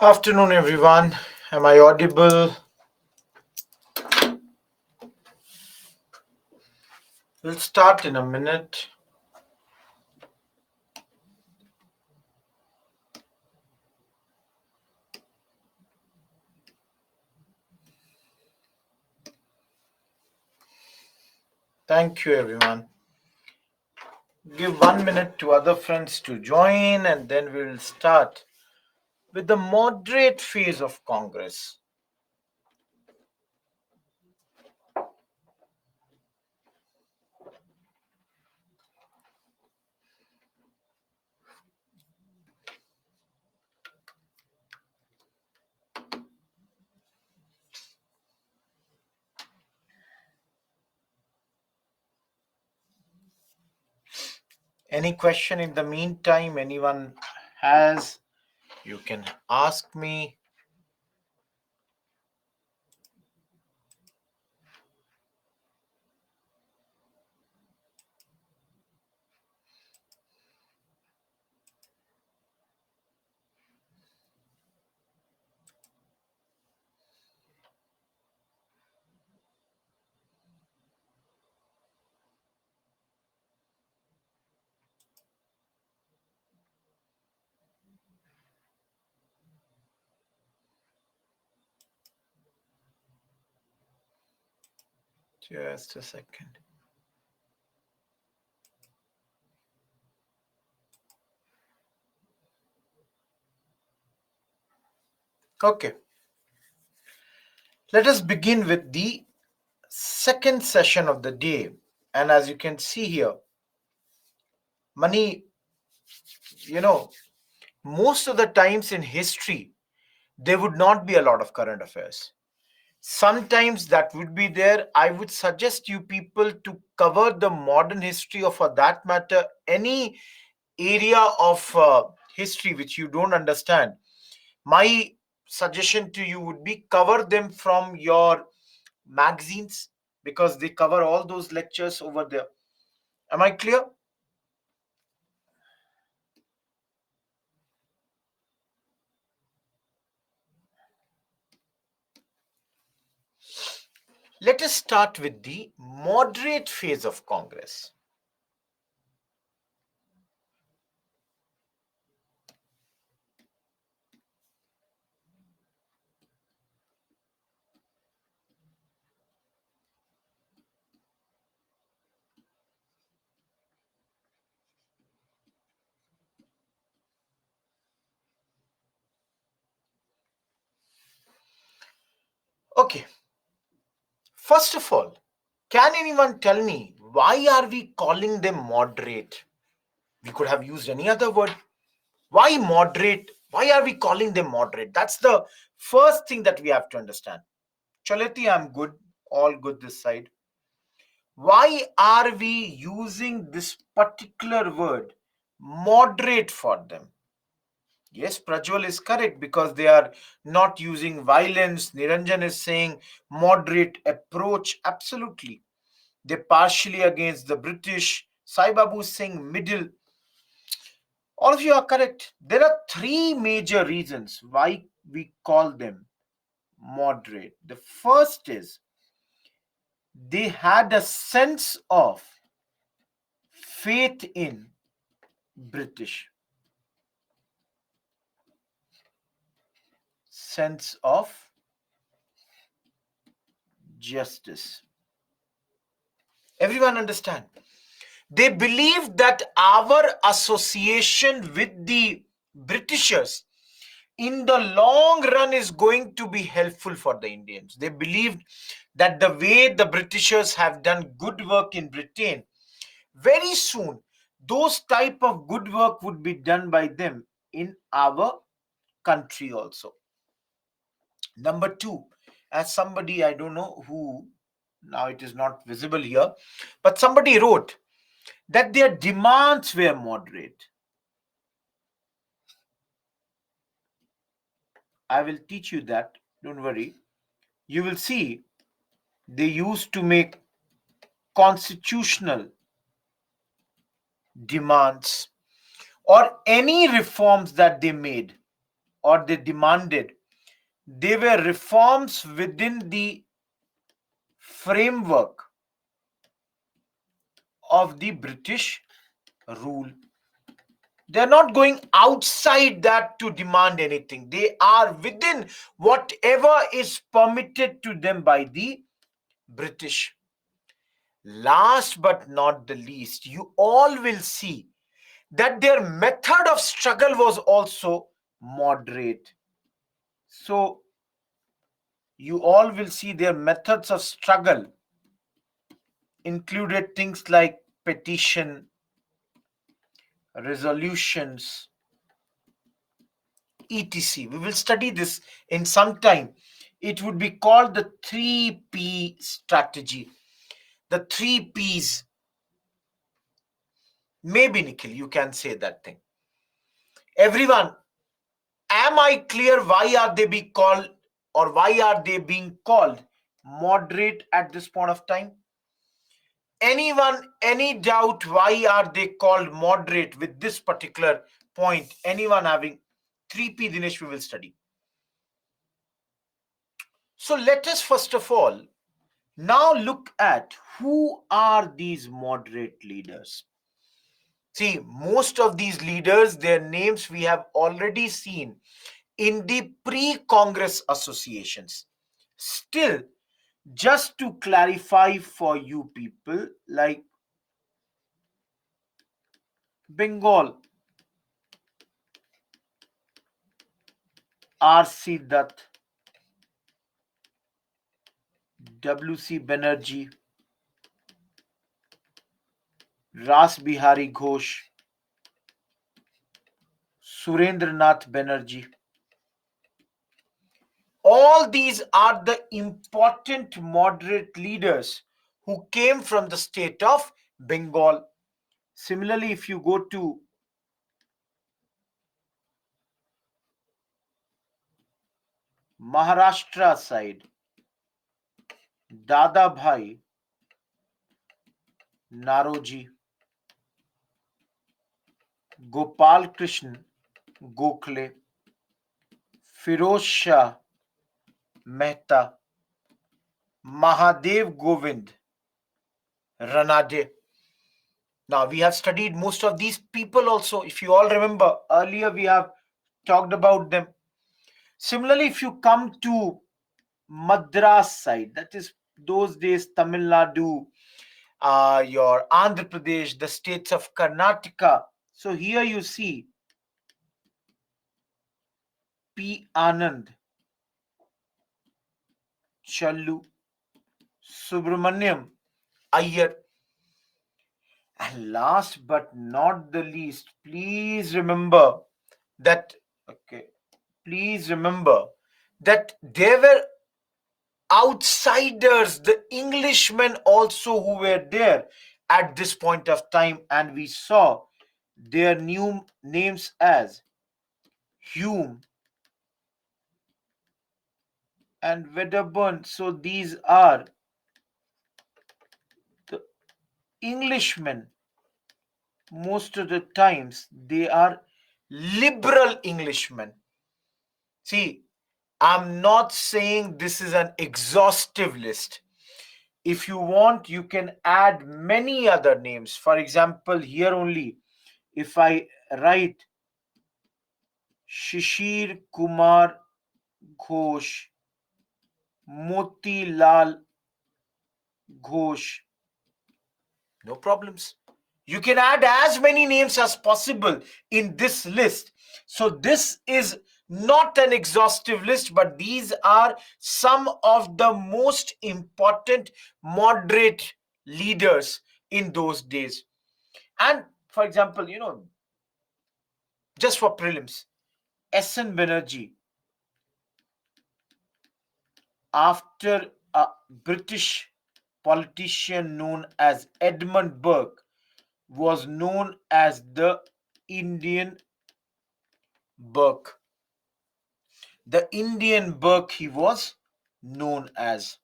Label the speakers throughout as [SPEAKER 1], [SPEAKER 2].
[SPEAKER 1] Afternoon, everyone. Am I audible? We'll start in a minute. Thank you, everyone. Give 1 minute to other friends to join, and then we'll start with the moderate phase of Congress. Any question in the meantime, anyone has, you can ask me. Just a second. Okay. Let us begin with the second session of the day. And as you can see here, Mani, you know, most of the times in history, there would not be a lot of current affairs. Sometimes that would be there. I would suggest you people to cover the modern history, or for that matter, any area of history which you don't understand. My suggestion to you would be cover them from your magazines, because they cover all those lectures over there. Am I clear? Let us start with the moderate phase of Congress. Okay, first of all, can anyone tell me why are we calling them moderate? We could have used any other word. Why moderate? Why are we calling them moderate? That's the first thing that we have to understand. Chalati, I'm good. All good this side. Why are we using this particular word, moderate, for them? Yes, Prajwal is correct, because they are not using violence. Niranjan is saying moderate approach. Absolutely. They're partially against the British. Sai Babu is saying middle. All of you are correct. There are three major reasons why we call them moderate. The first is they had a sense of faith in British, sense of justice. Everyone understand? They believed that our association with the Britishers in the long run is going to be helpful for the Indians. They believed that the way the Britishers have done good work in Britain, very soon those type of good work would be done by them in our country also. Number two, as somebody, I don't know who, now it is not visible here, but somebody wrote that their demands were moderate. I will teach you that, don't worry. You will see they used to make constitutional demands, or any reforms that they made. or they demanded, they were reforms within the framework of the British rule. They're not going outside that to demand anything. They are within whatever is permitted to them by the British. Last but not the least, you all will see that their method of struggle was also moderate. So, you all will see their methods of struggle included things like petition, resolutions, etc. We will study this in some time. It would be called the 3P strategy. The 3Ps. Maybe, Nikhil, you can say that thing. Everyone, am I clear why are they being called or why are they being called moderate at this point of time? Anyone, any doubt why are they called moderate with this particular point? Anyone having 3P, Dinesh, we will study. So let us first of all now look at who are these moderate leaders. See, most of these leaders, their names we have already seen in the pre-Congress associations. Still, just to clarify for you people, like Bengal, R.C. Dutt, W.C. Banerjee, Ras Bihari Ghosh, Surendranath Banerjee. All these are the important moderate leaders who came from the state of Bengal. Similarly, if you go to Maharashtra side, Dada Bhai Naroji, Gopal Krishna Gokhale, Firoz Shah Mehta, Mahadev Govind Ranade. Now, we have studied most of these people also. If you all remember, earlier we have talked about them. Similarly, if you come to Madras side, that is those days Tamil Nadu, your Andhra Pradesh, the states of Karnataka. So here you see P. Anand, Challu, Subramaniam, Iyer. And last but not the least, please remember that, okay, please remember that there were outsiders, the Englishmen also who were there at this point of time, and we saw their new names as Hume and Wedderburn. So these are the Englishmen. Most of the times they are liberal Englishmen. See, I'm not saying this is an exhaustive list. If you want, you can add many other names. For example, here only, if I write Shishir Kumar Ghosh, Motilal Ghosh, no problems. You can add as many names as possible in this list. So this is not an exhaustive list, but these are some of the most important moderate leaders in those days. And for example, just for prelims, S.N. Banerjee, after a British politician known as Edmund Burke, was known as the Indian Burke. The Indian Burke he was known as.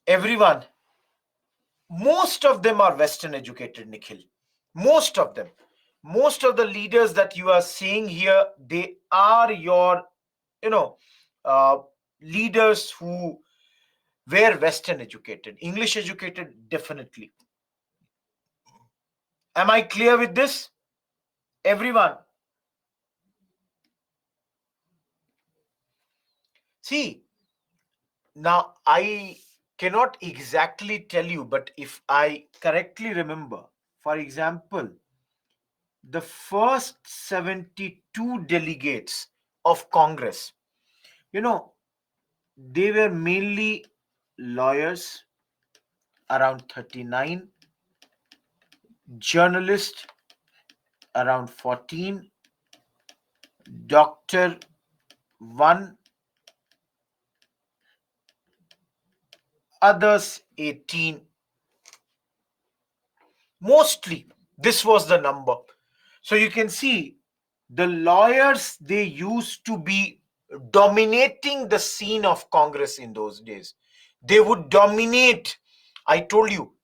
[SPEAKER 1] Everyone, most of them are Western educated, Nikhil. Most of them. most of the leaders that you are seeing here, they are your, you know, uh, leaders who were Western educated, English educated, definitely. Am I clear with this, everyone? See, now I cannot exactly tell you, but if I correctly remember, for example, the first 72 delegates of Congress, you know, they were mainly lawyers, around 39, journalists, around 14, doctor, 1, others, 18. Mostly, this was the number. So you can see the lawyers, they used to be dominating the scene of Congress in those days. They would dominate. I told you,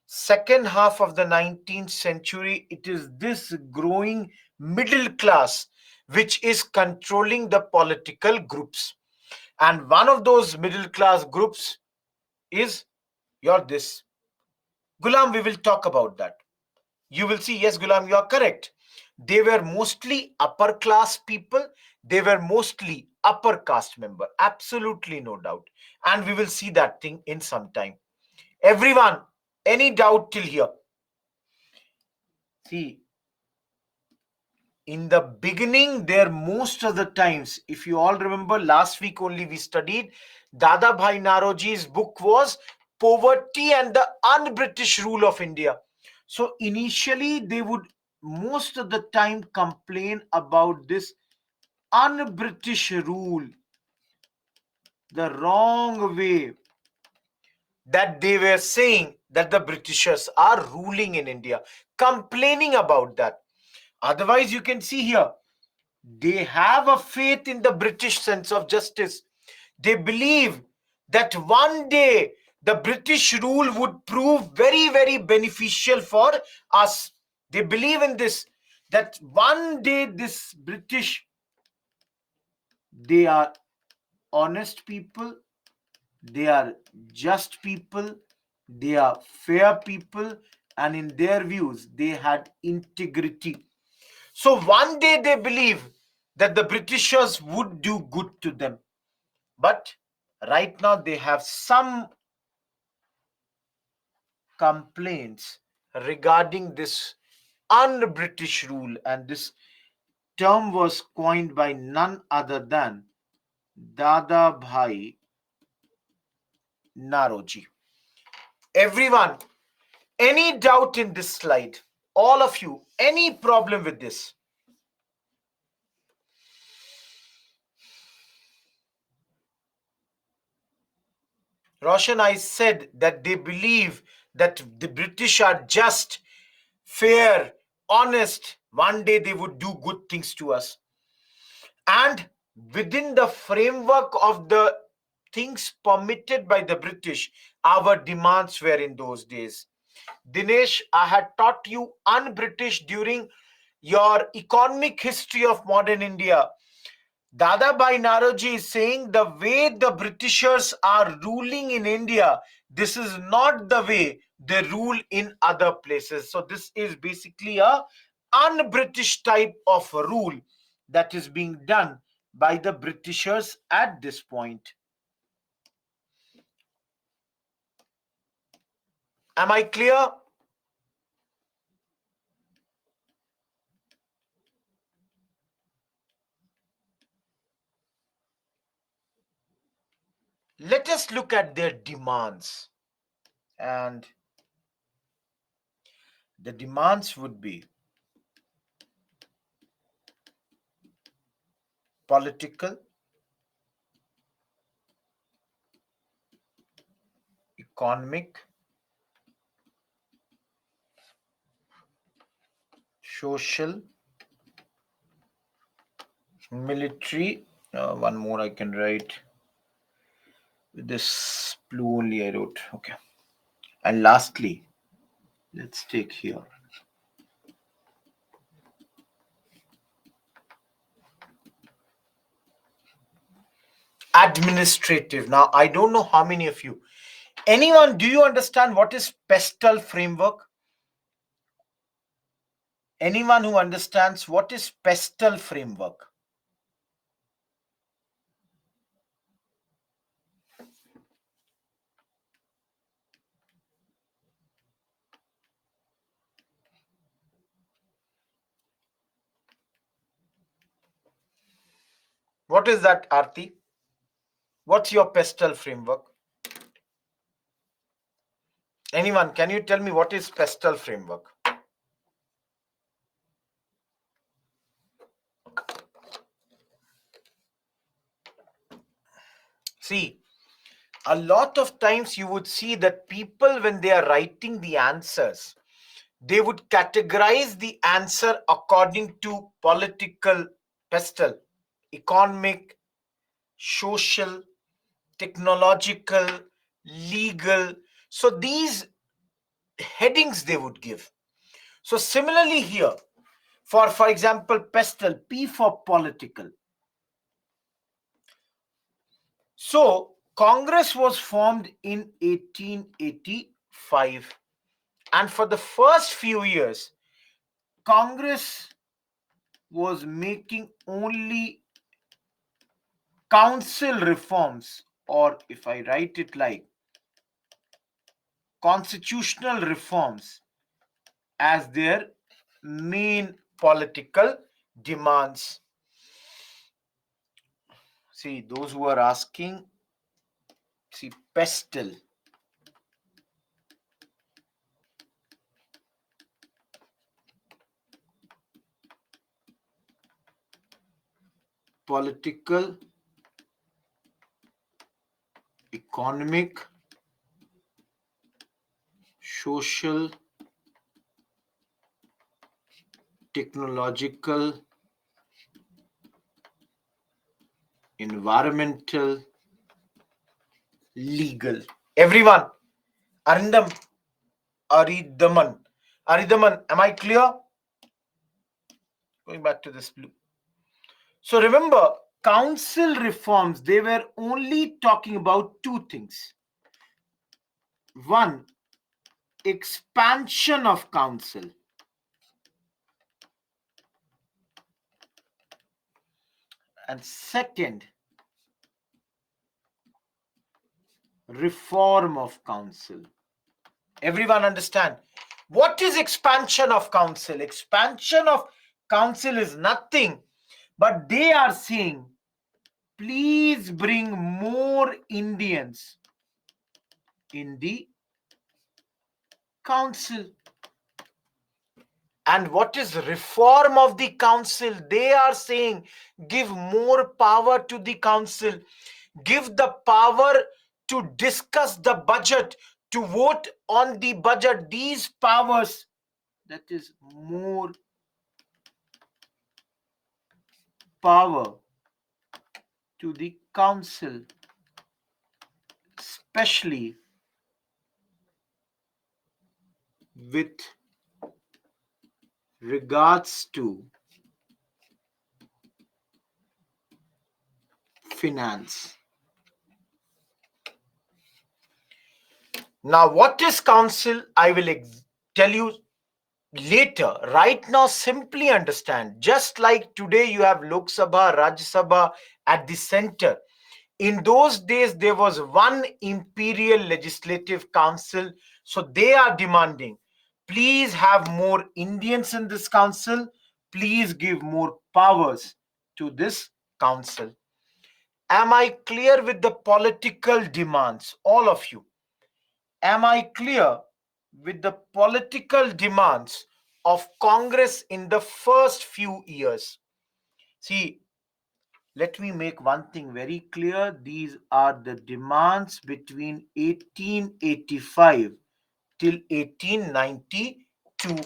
[SPEAKER 1] second half of the 19th century, it is this growing middle class which is controlling the political groups. And one of those middle class groups is your this. Gulam, we will talk about that. You will see, yes, Gulam, you are correct. They were mostly upper class people. They were mostly upper caste member. Absolutely no doubt. And we will see that thing in some time. Everyone, any doubt till here? See, in the beginning, there most of the times, if you all remember, last week only we studied, Dada Bhai Naroji's book was Poverty and the Un-British Rule of India. So initially, they would most of the time complain about this un-British rule, the wrong way that they were saying that the Britishers are ruling in India, complaining about that. Otherwise, you can see here, they have a faith in the British sense of justice. They believe that one day the British rule would prove very, very beneficial for us. They believe in this, that one day this British, they are honest people, they are just people, they are fair people, and in their views, they had integrity. So one day they believe that the Britishers would do good to them. But right now they have some complaints regarding this un-British rule, and this term was coined by none other than Dada Bhai Naroji. Everyone, any doubt in this slide? All of you, any problem with this? Roshan, I said that they believe that the British are just, fair, honest. One day they would do good things to us. And within the framework of the things permitted by the British, our demands were in those days. Dinesh, I had taught you un-British during your economic history of modern India. Dada Bhai Naroji is saying the way the Britishers are ruling in India, this is not the way they rule in other places. So this is basically a un-British type of rule that is being done by the Britishers at this point. Am I clear? Let us look at their demands. And the demands would be political, economic, social, military. One more I can write. With this blue only I wrote. Okay. And lastly, let's take here Administrative. Now, I don't know how many of you. Anyone, do you understand what is pestle framework? Anyone who understands what is pestle framework? What is that, Arti? What's your pestle framework? Anyone, can you tell me what is pestle framework? See, a lot of times you would see that people, when they are writing the answers, they would categorize the answer according to political pestle, economic, social, technological, legal. So these headings they would give. So similarly here, for example, pestle, P for political. So Congress was formed in 1885, and for the first few years, Congress was making only council reforms, or if I write it like constitutional reforms, as their main political demands. See, those who are asking, see, pestle, political, economic, social, technological, environmental, legal. Everyone, Arindam, Aridaman, Aridaman, am I clear? Going back to this blue. So remember, council reforms, they were only talking about two things. One, expansion of council. And second, reform of council. Everyone understand? What is expansion of council? Expansion of council is nothing, but they are saying, please bring more Indians in the council. And what is reform of the council? They are saying, give more power to the council, give the power to discuss the budget, to vote on the budget. These powers, that is more power to the council, especially with regards to finance. Now, what is council? I will tell you later. Right now, simply understand, just like today you have Lok Sabha, Rajya Sabha at the center. In those days, there was one imperial legislative council. So they are demanding, please have more Indians in this council. Please give more powers to this council. Am I clear with the political demands? All of you. Am I clear with the political demands of Congress in the first few years? See, let me make one thing very clear. These are the demands between 1885 till 1892.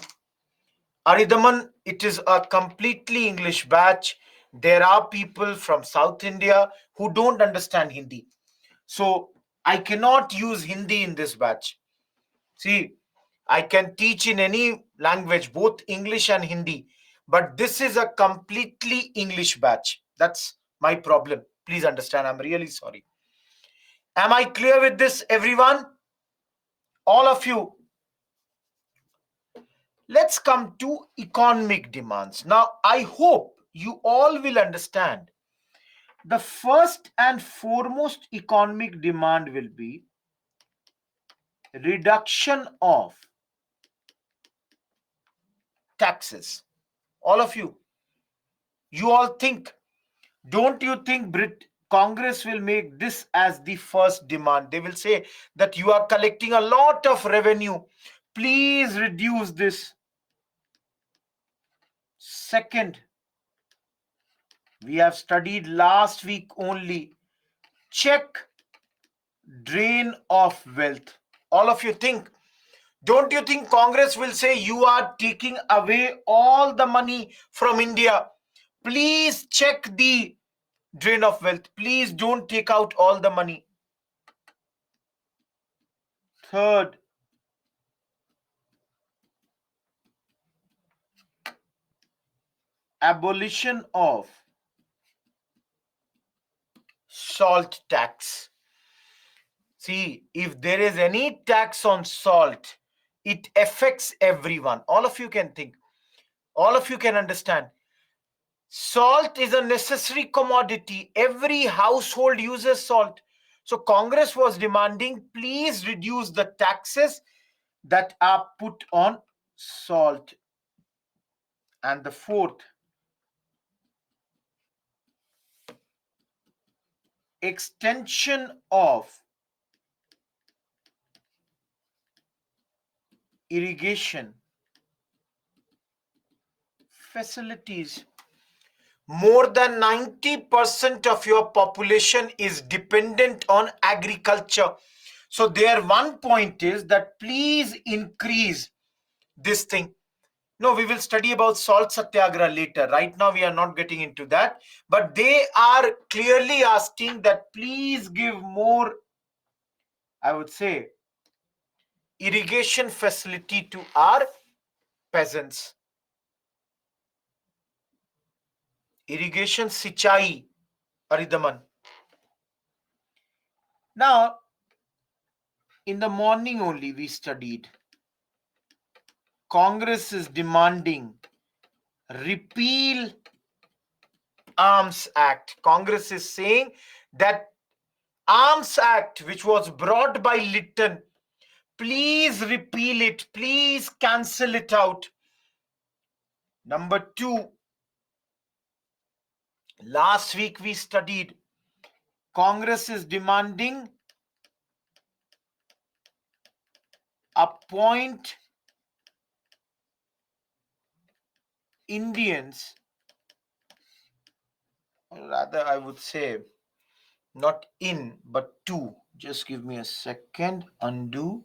[SPEAKER 1] Aridaman, it is a completely English batch. There are people from South India who don't understand Hindi. So I cannot use Hindi in this batch. See, I can teach in any language, both English and Hindi, but this is a completely English batch. That's my problem. Please understand, I'm really sorry. Am I clear with this, everyone? All of you? Let's come to economic demands. Now, I hope you all will understand the first and foremost economic demand will be reduction of taxes. All of you all think, don't you think Congress will make this as the first demand? They will say that you are collecting a lot of revenue. Please reduce this. Second, we have studied last week only. Check drain of wealth. All of you think, don't you think Congress will say you are taking away all the money from India? Please check the drain of wealth. Please don't take out all the money. Third, abolition of salt tax. See, if there is any tax on salt, it affects everyone. All of you can think, all of you can understand. Salt is a necessary commodity. Every household uses salt. So Congress was demanding, please reduce the taxes that are put on salt. And the fourth, extension of irrigation facilities. More than 90% of your population is dependent on agriculture. So their one point is that please increase this thing. No, we will study about salt satyagraha later. Right now, we are not getting into that. But they are clearly asking that please give more, I would say, irrigation facility to our peasants. Irrigation sichai, Aridaman. Now, in the morning only we studied. Congress is demanding repeal Arms Act. Congress is saying that Arms Act, which was brought by Lytton, please repeal it. Please cancel it out. Number two, last week we studied. Congress is demanding appoint Indians, or rather I would say not in but to. Just give me a second. Undo.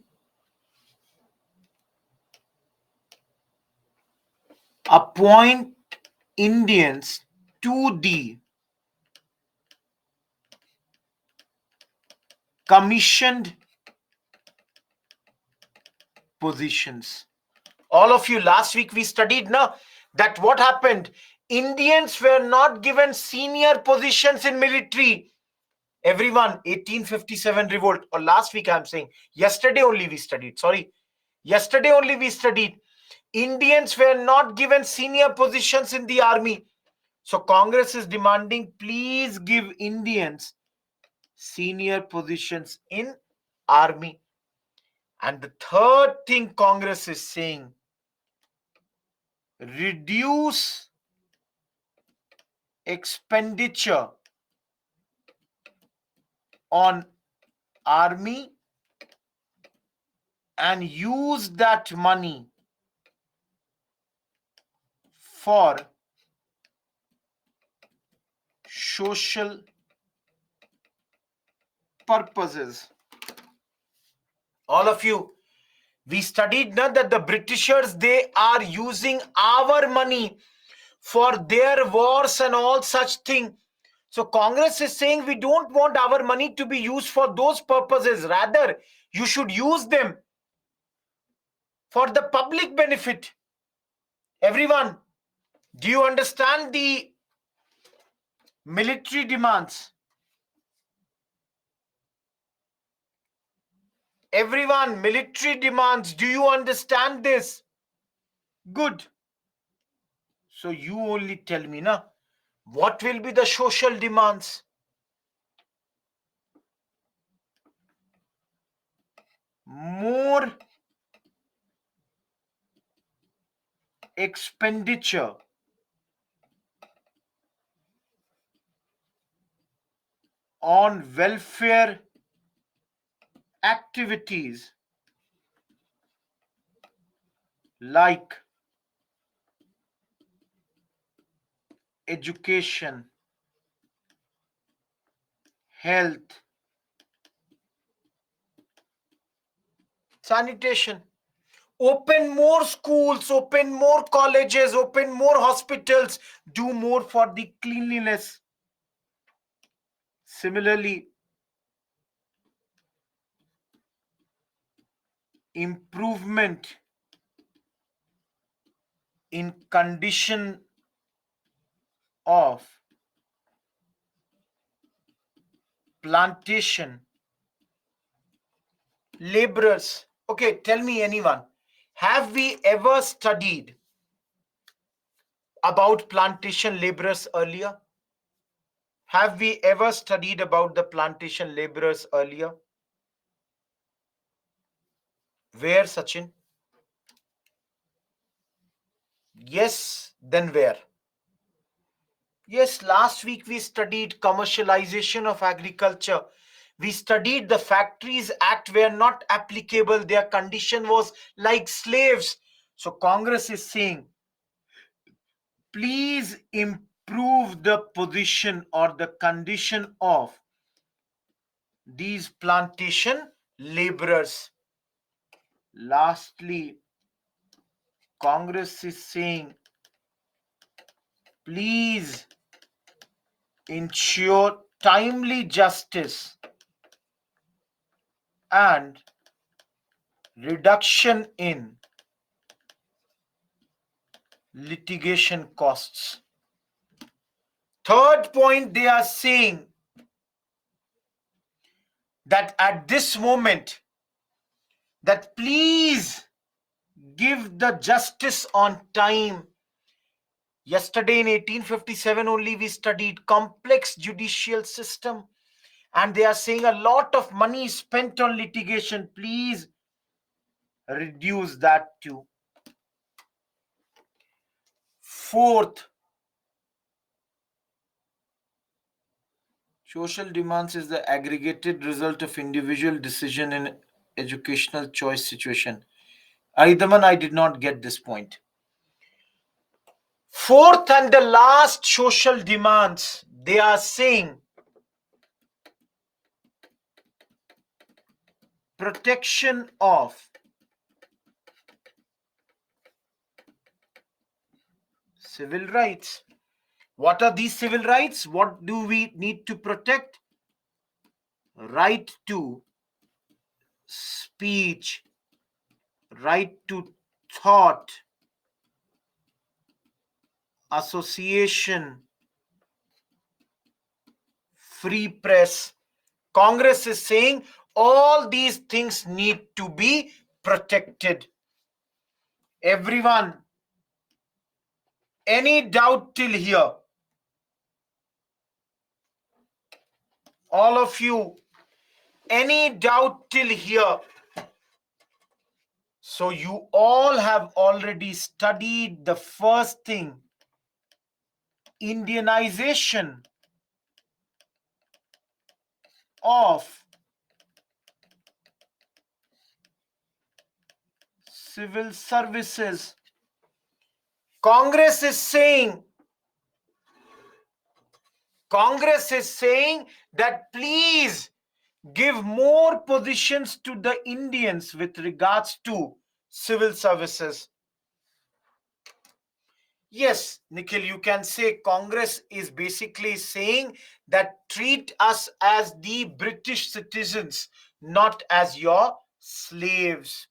[SPEAKER 1] Appoint Indians to the commissioned positions. All of you, last week we studied now that what happened. Indians were not given senior positions in military. Everyone, 1857 revolt, or last week I'm saying, yesterday only we studied. Sorry, yesterday only we studied. Indians were not given senior positions in the army. So Congress is demanding, please give Indians senior positions in army. And the third thing Congress is saying, reduce expenditure on army and use that money for social purposes. All of you, we studied now that the Britishers, they are using our money for their wars and all such thing. So Congress is saying we don't want our money to be used for those purposes. Rather, you should use them for the public benefit. Everyone, do you understand the military demands? Everyone, military demands. Do you understand this? Good. So you only tell me, na, what will be the social demands? More expenditure on welfare activities like education, health, sanitation. Open more schools, open more colleges, open more hospitals, do more for the cleanliness. Similarly, improvement in condition of plantation laborers. Okay, tell me anyone. Have we ever studied about plantation laborers earlier? Have we ever studied about the plantation laborers earlier? Where, Sachin? Yes, then where? Yes, last week we studied commercialization of agriculture. We studied the Factories Act were not applicable. Their condition was like slaves. So Congress is saying, please improve the position or the condition of these plantation laborers. Lastly, Congress is saying, please ensure timely justice and reduction in litigation costs. Third point, they are saying that at this moment, that please give the justice on time. Yesterday in 1857 only we studied complex judicial system, and they are saying a lot of money is spent on litigation. Please reduce that too. Fourth, social demands is the aggregated result of individual decision in educational choice situation. Aidaman, I did not get this point. Fourth and the last social demands, they are saying protection of civil rights. What are these civil rights? What do we need to protect? Right to speech, right to thought, association, free press. Congress is saying all these things need to be protected. Everyone, any doubt till here? All of you, any doubt till here? So you all have already studied the first thing, Indianization of civil services. Congress is saying, that please give more positions to the Indians with regards to civil services. Yes, Nikhil, you can say Congress is basically saying that treat us as the British citizens, not as your slaves.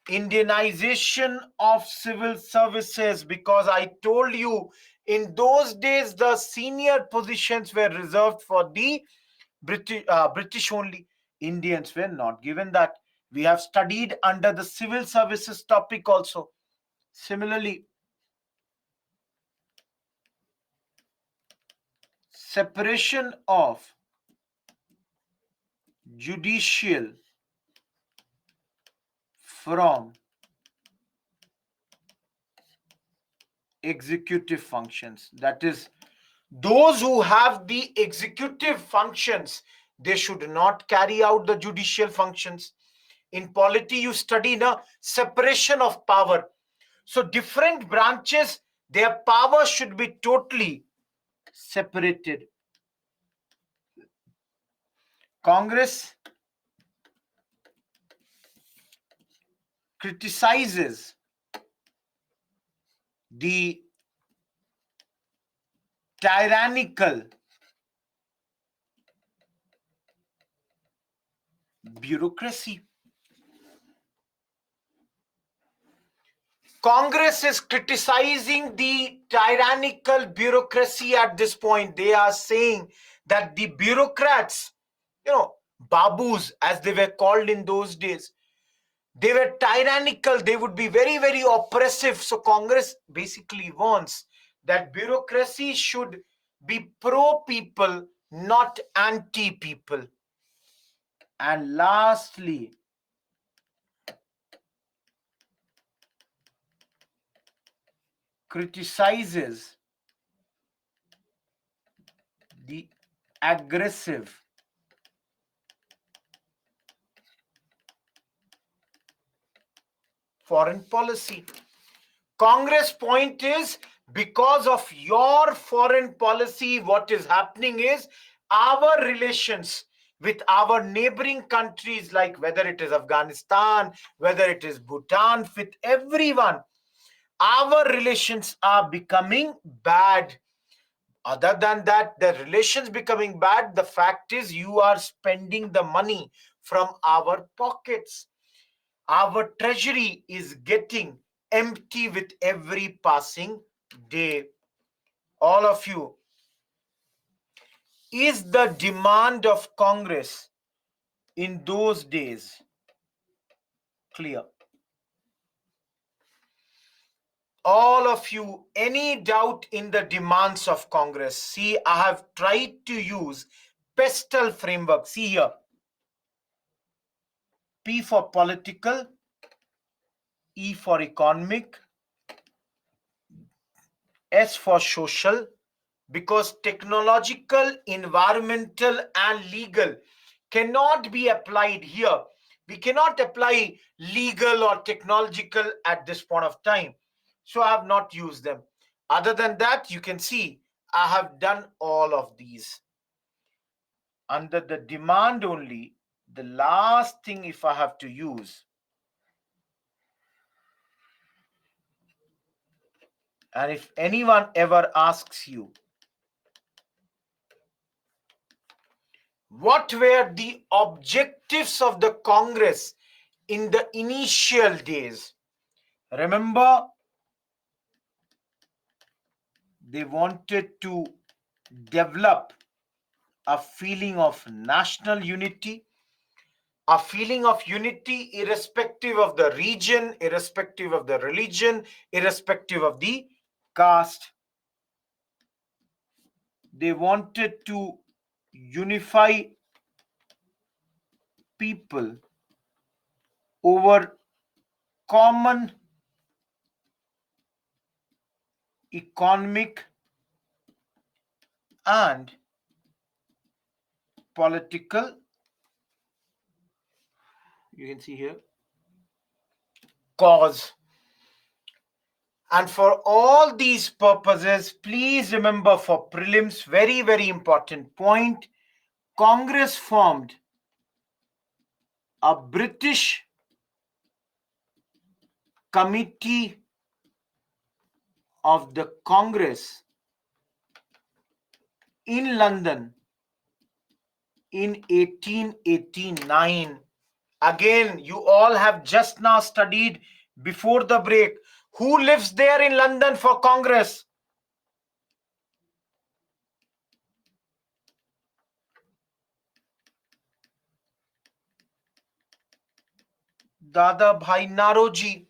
[SPEAKER 1] Indianization of civil services, because I told you in those days the senior positions were reserved for the British only. Indians were not given that. We have studied under the civil services topic also. Similarly, separation of judicial from executive functions. That is, those who have the executive functions, they should not carry out the judicial functions. In polity, you study the separation of power. So different branches, their power should be totally separated. Congress criticizes the tyrannical bureaucracy. Congress is criticizing the tyrannical bureaucracy at this point. They are saying that the bureaucrats, babus as they were called in those days, they were tyrannical. They would be very, very oppressive. So Congress basically wants that bureaucracy should be pro people, not anti people. And lastly, criticizes the aggressive foreign policy. Congress point is, because of your foreign policy, what is happening is our relations with our neighboring countries, like whether it is Afghanistan, whether it is Bhutan, with everyone, our relations are becoming bad. Other than that, the relations becoming bad, the fact is you are spending the money from our pockets. Our treasury is getting empty with every passing day. All of you, is the demand of Congress in those days clear? All of you, any doubt in the demands of Congress? See, I have tried to use pestle framework. See here, P for political, E for economic, S for social, because technological, environmental, and legal cannot be applied here. We cannot apply legal or technological at this point of time. So I have not used them. Other than that, you can see I have done all of these. Under the demand only, the last thing if I have to use, and if anyone ever asks you, what were the objectives of the Congress in the initial days? Remember, they wanted to develop a feeling of national unity, a feeling of unity irrespective of the region, irrespective of the religion, irrespective of the caste. They wanted to unify people over common economic and political, you can see here, cause. And for all these purposes, please remember, for prelims, very, very important point, Congress formed a British committee of the Congress in London in 1889. Again, you all have just now studied before the break. Who lives there in London for Congress? Dada Bhai Naroji.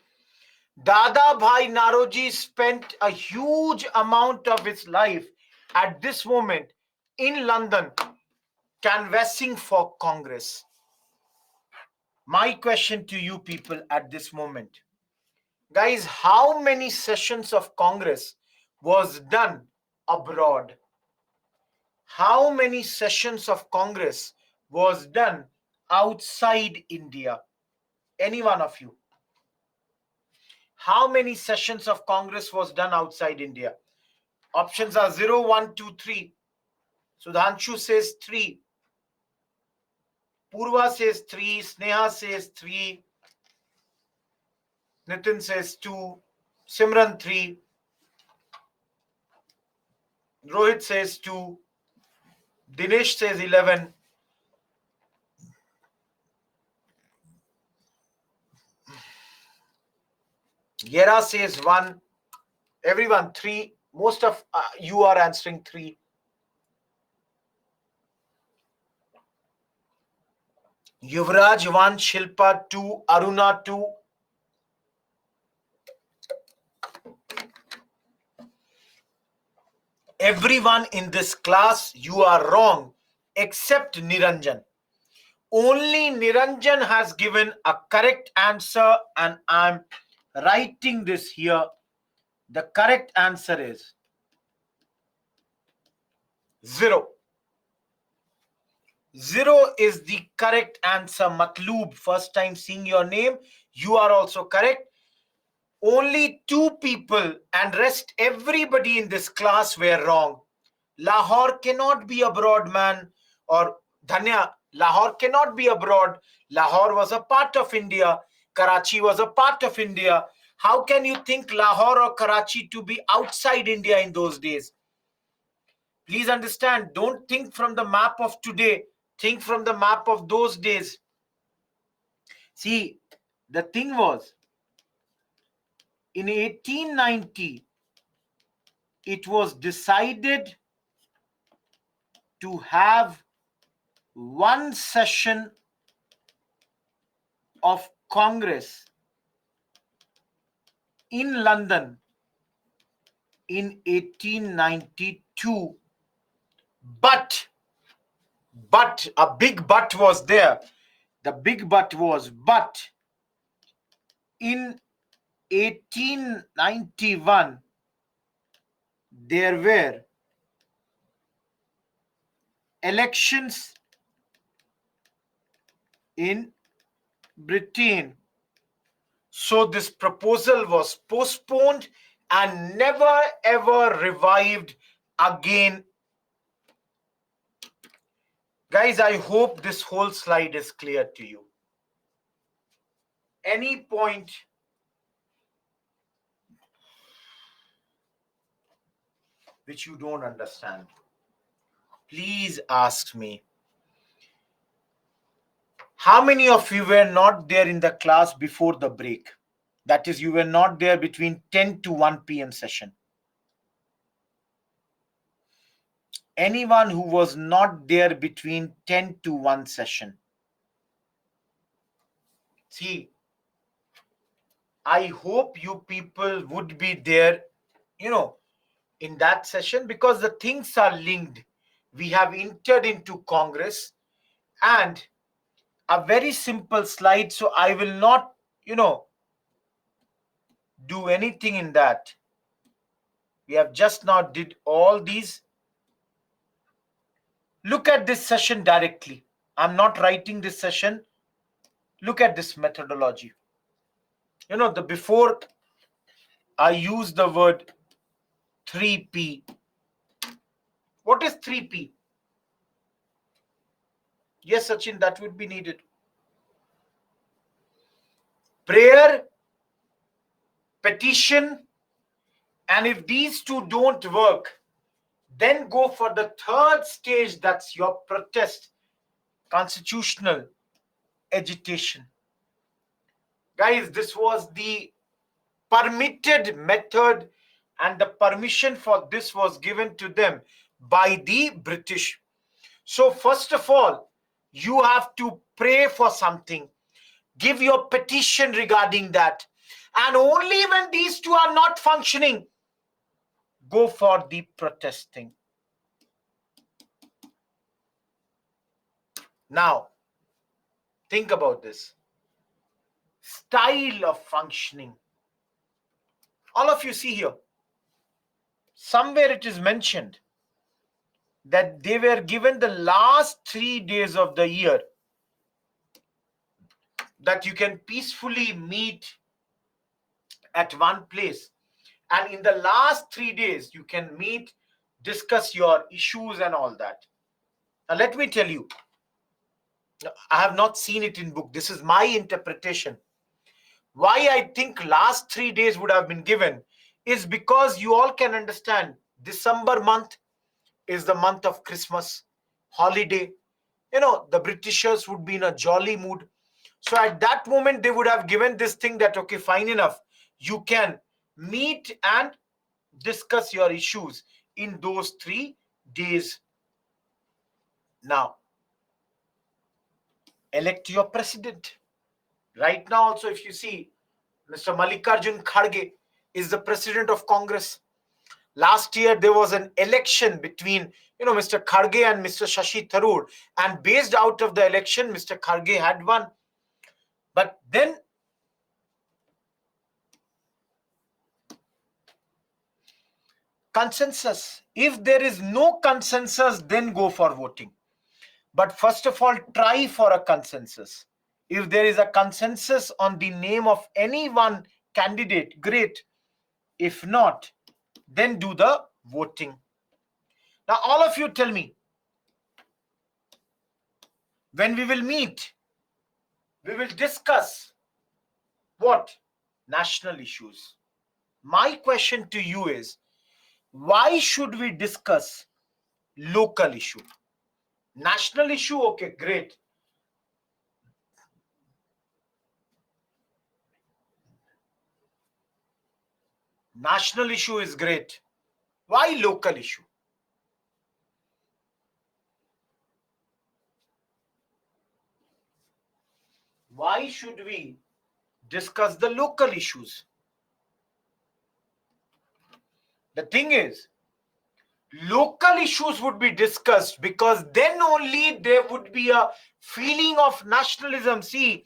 [SPEAKER 1] Dada Bhai Naroji spent a huge amount of his life at this moment in London canvassing for Congress. My question to you people at this moment, guys, how many sessions of Congress was done abroad? How many sessions of Congress was done outside India? Any one of you? How many sessions of Congress was done outside India? Options are 0, 1, 2, 3. Sudhanshu says 3. Purva says 3. Sneha says 3. Nitin says 2. Simran 3. Rohit says 2. Dinesh says 11. Yera says 1. Everyone 3. Most of you are answering 3. Yuvraj 1. Shilpa 2. Aruna 2. Everyone in this class, you are wrong except Niranjan. Only Niranjan has given a correct answer, and I'm writing this here. The correct answer is 0. 0 is the correct answer. Matloob, first time seeing your name. You are also correct. Only 2 people and rest everybody in this class were wrong. Lahore cannot be abroad, man. Or Dhanya, Lahore cannot be abroad. Lahore was a part of India. Karachi was a part of India. How can you think Lahore or Karachi to be outside India in those days? Please understand, don't think from the map of today. Think from the map of those days. See, the thing was, in 1890, it was decided to have one session of Congress in London in 1892. But a big but was there. The big but was, but in 1891, there were elections in Britain. So this proposal was postponed and never ever revived again. Guys, I hope this whole slide is clear to you. Any point which you don't understand, please ask me. How many of you were not there in the class before the break? That is, you were not there between 10 to 1 p.m. session. Anyone who was not there between 10 to 1 session? See, I hope you people would be there, in that session, because the things are linked. We have entered into Congress, and a very simple slide, so I will not, do anything in that. We have just now did all these. Look at this session directly. I'm not writing this session. Look at this methodology. The before I use the word 3P. What is 3P? Yes, Sachin, that would be needed. Prayer, petition, and if these two don't work, then go for the third stage, that's your protest, constitutional agitation. Guys, this was the permitted method, and the permission for this was given to them by the British. So first of all, you have to pray for something. give your petition regarding that. And only when these two are not functioning, go for the protesting. Now, think about this. Style of functioning. All of you see here, somewhere it is mentioned that they were given the last 3 days of the year that you can peacefully meet at one place. And in the last 3 days, you can meet, discuss your issues and all that. Now, let me tell you, I have not seen it in book. This is my interpretation. Why I think last 3 days would have been given is because you all can understand December month is the month of Christmas, holiday. The Britishers would be in a jolly mood. So at that moment, they would have given this thing that, okay, fine enough. You can meet and discuss your issues in those 3 days. Now, elect your president. Right now also, if you see, Mr. Mallikarjun Kharge is the president of Congress. Last year, there was an election between, Mr. Kharge and Mr. Shashi Tharoor. And based out of the election, Mr. Kharge had won. But then, consensus. If there is no consensus, then go for voting. But first of all, try for a consensus. If there is a consensus on the name of any one candidate, great. If not, then do the voting. Now, all of you tell me, when we will meet, we will discuss what? National issues. My question to you is, why should we discuss local issue? National issue, okay, great. National issue is great. Why local issue? Why should we discuss the local issues? The thing is, local issues would be discussed because then only there would be a feeling of nationalism. See,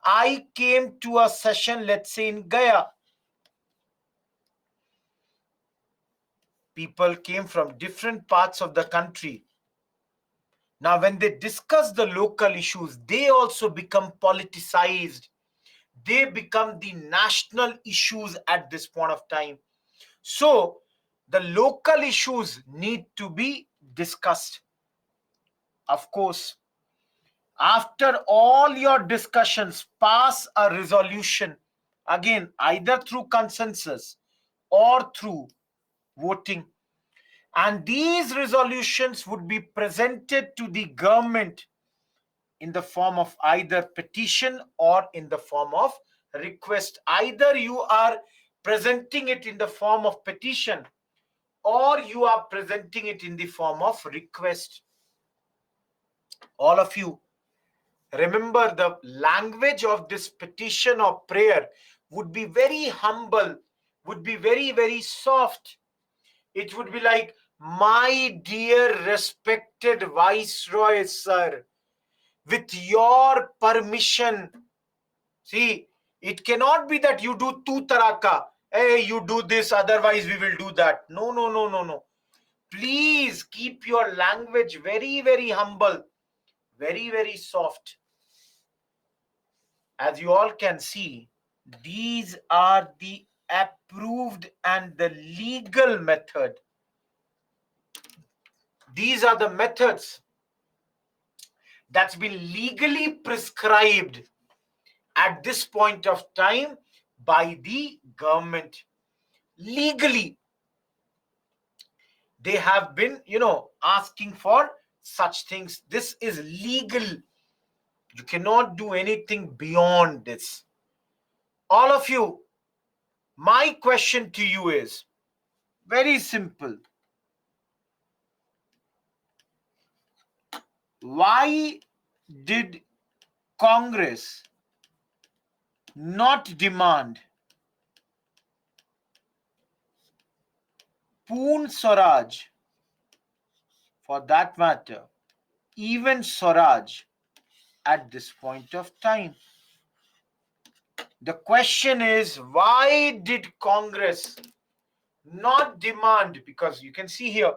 [SPEAKER 1] I came to a session, let's say in Gaya. People came from different parts of the country. Now, when they discuss the local issues, they also become politicized. They become the national issues at this point of time. So, the local issues need to be discussed. Of course, after all your discussions, pass a resolution. Again, either through consensus or through voting. And these resolutions would be presented to the government in the form of either petition or in the form of request. Either you are presenting it in the form of petition or you are presenting it in the form of request. All of you, remember the language of this petition or prayer would be very humble, would be very, very soft. It would be like, my dear respected Viceroy, sir, with your permission. See, it cannot be that you do tu taraka. Hey, you do this, otherwise we will do that. No, no, no, no, no. Please keep your language very, very humble, very, very soft. As you all can see, these are the approved and the legal method. These are the methods that's been legally prescribed at this point of time by the government. Legally, they have been, asking for such things. This is legal. You cannot do anything beyond this. All of you, my question to you is very simple. Why did Congress not demand Poon Swaraj, for that matter, even Swaraj at this point of time. The question is, why did Congress not demand? Because you can see here,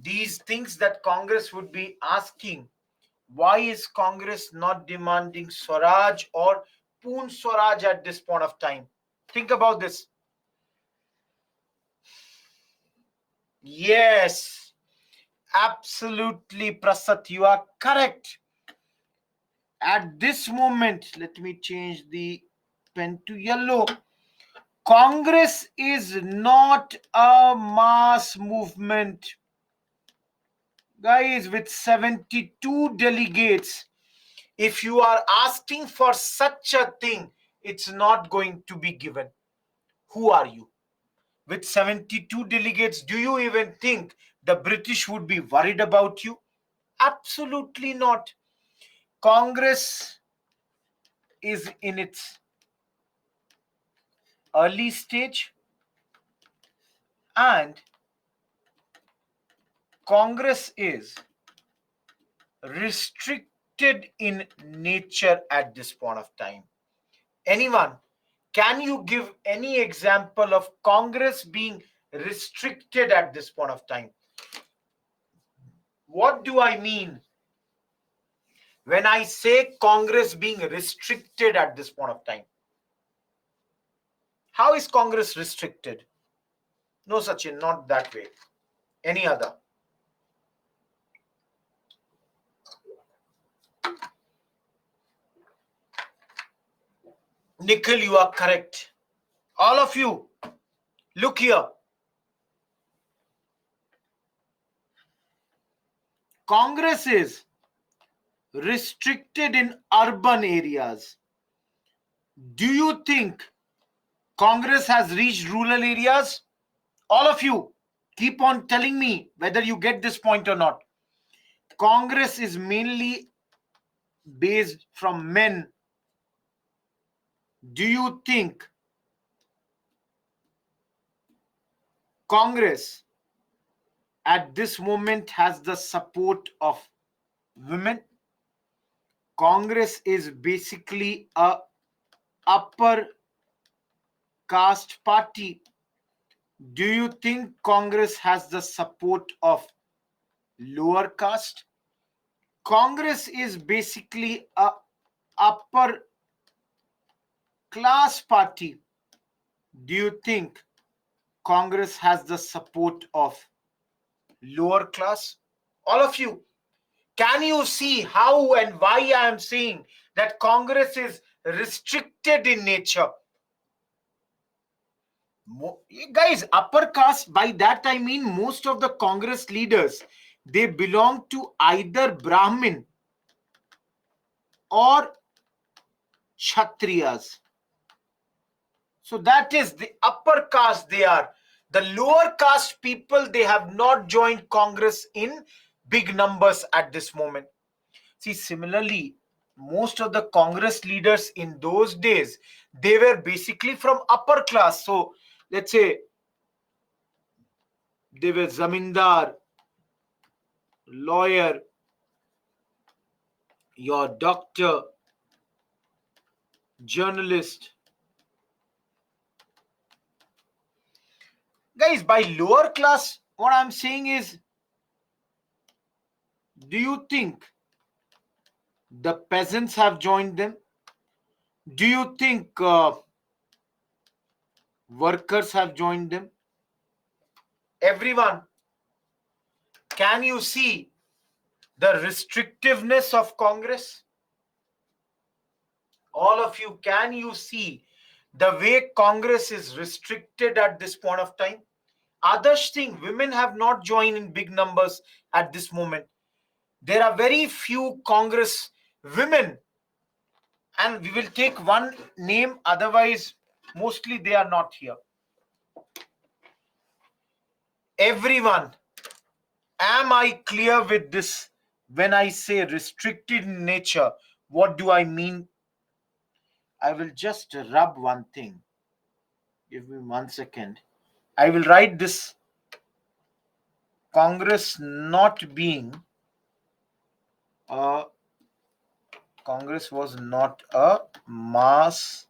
[SPEAKER 1] these things that Congress would be asking. Why is Congress not demanding Swaraj or Poon Swaraj at this point of time? Think about this. Yes, absolutely, Prasad, you are correct. At this moment, let me change the pen to yellow. Congress is not a mass movement. Guys, with 72 delegates, if you are asking for such a thing, it's not going to be given. Who are you? With 72 delegates, do you even think the British would be worried about you? Absolutely not. Congress is in its early stage, and Congress is restricted in nature at this point of time. Anyone, can you give any example of Congress being restricted at this point of time? What do I mean when I say Congress being restricted at this point of time? How is Congress restricted? No, Sachin, not that way. Any other? Nikhil, you are correct. All of you, look here. Congress is restricted in urban areas. Do you think Congress has reached rural areas? All of you, keep on telling me whether you get this point or not. Congress is mainly based from men. Do you think Congress at this moment has the support of women? Congress is basically a upper caste party. Do you think Congress has the support of lower caste? Congress is basically a upper class party. Do you think Congress has the support of lower class? All of you, can you see how and why I am saying that Congress is restricted in nature? Guys, upper caste, by that I mean most of the Congress leaders, they belong to either Brahmin or Kshatriyas. So that is the upper caste they are. The lower caste people, they have not joined Congress in big numbers at this moment. See, similarly, most of the Congress leaders in those days, they were basically from upper class. So let's say they were zamindar, lawyer, your doctor, journalist. Guys, by lower class, what I'm saying is, do you think the peasants have joined them? Do you think workers have joined them? Everyone, can you see the restrictiveness of Congress? All of you, can you see the way Congress is restricted at this point of time? Others think women have not joined in big numbers at this moment. There are very few Congress women, and we will take one name, otherwise mostly they are not here. Everyone, am I clear with this when I say restricted in nature? What do I mean? I will just rub one thing. Give me 1 second. I will write this: Congress not being a Congress was not a mass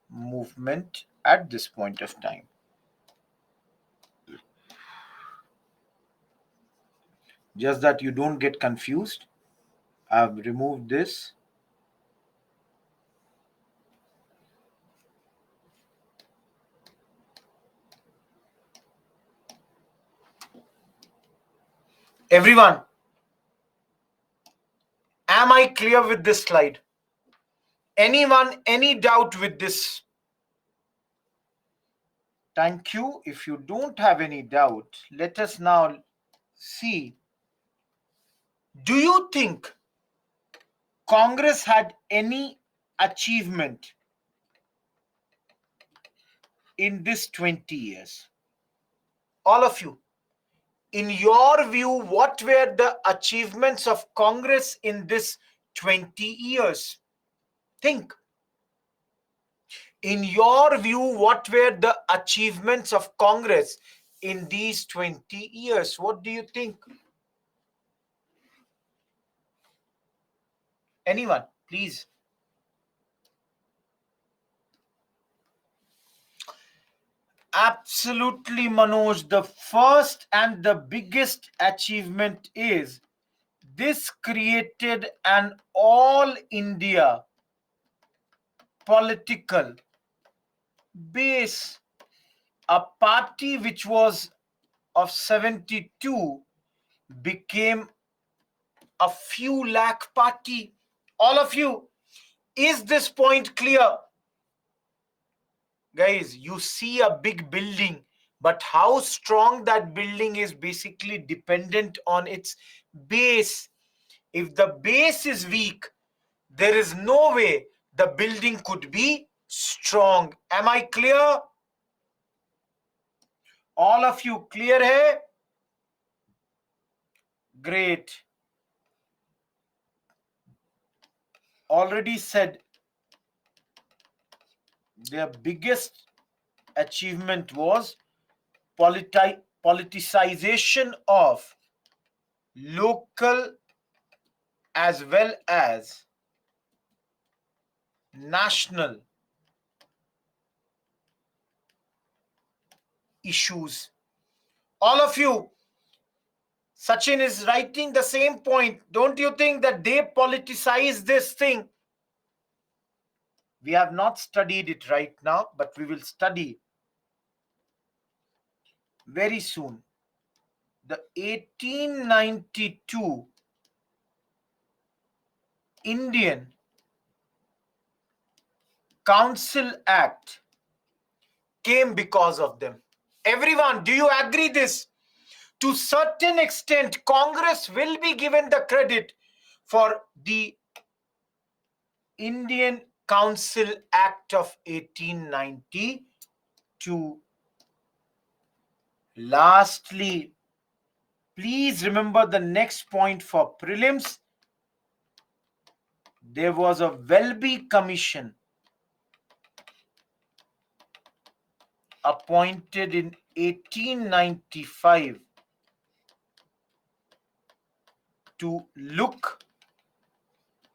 [SPEAKER 1] movement at this point of time. Just that you don't get confused, I've removed this. Everyone, am I clear with this slide? Anyone, any doubt with this? Thank you. If you don't have any doubt, let us now see. Do you think Congress had any achievement in this 20 years? All of you, in your view, what were the achievements of Congress in this 20 years? Think. In your view, what were the achievements of Congress in these 20 years? What do you think? Anyone, please. Absolutely, Manoj. The first and the biggest achievement is this created an all India political base. A party which was of 72 became a few lakh party. All of you, is this point clear? Guys, you see a big building, but how strong that building is basically dependent on its base. If the base is weak, there is no way the building could be strong. Am I clear? All of you clear hai? Great. Already said their biggest achievement was politicization of local as well as national issues. All of you, Sachin is writing the same point. Don't you think that they politicize this thing? We have not studied it right now, but we will study very soon. The 1892 Indian Council Act came because of them. Everyone, do you agree this? To certain extent, Congress will be given the credit for the Indian Council Act of 1892. Lastly, please remember the next point for prelims. There was a Welby Commission appointed in 1895 to look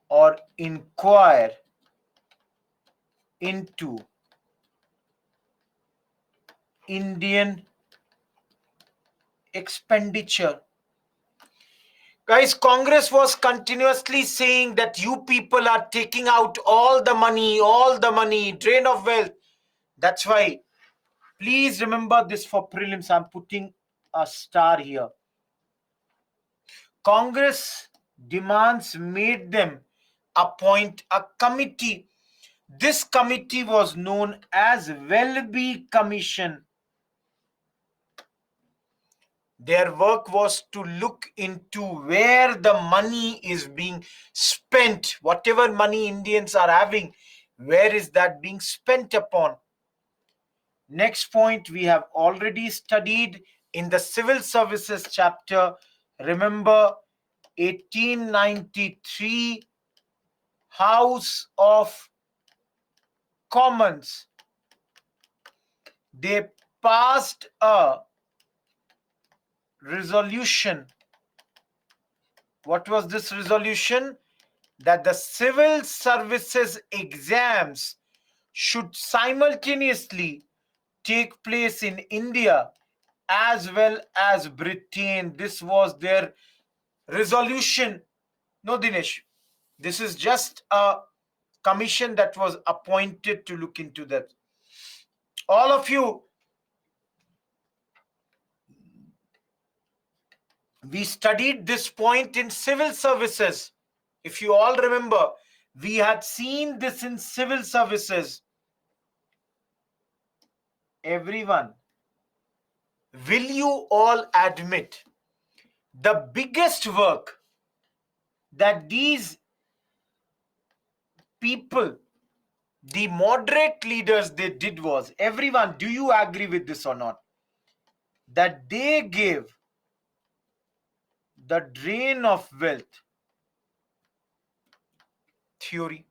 [SPEAKER 1] or inquire into Indian expenditure. Guys, Congress was continuously saying that you people are taking out all the money, drain of wealth. That's why, please remember this for prelims. I'm putting a star here. Congress demands made them appoint a committee. This committee was known as Welby Commission. Their work was to look into where the money is being spent. Whatever money Indians are having, where is that being spent upon? Next point we have already studied in the civil services chapter. Remember 1893 House of Commons, they passed a resolution. What was this resolution? That the civil services exams should simultaneously take place in India as well as Britain. This was their resolution. No, Dinesh, this is just a commission that was appointed to look into that. All of you, we studied this point in civil services. If you all remember, we had seen this in civil services. Everyone, will you all admit the biggest work that these people, the moderate leaders, they did was, everyone, do you agree with this or not? That they gave the drain of wealth theory.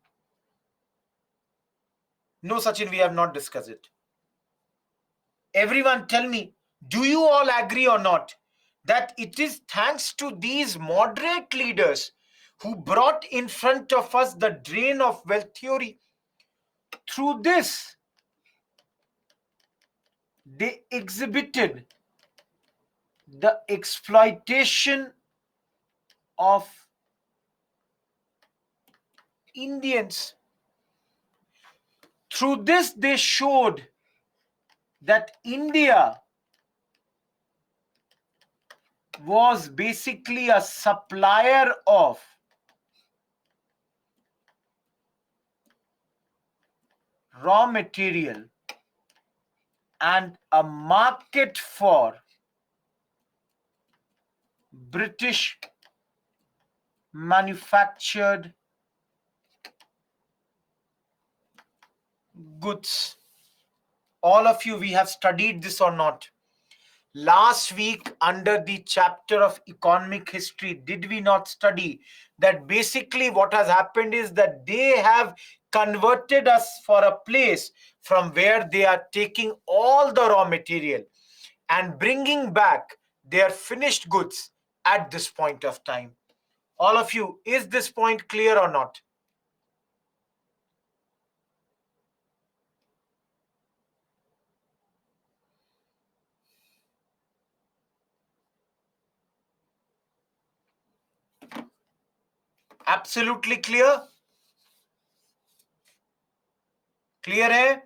[SPEAKER 1] No, Sachin, we have not discussed it. Everyone, tell me, do you all agree or not that it is thanks to these moderate leaders who brought in front of us the drain of wealth theory? Through this, they exhibited the exploitation of Indians. Through this, they showed that India was basically a supplier of raw material and a market for British manufactured goods. All of you, we have studied this or not? Last week, under the chapter of economic history, did we not study that basically what has happened is that they have converted us for a place from where they are taking all the raw material and bringing back their finished goods at this point of time? All of you, is this point clear or not? Absolutely clear? Clear, eh?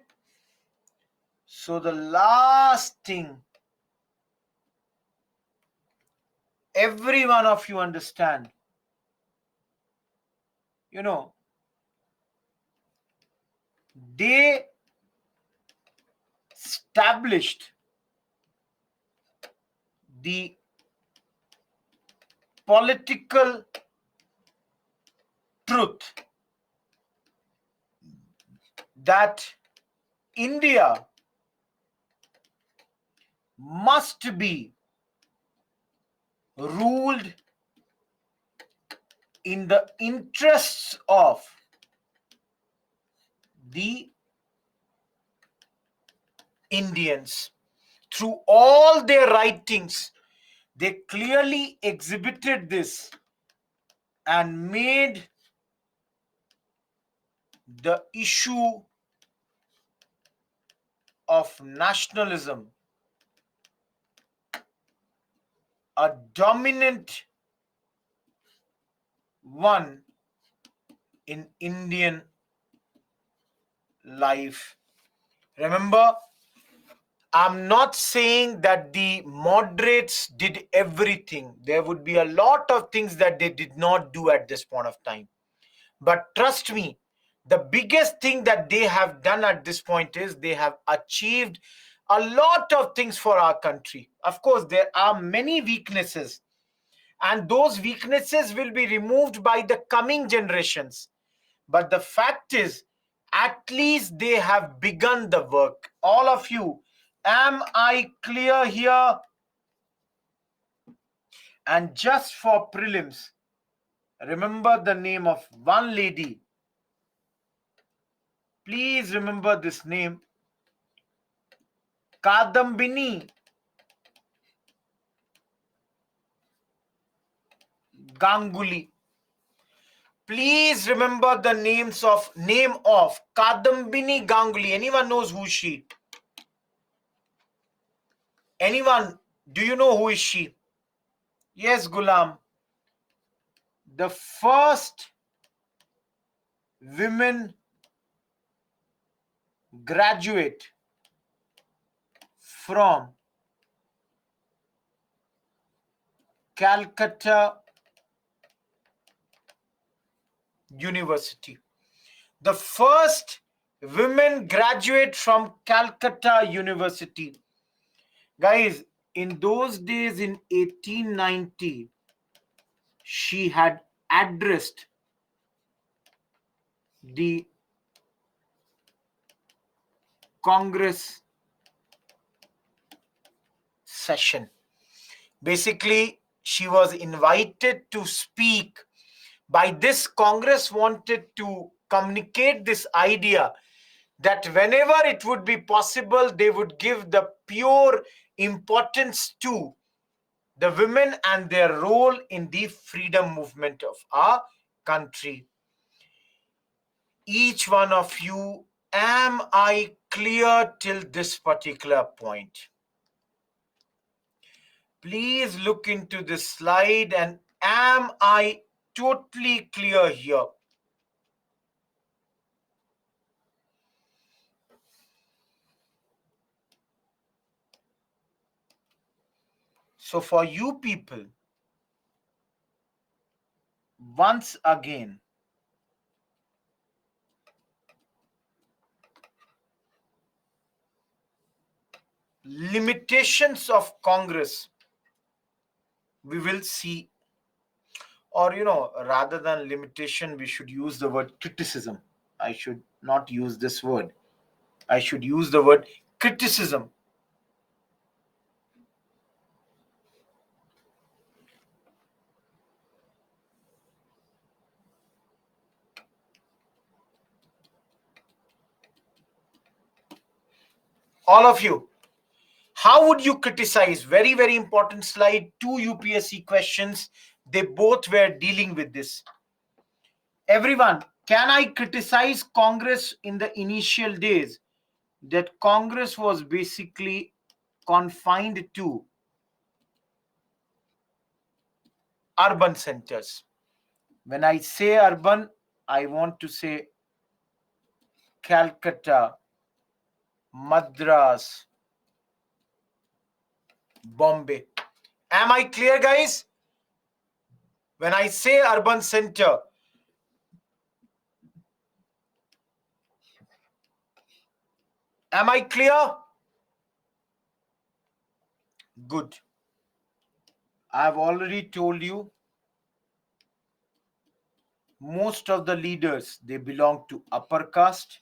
[SPEAKER 1] So the last thing every one of you understand, you know, they established the political truth that India must be ruled in the interests of the Indians. Through all their writings, they clearly exhibited this and made the issue of nationalism a dominant one in Indian life. Remember, I'm not saying that the moderates did everything. There would be a lot of things that they did not do at this point of time. But trust me, the biggest thing that they have done at this point is they have achieved a lot of things for our country. Of course, there are many weaknesses, and those weaknesses will be removed by the coming generations. But the fact is, at least they have begun the work. All of you, am I clear here? And just for prelims, remember the name of one lady Please remember this name. Kadambini Ganguly. Please remember the name of Kadambini Ganguly. Anyone knows who is she? Anyone? Do you know who is she? Yes, Gulam. The first women graduate from Calcutta University. The first women graduate from Calcutta University. Guys, in those days in 1890, she had addressed the Congress session. Basically, she was invited to speak. By this, Congress wanted to communicate this idea that whenever it would be possible, they would give the pure importance to the women and their role in the freedom movement of our country. Each one of you, am I clear till this particular point? Please look into this slide and am I totally clear here? So for you people, once again, limitations of Congress, we will see, or rather than limitation, we should use the word criticism. I should not use this word. I should use the word criticism. All of you, how would you criticize? Very, very important slide. 2 UPSC questions. They both were dealing with this. Everyone, can I criticize Congress in the initial days? That Congress was basically confined to urban centers. When I say urban, I want to say Calcutta, Madras, Bombay. Am I clear, guys? When I say urban center, am I clear? Good. I have already told you, most of the leaders, they belong to upper caste.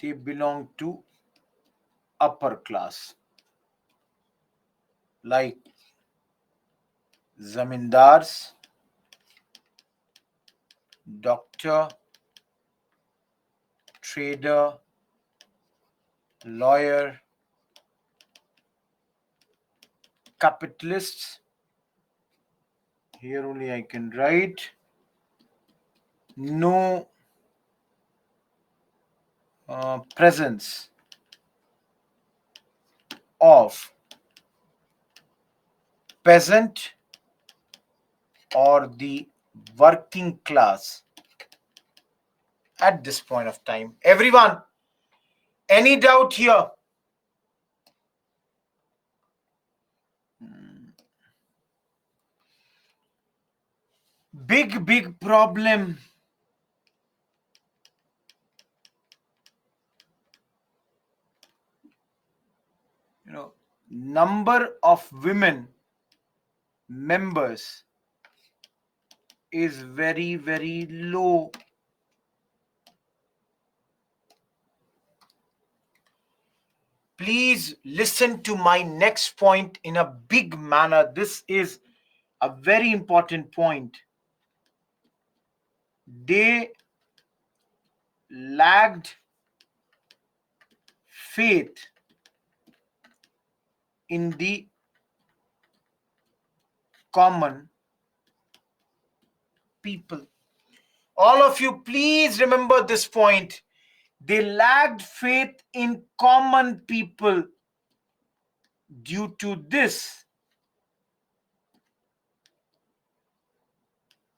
[SPEAKER 1] They belong to upper class. Like zamindars, doctor, trader, lawyer, capitalists. Here only I can write no presence of peasant or the working class at this point of time. Everyone, any doubt here? Big problem. Number of women members is very, very low. Please listen to my next point in a big manner. This is a very important point. they lacked faith in the common people. All of you, please remember this point. They lacked faith in common people. Due to this,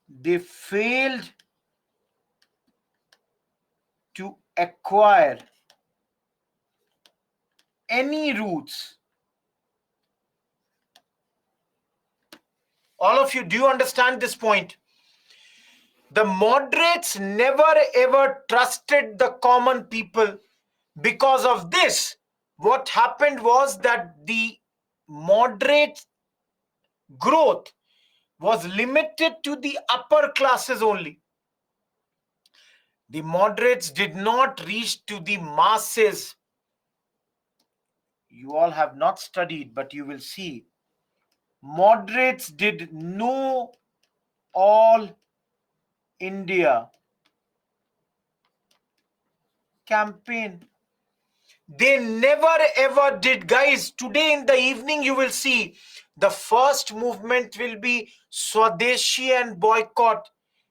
[SPEAKER 1] they failed to acquire any roots. All of you, do you understand this point? The moderates never ever trusted the common people. Because of this, what happened was that the moderate growth was limited to the upper classes only. The moderates did not reach to the masses. You all have not studied, but you will see. Moderates did no all India campaign. They never ever did. Guys, today in the evening you will see the first movement will be Swadeshi and boycott,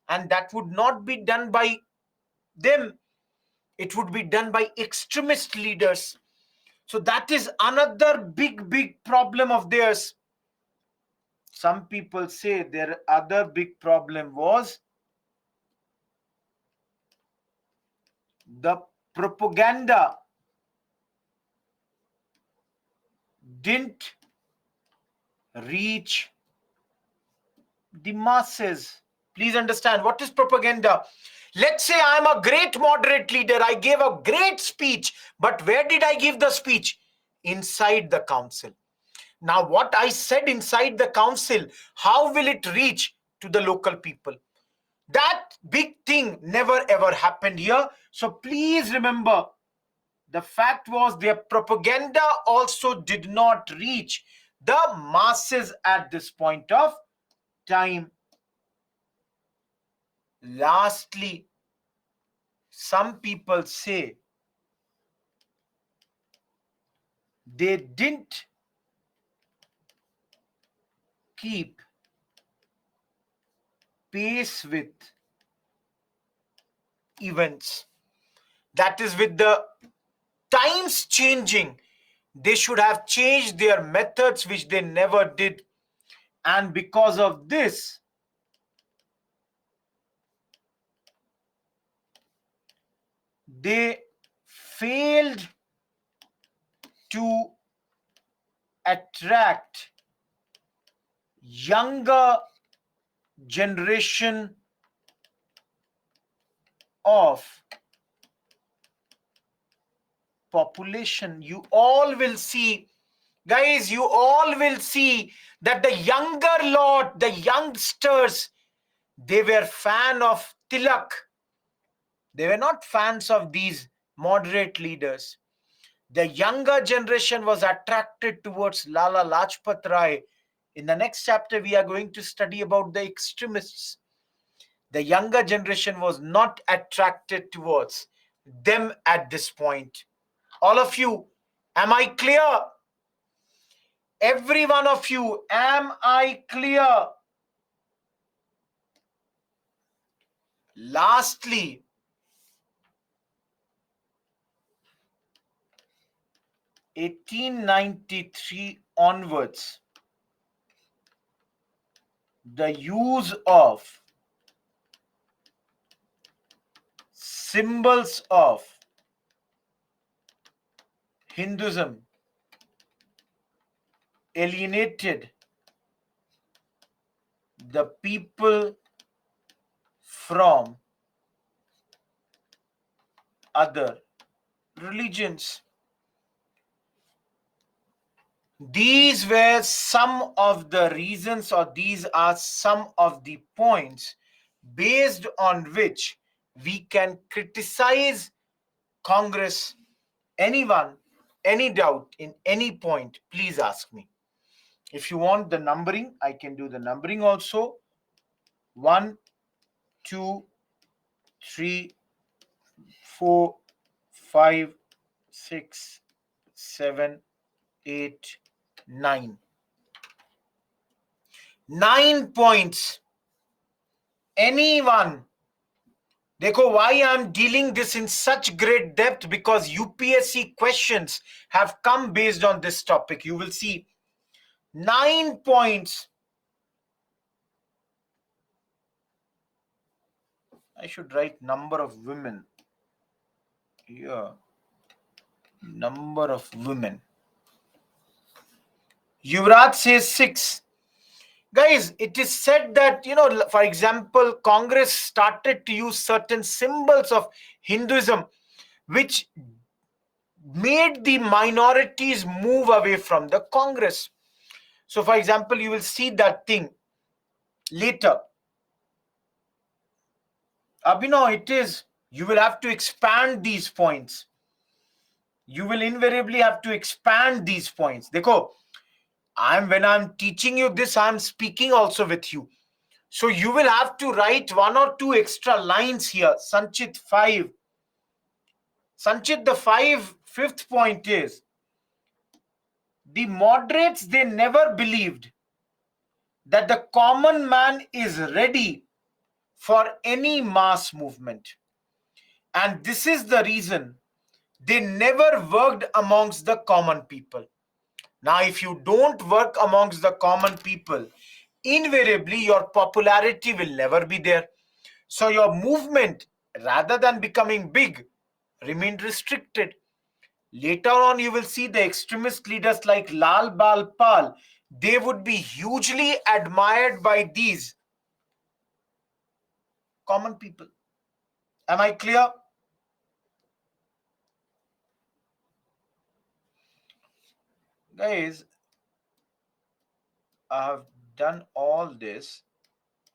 [SPEAKER 1] and that would not be done by them. It would be done by extremist leaders. So that is another big problem of theirs. Some people say their other big problem was the propaganda didn't reach the masses. Please understand, what is propaganda? Let's say I'm a great moderate leader. I gave a great speech, but where did I give the speech? Inside the council. Now, what I said inside the council, how will it reach to the local people? That big thing never ever happened here. So please remember, the fact was their propaganda also did not reach the masses at this point of time. Lastly, some people say they didn't keep pace with events. That is, with the times changing, they should have changed their methods, which they never did. And because of this, they failed to attract younger generation of population. You all will see, guys, you all will see that the younger lot, the youngsters, they were fan of Tilak. They were not fans of these moderate leaders. The younger generation was attracted towards Lala Lajpat Rai. In the next chapter, we are going to study about the extremists. The younger generation was not attracted towards them at this point. All of you, am I clear? Every one of you, am I clear? Lastly, (1893) onwards, the use of symbols of Hinduism alienated the people from other religions. These were some of the reasons, or these are some of the points based on which we can criticize Congress. Anyone, any doubt in any point, please ask me. If you want the numbering, I can do the numbering also. 1, 2, 3, 4, 5, 6, 7, 8, 9. 9 points. Anyone? Dekho, why I'm dealing this in such great depth, because UPSC questions have come based on this topic. You will see 9 points. I should write number of women here. Number of women. Yuvraj says 6. Guys, it is said that, for example, Congress started to use certain symbols of Hinduism, which made the minorities move away from the Congress. So, for example, you will see that thing later. Abhinav, it is. You will have to expand these points. You will invariably have to expand these points. Dekho, when I'm teaching you this, I'm speaking also with you. So you will have to write 1 or 2 extra lines here. Sanchit, 5. Sanchit, the fifth point is, the moderates, they never believed that the common man is ready for any mass movement. And this is the reason they never worked amongst the common people. Now, if you don't work amongst the common people, invariably your popularity will never be there. So your movement, rather than becoming big, remained restricted. Later on, you will see the extremist leaders like Lal Bal Pal. They would be hugely admired by these common people. Am I clear? Guys, I have done all this.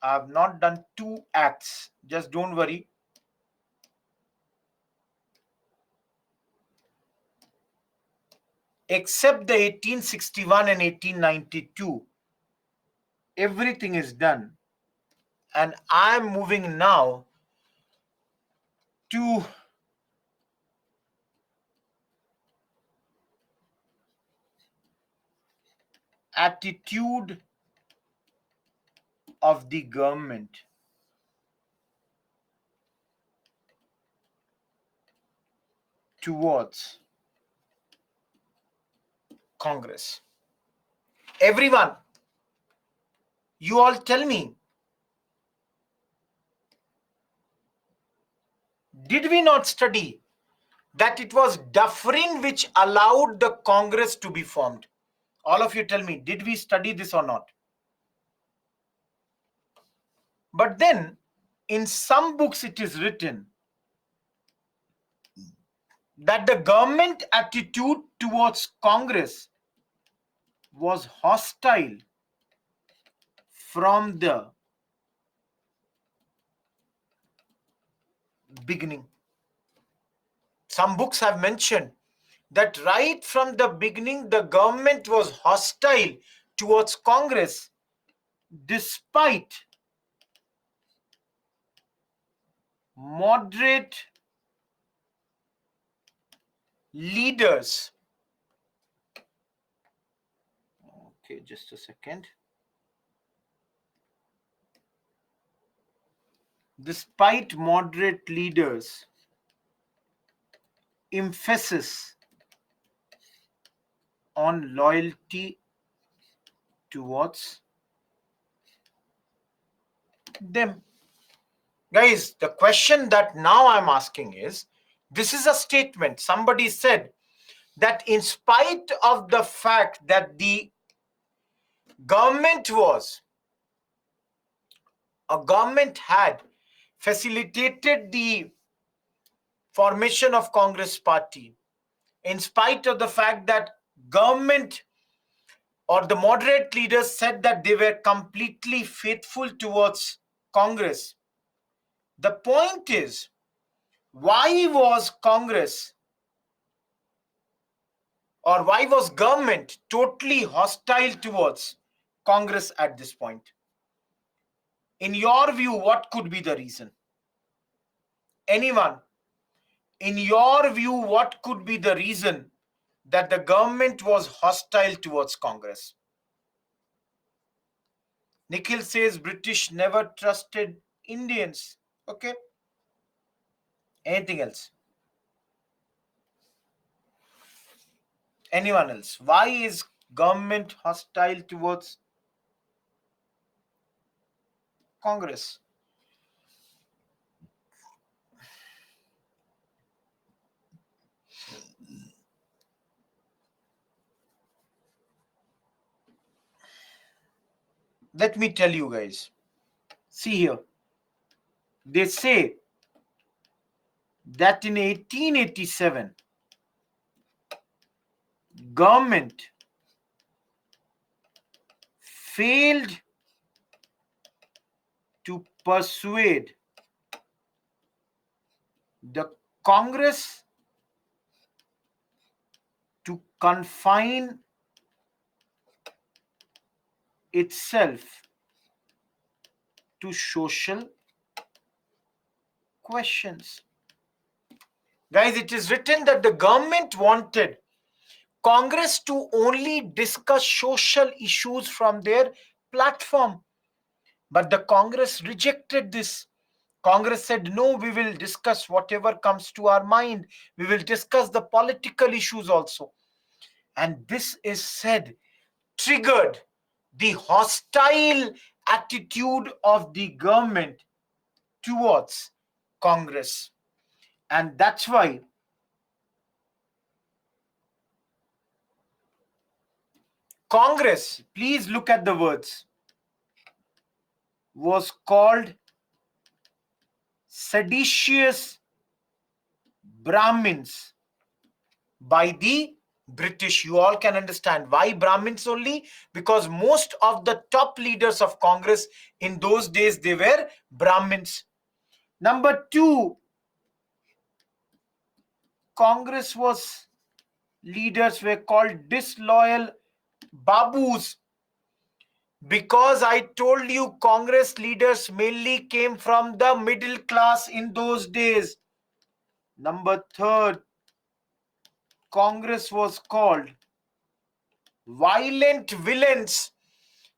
[SPEAKER 1] I have not done 2 acts. Just don't worry. Except the 1861 and 1892. Everything is done. And I am moving now to attitude of the government towards Congress. Everyone, you all tell me, did we not study that it was Dufferin which allowed the Congress to be formed? All of you tell me, did we study this or not? But then, in some books it is written that the government attitude towards Congress was hostile from the beginning. Some books have mentioned that right from the beginning, the government was hostile towards Congress, despite moderate leaders. Okay, just a second. Despite moderate leaders' emphasis on loyalty towards them. Guys, the question that now I'm asking is, this is a statement. Somebody said that in spite of the fact that the government had facilitated the formation of Congress party, in spite of the fact that government or the moderate leaders said that they were completely faithful towards Congress. The point is, why was Congress or why was government totally hostile towards Congress at this point? In your view, what could be the reason? Anyone, in your view, what could be the reason that the government was hostile towards Congress? Nikhil says British never trusted Indians. Okay. Anything else? Anyone else? Why is government hostile towards Congress? Let me tell you guys. See here. They say that in 1887, government failed to persuade the Congress to confine itself to social questions. Guys, it is written that the government wanted Congress to only discuss social issues from their platform. But the Congress rejected this. Congress said, no, we will discuss whatever comes to our mind. We will discuss the political issues also. And this is said, triggered the hostile attitude of the government towards Congress. And that's why Congress, please look at the words, was called seditious Brahmins by the British. You all can understand why Brahmins only, because most of the top leaders of Congress in those days, they were Brahmins. Number two, Congress was leaders were called disloyal Babus, because I told you Congress leaders mainly came from the middle class in those days. Number third, Congress was called violent villains,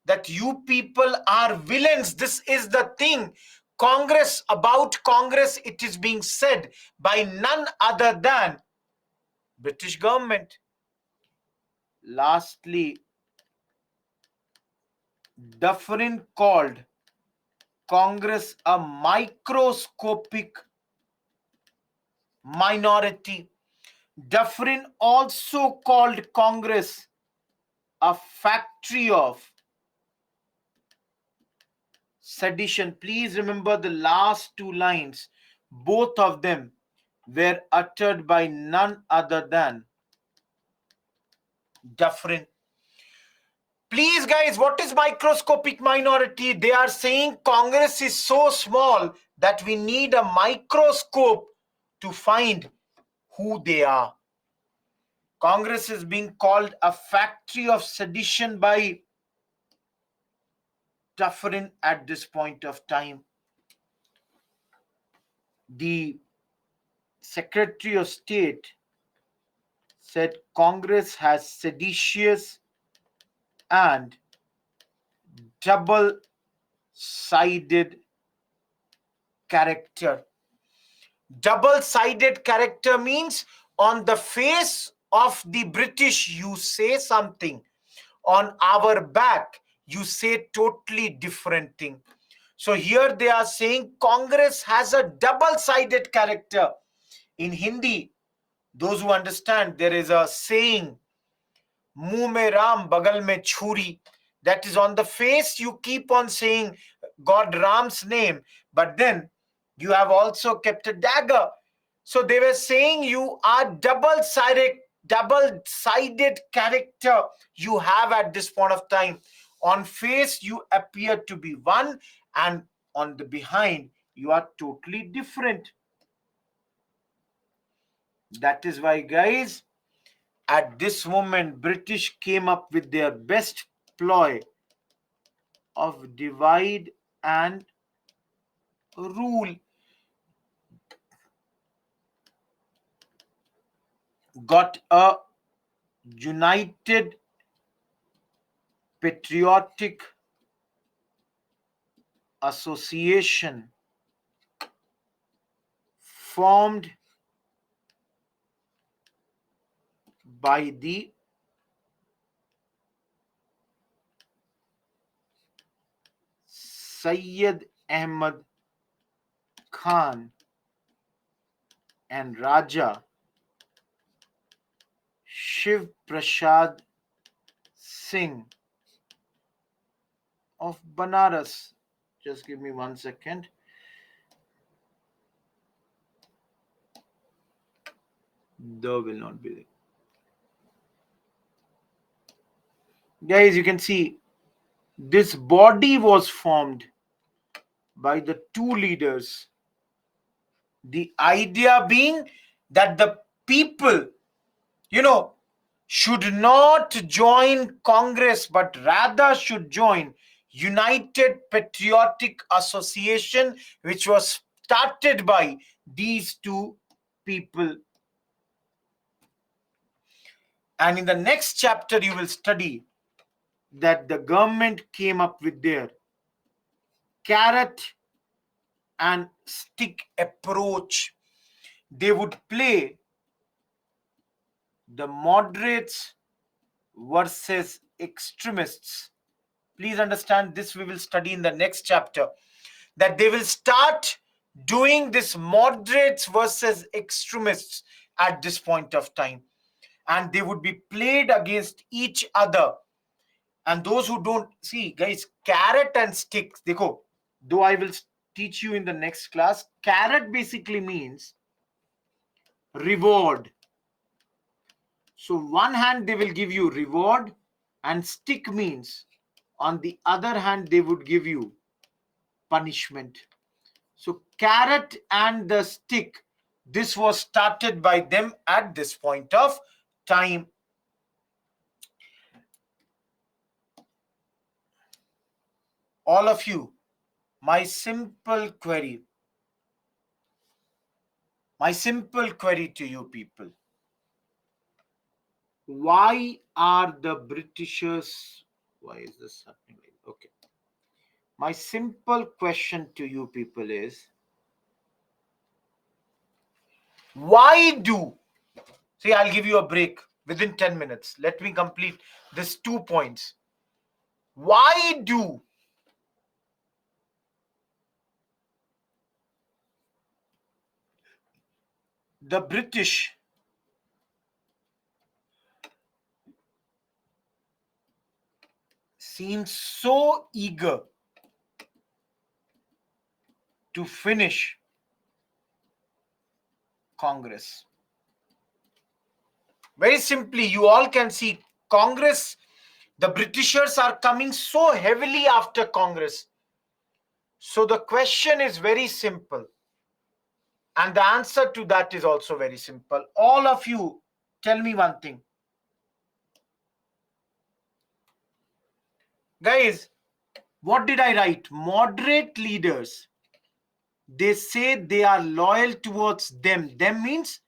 [SPEAKER 1] that you people are villains. This is the thing. Congress, about Congress, it is being said by none other than British government. Lastly, Dufferin called Congress a microscopic minority. Dufferin also called Congress a factory of sedition. Please remember the last two lines. Both of them were uttered by none other than Dufferin. Please, guys, what is microscopic minority? They are saying Congress is so small that we need a microscope to find who they are. Congress is being called a factory of sedition by Dufferin at this point of time. The Secretary of State said Congress has seditious and double-sided character. Double-sided character means on the face of the British you say something, on our back you say totally different thing. So here they are saying Congress has a double-sided character. In Hindi, those who understand, there is a saying, मुंह में राम बगल में छुरी. That is, on the face you keep on saying God Ram's name, but then you have also kept a dagger. So they were saying you are double-sided character you have at this point of time. On face you appear to be one, and on the behind you are totally different. That is why, guys, at this moment, British came up with their best ploy of divide and rule. got a United Patriotic Association formed by the Syed Ahmad Khan and Raja Shiv Prasad Singh of Banaras. Just give me 1 second. The will not be there. Guys, you can see this body was formed by the two leaders. The idea being that the people, should not join Congress, but rather should join United Patriotic Association, which was started by these two people. And in the next chapter, you will study that the government came up with their carrot and stick approach. They would play the moderates versus extremists. Please understand this, we will study in the next chapter, that they will start doing this moderates versus extremists at this point of time, and they would be played against each other. And those who don't see, guys, carrot and sticks, देखो, though I will teach you in the next class, carrot basically means reward. So one hand they will give you reward, and stick means on the other hand they would give you punishment. So carrot and the stick, this was started by them at this point of time. All of you, my simple query to you people: why are the Britishers, why is this happening? Okay, my simple question to you people is, why do, see, I'll give you a break within 10 minutes. Let me complete this 2 points. Why do the British seem so eager to finish Congress? Very simply, you all can see Congress, the Britishers are coming so heavily after Congress. So the question is very simple, and the answer to that is also very simple. All of you, tell me one thing. Guys, what did I write? Moderate leaders, they say they are loyal towards them. Them means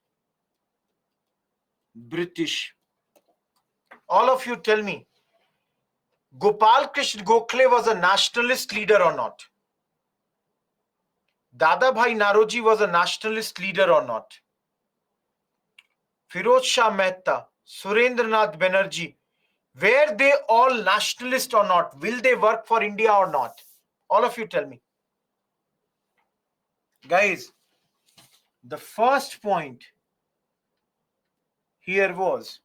[SPEAKER 1] British. All of you tell me, Gopal Krishna Gokhale was a nationalist leader or not? Dada Bhai Naroji was a nationalist leader or not? Firoz Shah Mehta, Surendranath Banerjee, were they all nationalist or not? Will they work for India or not? All of you tell me. Guys, the first point here was,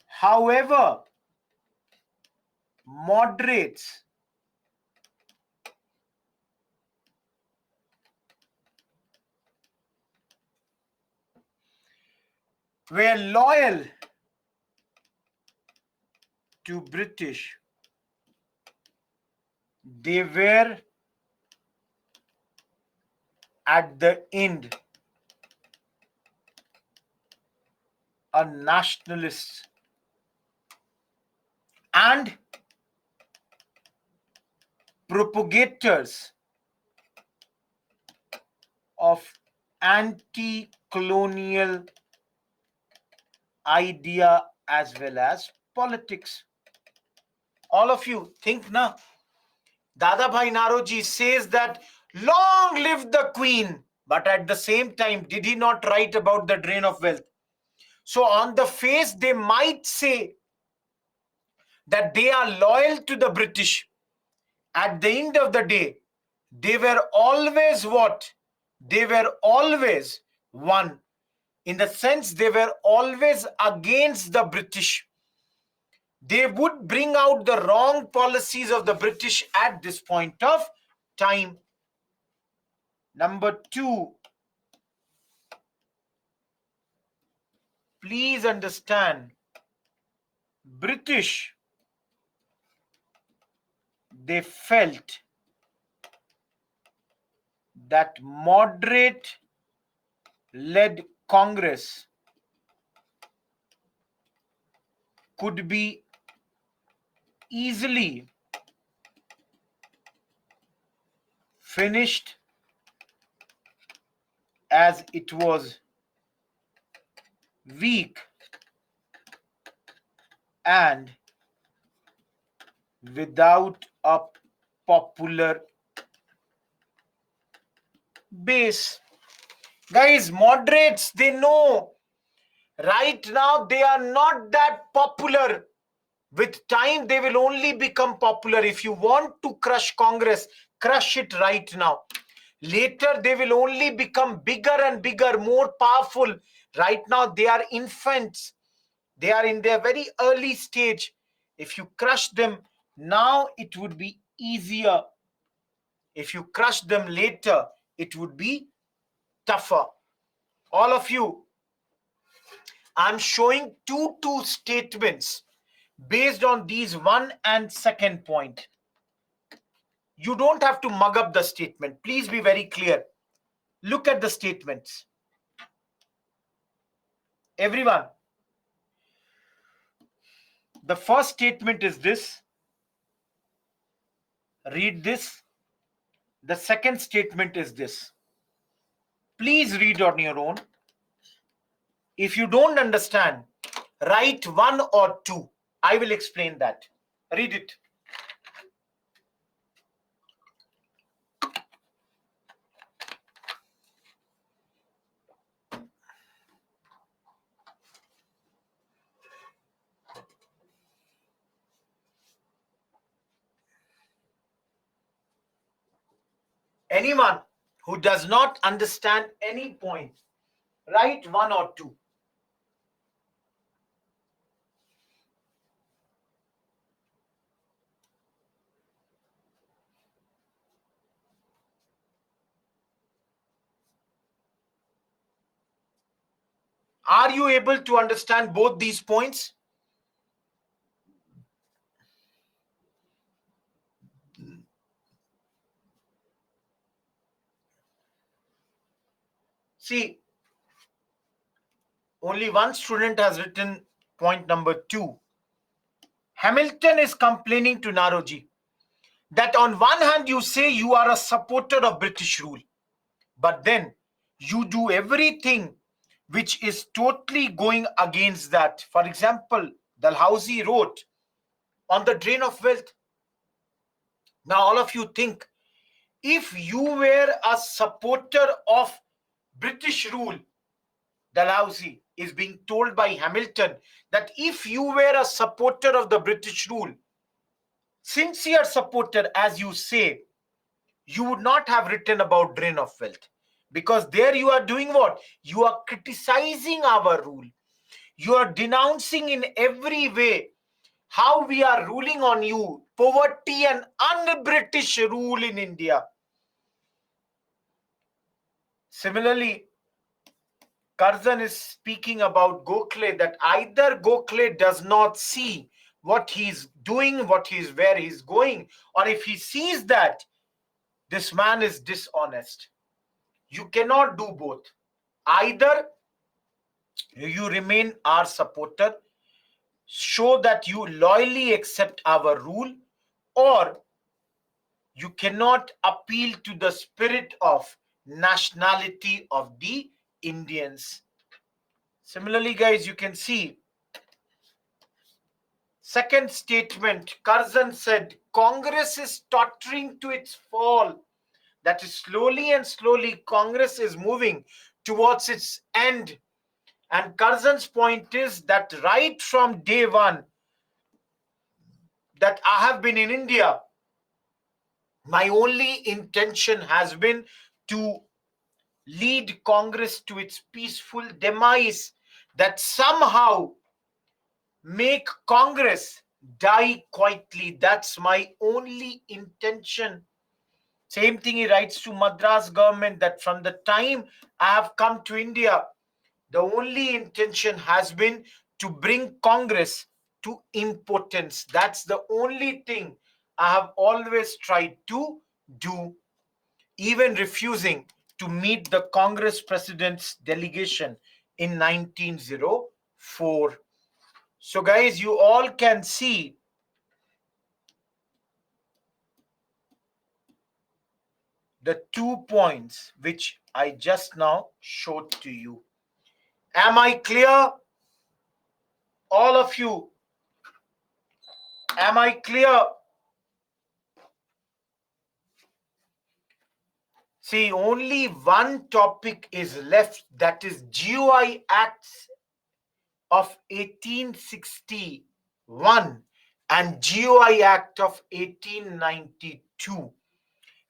[SPEAKER 1] however, moderates were loyal to British, they were at the end a nationalist and propagators of anti-colonial idea as well as politics. All of you think now. Dadabhai Naroji says that long live the queen, but at the same time, did he not write about the drain of wealth? So on the face, they might say that they are loyal to the British. At the end of the day, they were always what? They were always one. In the sense, they were always against the British. They would bring out the wrong policies of the British at this point of time. Number two, please understand, British, they felt that moderate led Congress could be easily finished as it was weak and without a popular base. Guys, moderates, they know right now they are not that popular. With time, they will only become popular. If you want to crush Congress, crush it right now. Later, they will only become bigger and bigger, more powerful. Right now, they are infants. They are in their very early stage. If you crush them now, it would be easier. If you crush them later, it would be tougher. All of you, I'm showing two statements based on these one and second point. You don't have to mug up the statement. Please be very clear. Look at the statements. Everyone, the first statement is this. Read this. The second statement is this. Please read on your own. If you don't understand, write one or two. I will explain that. Read it. Anyone who does not understand any point, write one or two. Are you able to understand both these points? See, only one student has written point number 2. Hamilton is complaining to Naroji that on one hand you say you are a supporter of British rule, but then you do everything which is totally going against that. For example, Dalhousie wrote on the drain of wealth. Now all of you think, if you were a supporter of British rule, Dalhousie is being told by Hamilton that if you were a supporter of the British rule, sincere supporter as you say, you would not have written about drain of wealth, because there you are doing what? You are criticizing our rule. You are denouncing in every way how we are ruling on you, poverty and un-British rule in India. Similarly, Curzon is speaking about Gokhale, that either Gokhale does not see what he's doing, where he's going, or if he sees that, this man is dishonest. You cannot do both. Either you remain our supporter, show that you loyally accept our rule, or you cannot appeal to the spirit of nationality of the Indians. Similarly, guys, you can see second statement, Curzon said, Congress is tottering to its fall. That is, slowly and slowly, Congress is moving towards its end. And Curzon's point is that right from day one that I have been in India, my only intention has been to lead Congress to its peaceful demise, that somehow make Congress die quietly. That's my only intention. Same thing he writes to Madras government, that from the time I have come to India, the only intention has been to bring Congress to impotence. That's the only thing I have always tried to do, even refusing to meet the Congress president's delegation in 1904. So, guys, you all can see the 2 points which I just now showed to you. Am I clear? All of you, am I clear? See, only one topic is left, that is GOI Acts of 1861 and GOI Act of 1892.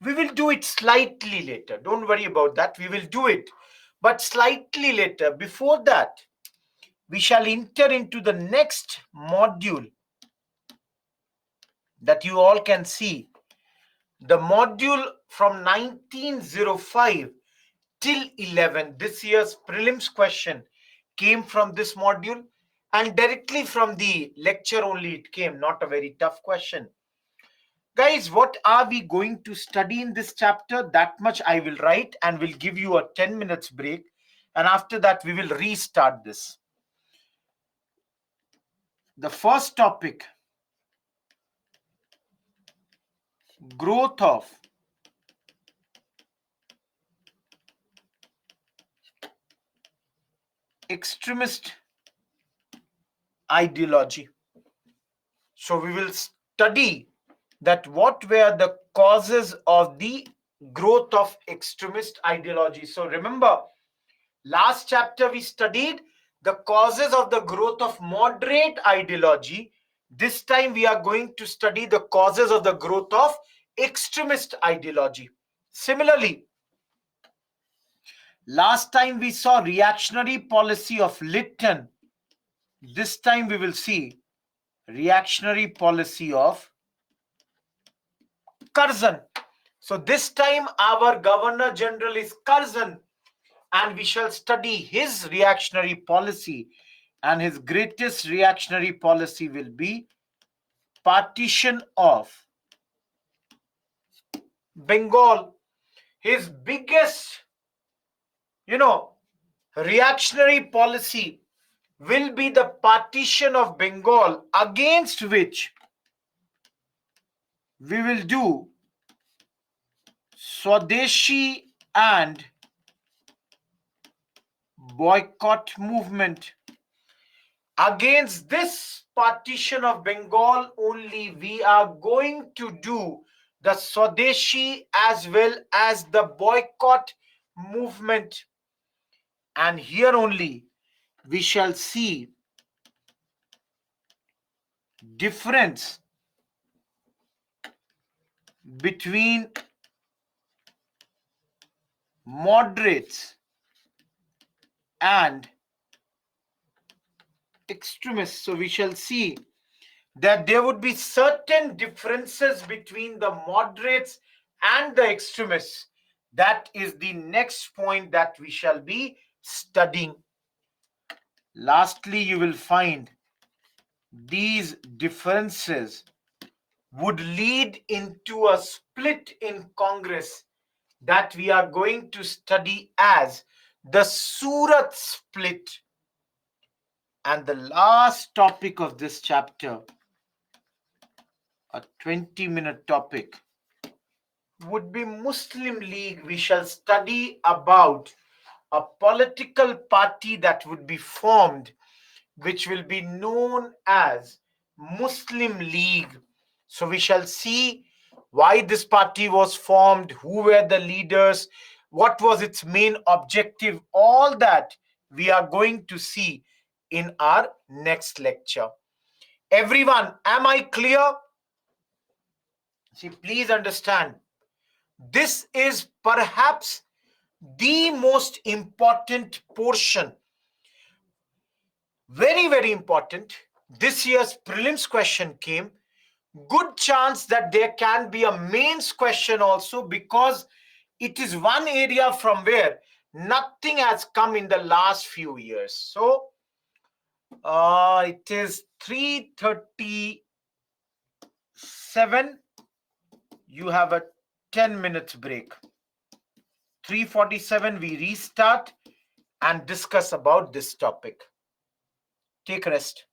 [SPEAKER 1] We will do it slightly later. Don't worry about that. We will do it, but slightly later. Before that, we shall enter into the next module that you all can see. The module from 1905 till 11. This year's prelims question came from this module, and directly from the lecture only it came, not a very tough question. Guys, what are we going to study in this chapter? That much I will write, and will give you a 10 minutes break. And after that, we will restart this. The first topic, growth of extremist ideology. So we will study that what were the causes of the growth of extremist ideology. So remember, last chapter we studied the causes of the growth of moderate ideology. This time we are going to study the causes of the growth of extremist ideology. Similarly, last time we saw reactionary policy of Lytton. This time we will see reactionary policy of Curzon. So this time our Governor General is Curzon, and we shall study his reactionary policy, and his greatest reactionary policy will be partition of Bengal. His biggest, reactionary policy will be the partition of Bengal, against which we will do Swadeshi and boycott movement. Against this partition of Bengal only, we are going to do the Swadeshi as well as the boycott movement. And here only we shall see difference between moderates and extremists. So we shall see that there would be certain differences between the moderates and the extremists. That is the next point that we shall be studying. Lastly, you will find these differences would lead into a split in Congress that we are going to study as the Surat split. And the last topic of this chapter, a 20-minute topic, would be Muslim League. We shall study about a political party that would be formed, which will be known as Muslim League. So we shall see why this party was formed, who were the leaders, what was its main objective, all that we are going to see in our next lecture. Everyone, am I clear? See, please understand, this is perhaps the most important portion, very, very important. This year's prelims question came. Good chance that there can be a mains question also, because it is one area from where nothing has come in the last few years. So it is 3:37. You have a 10 minutes break. 3:47 we restart and discuss about this topic. Take rest.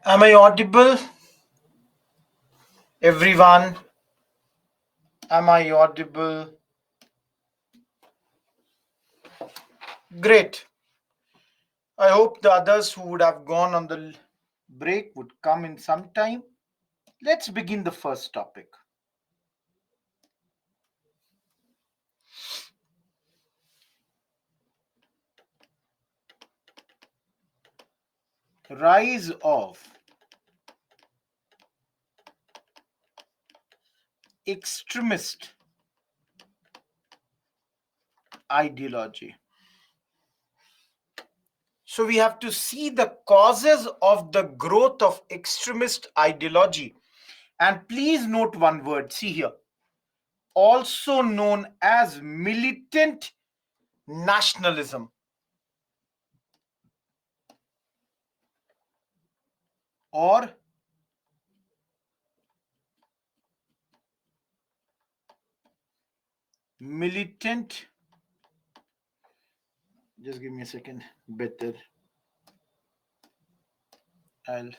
[SPEAKER 1] Am I audible? Everyone, am I audible? Great. I hope the others who would have gone on the break would come in some time. Let's begin the first topic. Rise of extremist ideology. So we have to see the causes of the growth of extremist ideology. And please note one word, see here, also known as militant nationalism or militant. Just give me a second. Better. I'll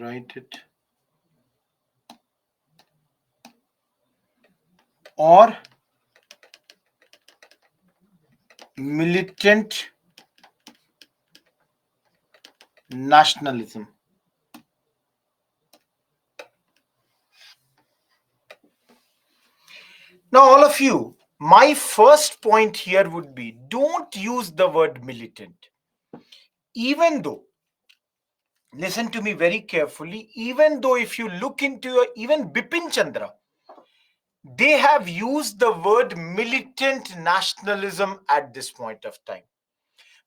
[SPEAKER 1] write it. Or militant nationalism. Now, all of you, my first point here would be don't use the word militant. Even though, listen to me very carefully, even though if you look into even Bipin Chandra, they have used the word militant nationalism at this point of time.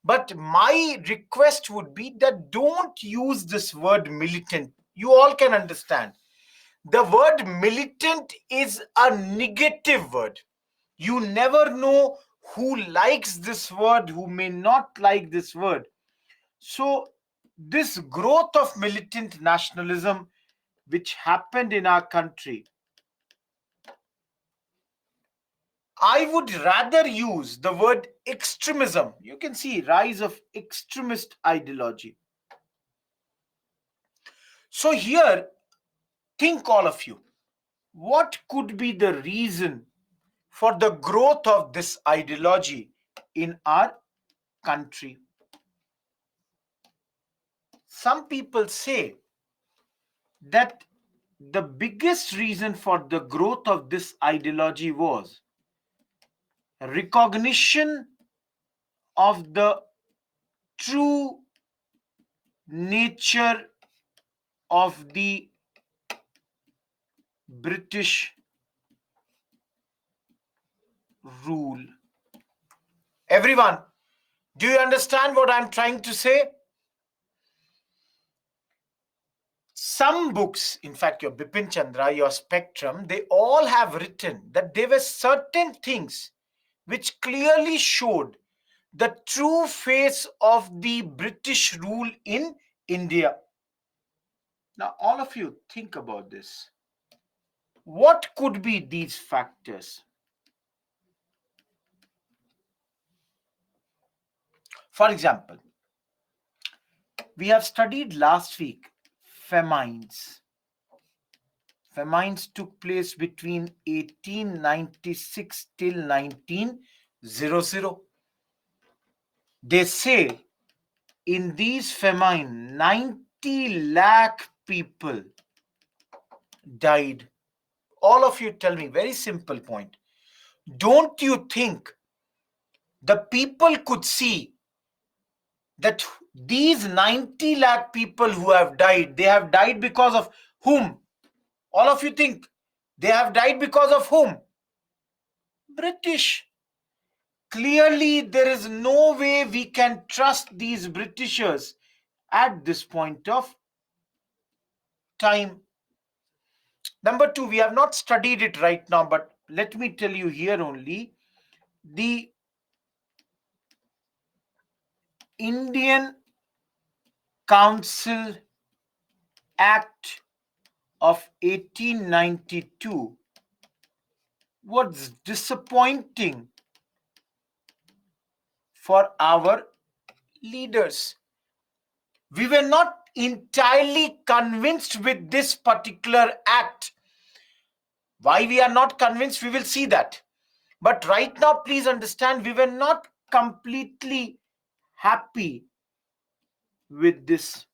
[SPEAKER 1] But my request would be that don't use this word militant. You all can understand. The word militant is a negative word. You never know who likes this word, who may not like this word. So, this growth of militant nationalism, which happened in our country, I would rather use the word extremism. You can see rise of extremist ideology. So, here, think all of you. What could be the reason for the growth of this ideology in our country? Some people say that the biggest reason for the growth of this ideology was recognition of the true nature of the British rule. Everyone, do you understand what I'm trying to say? Some books, in fact, your Bipin Chandra, your Spectrum, they all have written that there were certain things which clearly showed the true face of the British rule in India. Now, all of you think about this. What could be these factors? For example, we have studied last week famines. Famines took place between 1896 till 1900. They say in these famine, 90 lakh people died. All of you tell me, very simple point. Don't you think the people could see that these 90 lakh people who have died, they have died because of whom? All of you think they have died because of whom? British. Clearly, there is no way we can trust these Britishers at this point of time. Number two, we have not studied it right now, but let me tell you here only the Indian Council Act of 1892 was disappointing for our leaders. We were not entirely convinced with this particular act. Why we are not convinced, we will see that. But right now, please understand, we were not completely happy with this.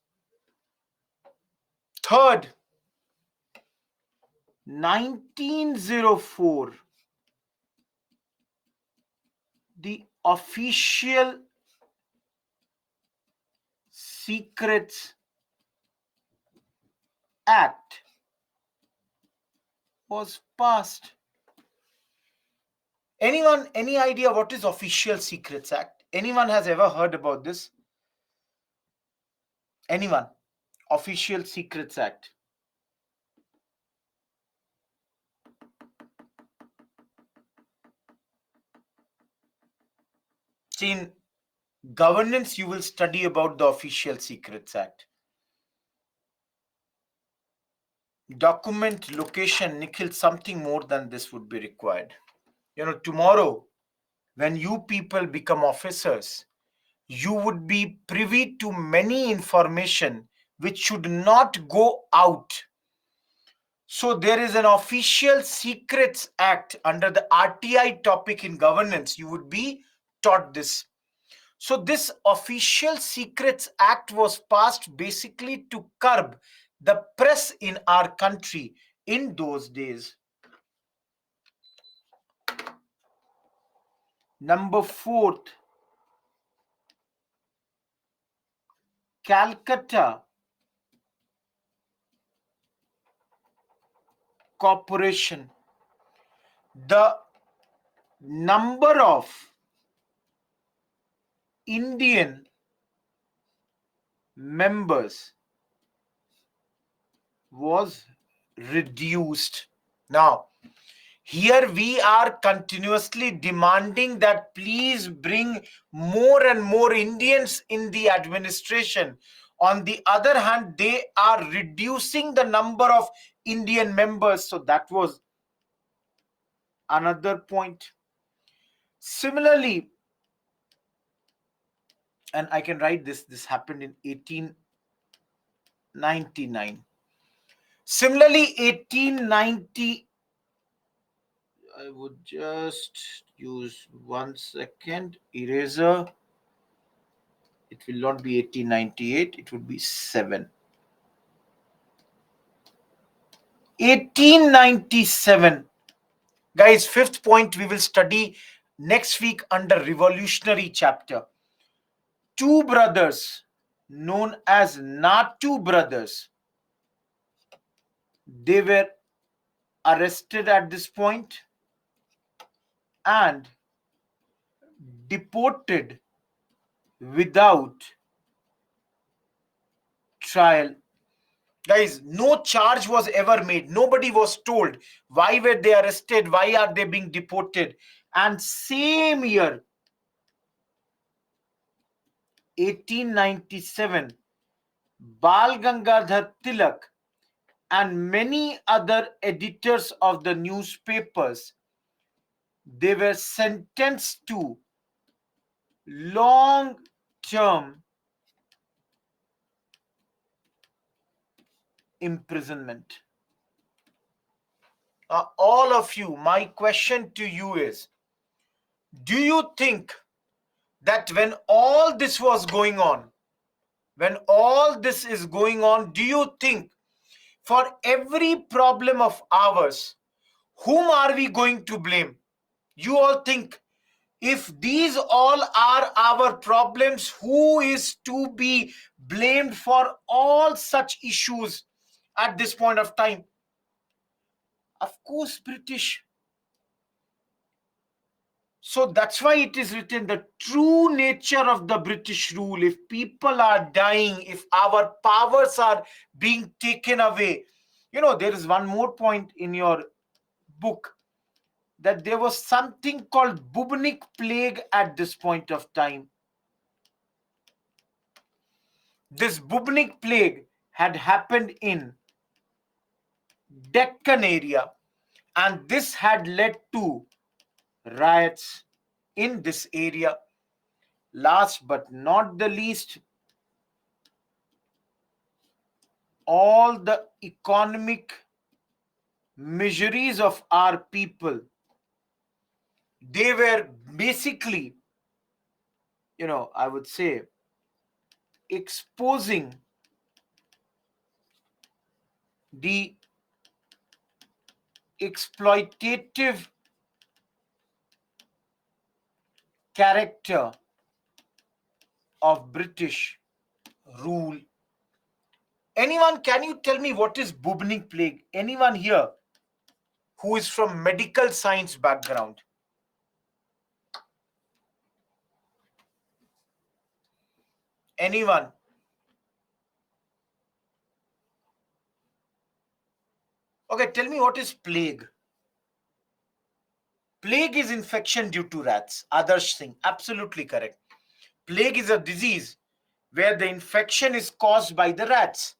[SPEAKER 1] Third, 1904, the Official Secrets Act was passed. Anyone, any idea what is Official Secrets Act? Anyone has ever heard about this? Anyone? Official Secrets Act. See, in governance, you will study about the Official Secrets Act. Document, location, Nikhil, something more than this would be required. Tomorrow, when you people become officers, you would be privy to many information which should not go out. So there is an Official Secrets Act under the RTI topic in governance. You would be taught this. So this Official Secrets Act was passed basically to curb the press in our country in those days. Number fourth, Calcutta Corporation. The number of Indian members was reduced. Now, here we are continuously demanding that please bring more and more Indians in the administration. On the other hand, they are reducing the number of Indian members. So that was another point. Similarly, and I can write this happened in 1899. Similarly, 1890, I would just use 1 second, eraser. It will not be 1898, it would be 7. 1897. Guys, fifth point we will study next week under revolutionary chapter. Two brothers known as Natu brothers, they were arrested at this point and deported without trial. Guys, no charge was ever made. Nobody was told why were they arrested, why are they being deported. And same year, 1897, Bal Gangadhar Tilak and many other editors of the newspapers, they were sentenced to long-term imprisonment. All of you, my question to you is, do you think that when all this was going on, when all this is going on, do you think for every problem of ours, whom are we going to blame? You all think, if these all are our problems, who is to be blamed for all such issues at this point of time? Of course, British. So that's why it is written the true nature of the British rule. If people are dying, if our powers are being taken away, there is one more point in your book, that there was something called bubonic plague at this point of time. This bubonic plague had happened in Deccan area, And this had led to riots in this area. Last but not the least, all the economic miseries of our people, they were basically, I would say, exposing the exploitative character of British rule. Anyone, can you tell me what is bubonic plague? Anyone here who is from medical science background? Anyone? Okay, tell me what is plague. Plague is infection due to rats. Adarsh Singh, absolutely correct. Plague is a disease where the infection is caused by the rats.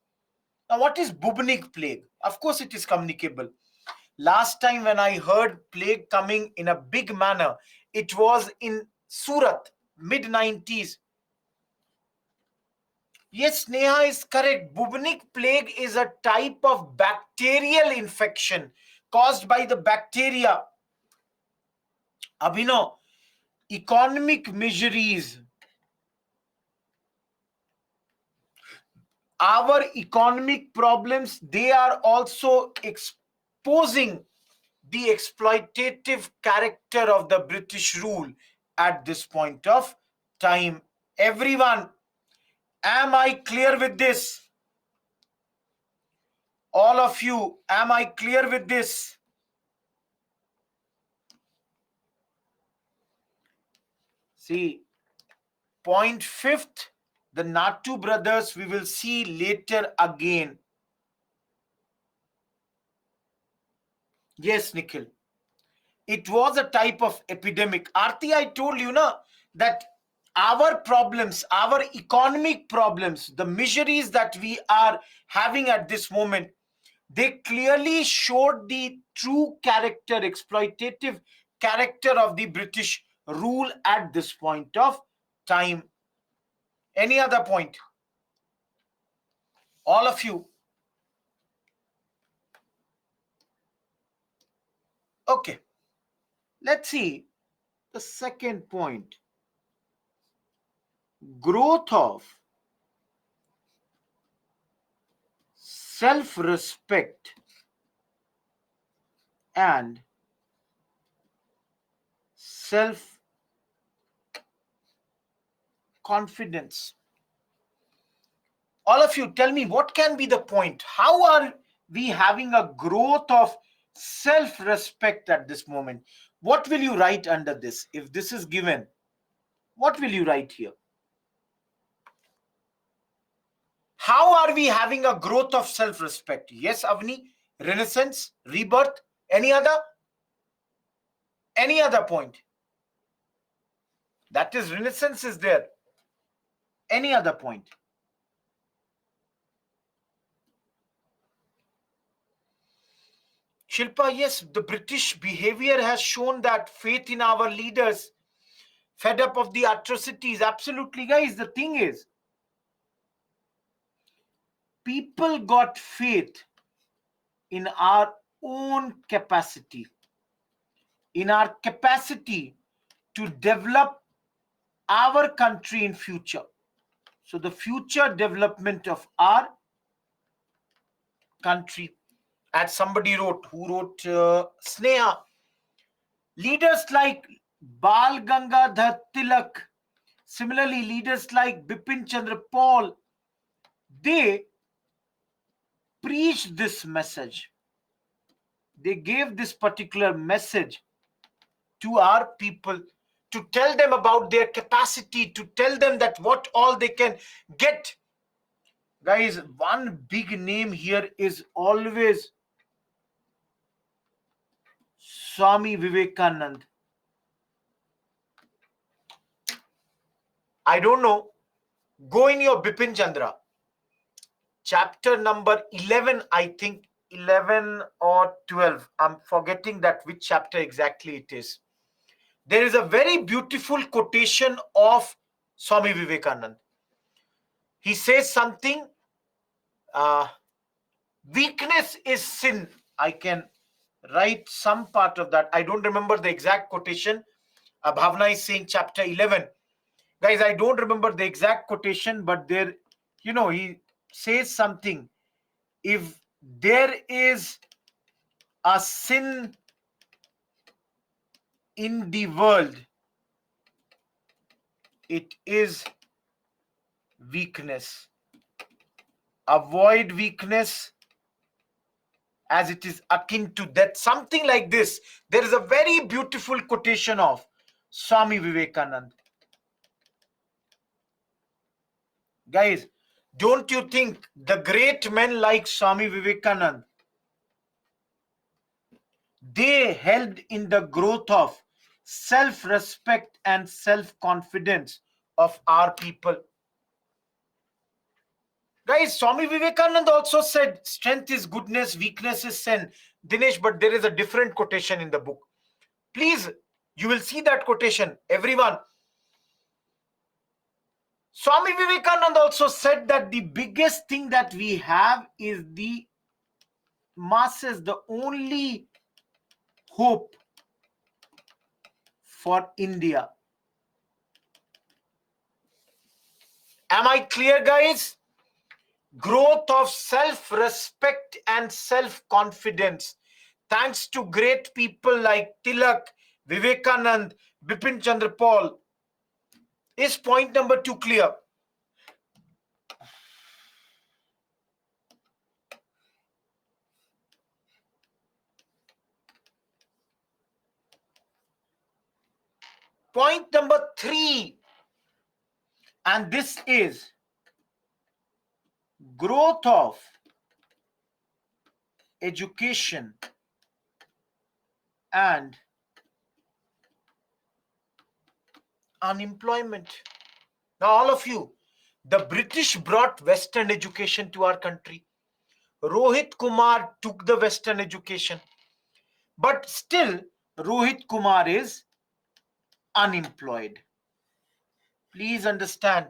[SPEAKER 1] Now, what is bubonic plague? Of course, it is communicable. Last time when I heard plague coming in a big manner, it was in Surat, mid-90s. Yes, Neha is correct. Bubonic plague is a type of bacterial infection caused by the bacteria. Abhinav, economic miseries, our economic problems, they are also exposing the exploitative character of the British rule at this point of time. Everyone, am I clear with this? All of you, am I clear with this? See, point fifth, the Natu brothers, we will see later again. Yes, Nikhil. It was a type of epidemic. Aarti, I told you that our problems, our economic problems, the miseries that we are having at this moment, they clearly showed the true character, exploitative character of the British rule at this point of time. Any other point? All of you. Okay. Let's see the second point. Growth of self-respect and self-confidence. All of you, tell me what can be the point? How are we having a growth of self-respect at this moment? What will you write under this? If this is given, what will you write here? How are we having a growth of self-respect? Yes, Avni, renaissance, rebirth, any other? Any other point? That is, renaissance is there. Any other point? Shilpa, yes, the British behavior has shown that faith in our leaders, fed up of the atrocities. Absolutely, guys. The thing is, people got faith in our own capacity, in our capacity to develop our country in future. So the future development of our country. As somebody wrote, who wrote Sneha, leaders like Bal Gangadhar Tilak, similarly leaders like Bipin Chandra Paul, they preached this message. They gave this particular message to our people, to tell them about their capacity, to tell them that what all they can get. Guys, one big name here is always Swami Vivekanand. I don't know. Go in your Bipin Chandra. Chapter number 11, I think 11 or 12. I'm forgetting that which chapter exactly it is. There is a very beautiful quotation of Swami Vivekananda. He says something, uh, weakness is sin. I can write some part of that. I don't remember the exact quotation. Bhavna is saying chapter 11. Guys, I don't remember the exact quotation, but there, he says something. If there is a sin in the world, it is weakness. Avoid weakness, as it is akin to death. Something like this. There is a very beautiful quotation of Swami Vivekananda. Guys, don't you think the great men like Swami Vivekananda, they held in the growth of self-respect and self-confidence of our people? Guys, Swami Vivekananda also said strength is goodness, weakness is sin. Dinesh, but there is a different quotation in the book. Please, you will see that quotation. Everyone, Swami Vivekananda also said that the biggest thing that we have is the masses, the only hope for India. Am I clear, guys? Growth of self-respect and self-confidence. Thanks to great people like Tilak, Vivekanand, Bipin Chandra Paul. Is point number 2 clear? Point number 3, and this is growth of education and unemployment. Now, all of you, the British brought Western education to our country. Rohit Kumar took the Western education. But still, Rohit Kumar is unemployed. Please understand.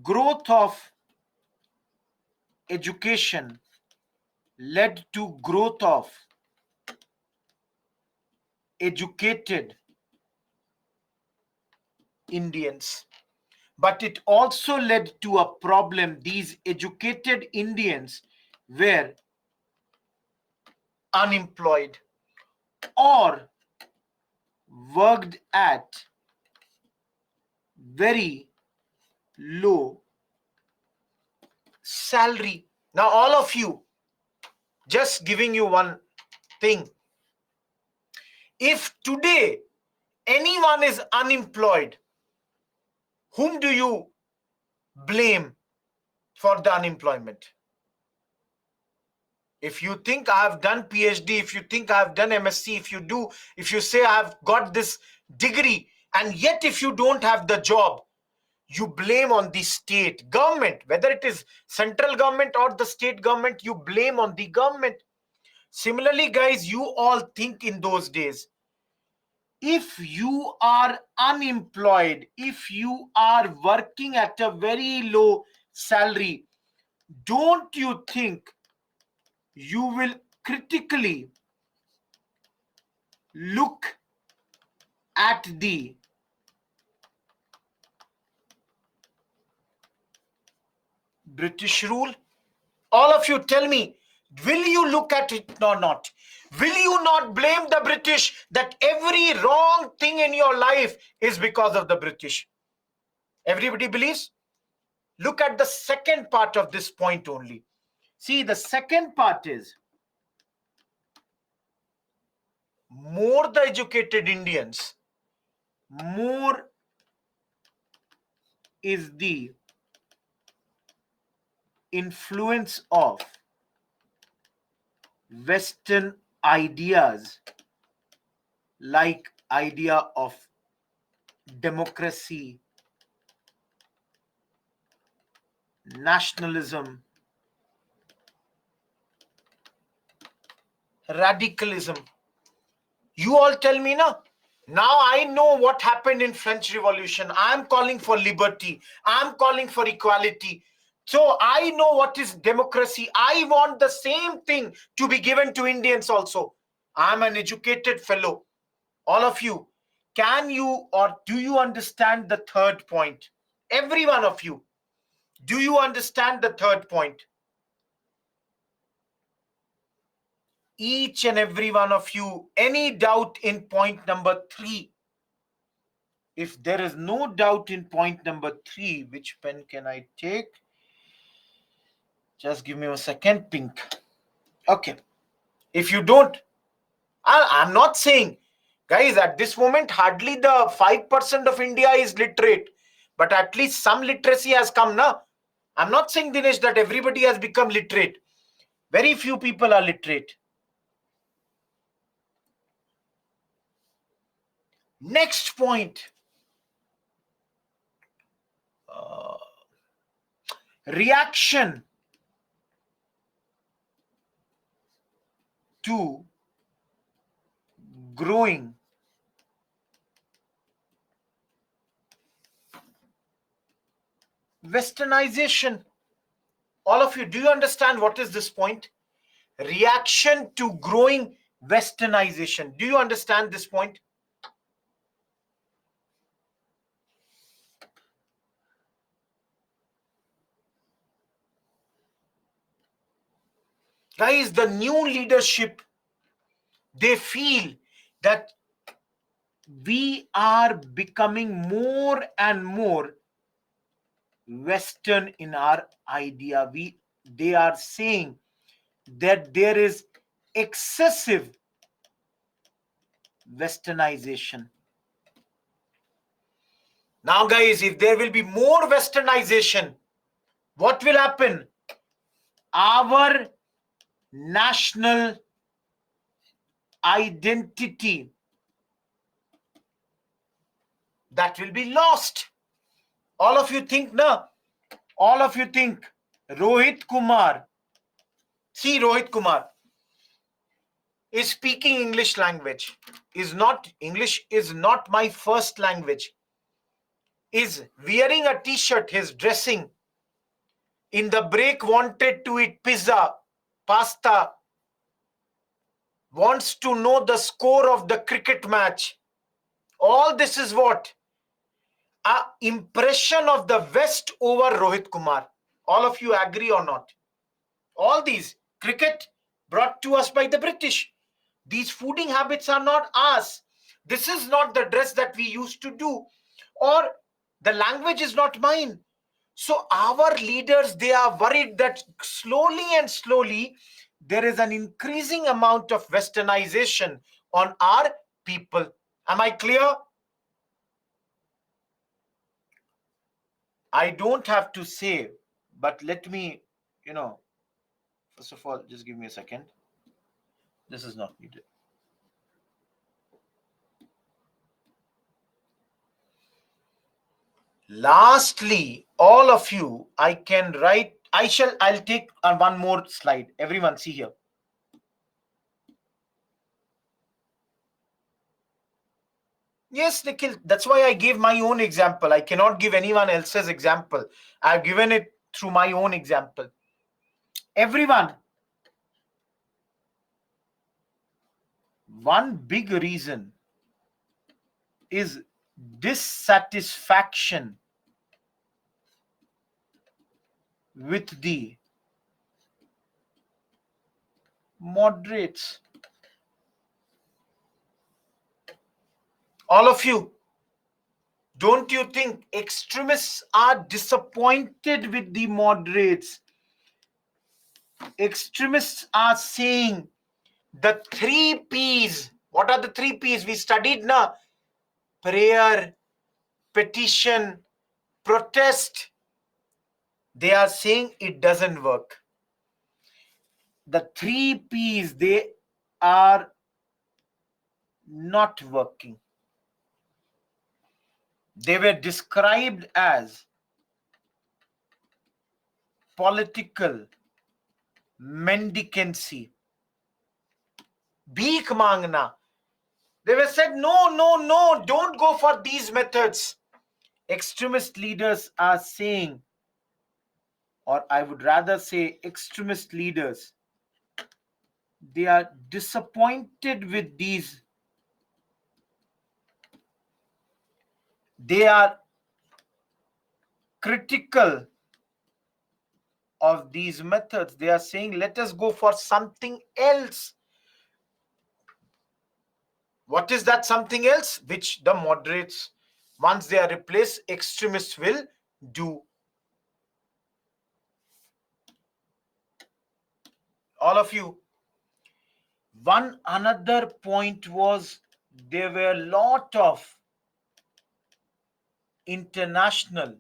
[SPEAKER 1] Growth of education led to growth of educated Indians. But it also led to a problem. These educated Indians were unemployed or worked at very low salary. Now, all of you, just giving you one thing. If today anyone is unemployed, whom do you blame for the unemployment? If you think I have done PhD, if you think I have done MSc, if you say I have got this degree, and yet if you don't have the job, you blame on the state government, whether it is central government or the state government, you blame on the government. Similarly, guys, you all think in those days, if you are unemployed, if you are working at a very low salary, don't you think you will critically look at the British rule? All of you tell me, will you look at it or not? Will you not blame the British that every wrong thing in your life is because of the British? Everybody believes? Look at the second part of this point only. See, the second part is, more the educated Indians, more is the influence of Western ideas, like idea of democracy, nationalism, radicalism. You all tell me now. Now I know what happened in French Revolution. I'm calling for liberty. I'm calling for equality. So I know what is democracy. I want the same thing to be given to Indians also. I'm an educated fellow. All of you, can you or do you understand the third point? Every one of you, do you understand the third point? Each and every one of you, any doubt in point number 3? If there is no doubt in point number 3, which pen can I take? Just give me a second. Pink. Okay. If you don't, I'm not saying, guys, at this moment, hardly the 5% of India is literate, but at least some literacy has come now. I'm not saying, Dinesh, that everybody has become literate. Very few people are literate. Next point. Reaction to growing westernization. All of you, do you understand what is this point? Reaction to growing westernization. Do you understand this point? Guys, the new leadership, they feel that we are becoming more and more Western in our idea. They are saying that there is excessive westernization. Now, guys, if there will be more westernization, what will happen? Our national identity, that will be lost. All of you think, no? All of you think Rohit Kumar, see, Rohit Kumar is speaking English language. English is not my first language. Is wearing a t-shirt, his dressing. In the break, wanted to eat pizza, pasta, wants to know the score of the cricket match. All this is what? A impression of the West over Rohit Kumar. All of you agree or not? All these cricket brought to us by the British. These fooding habits are not ours. This is not the dress that we used to do, or the language is not mine. So our leaders, they are worried that slowly and slowly there is an increasing amount of westernization on our people. Am I clear? I don't have to say, but let me, first of all, just give me a second. This is not needed. Lastly, all of you, I can write, I'll take one more slide. Everyone see here. Yes, Nikhil, that's why I gave my own example. I cannot give anyone else's example. I've given it through my own example. Everyone, one big reason is dissatisfaction with the moderates. All of you, don't you think extremists are disappointed with the moderates? Extremists are saying the 3 P's. What are the 3 P's? We studied now. Prayer, petition, protest. They are saying it doesn't work. The 3 P's, they are not working. They were described as political mendicancy. Bhik mangna. They were said, no, no, no, don't go for these methods. Extremist leaders are saying, or I would rather say extremist leaders, they are disappointed with these. They are critical of these methods. They are saying, let us go for something else. What is that something else? Which the moderates, once they are replaced, extremists will do. All of you. One another point was there were a lot of international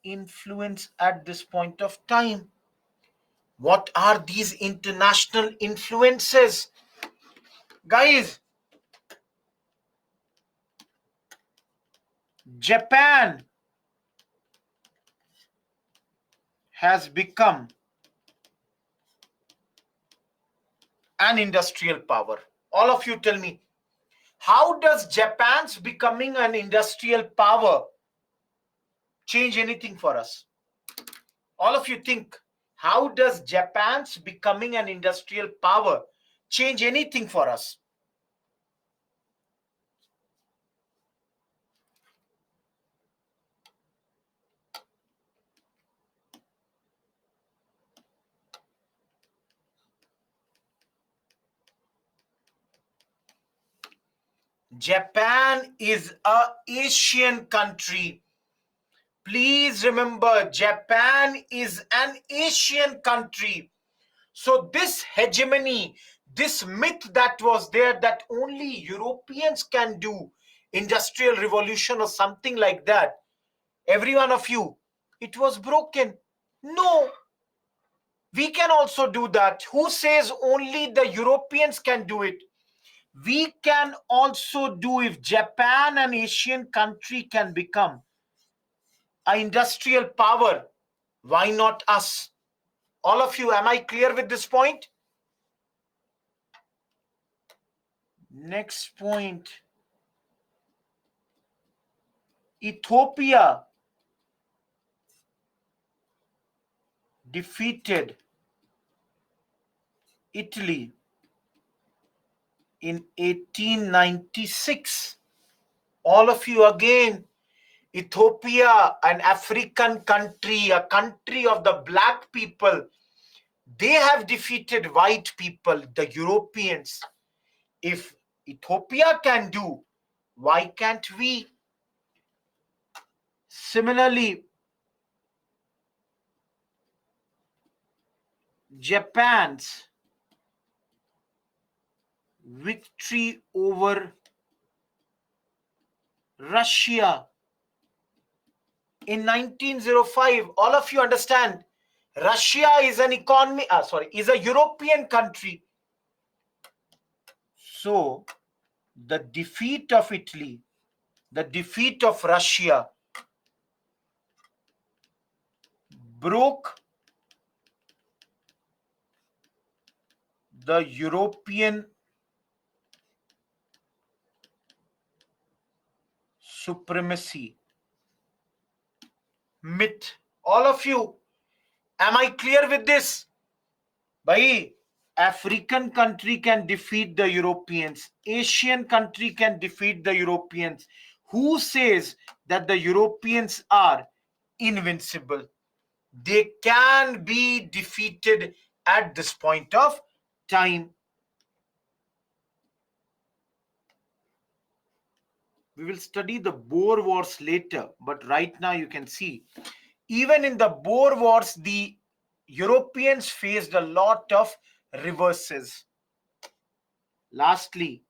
[SPEAKER 1] influence at this point of time. What are these international influences? Guys, Japan has become an industrial power. All of you tell me, how does Japan's becoming an industrial power change anything for us? All of you think, how does Japan's becoming an industrial power change anything for us? Japan is an Asian country. Please remember, Japan is an Asian country. So this hegemony, this myth that was there that only Europeans can do industrial revolution or something like that, every one of you, it was broken. No, we can also do that. Who says only the Europeans can do it? We can also do. If Japan, an Asian country, can become an industrial power, why not us? All of you, am I clear with this point? Next point. Ethiopia defeated Italy in 1896. All of you again, Ethiopia, an African country, a country of the black people, they have defeated white people, the Europeans. If Ethiopia can do, why can't we? Similarly, Japan's victory over Russia in 1905, all of you understand, Russia is an is a European country. So the defeat of Italy, the defeat of Russia broke the European supremacy myth. All of you, am I clear with this? Bhai, African country can defeat the Europeans. Asian country can defeat the Europeans. Who says that the Europeans are invincible? They can be defeated at this point of time. We will study the Boer Wars later, but right now you can see, even in the Boer Wars, the Europeans faced a lot of reverses. Lastly,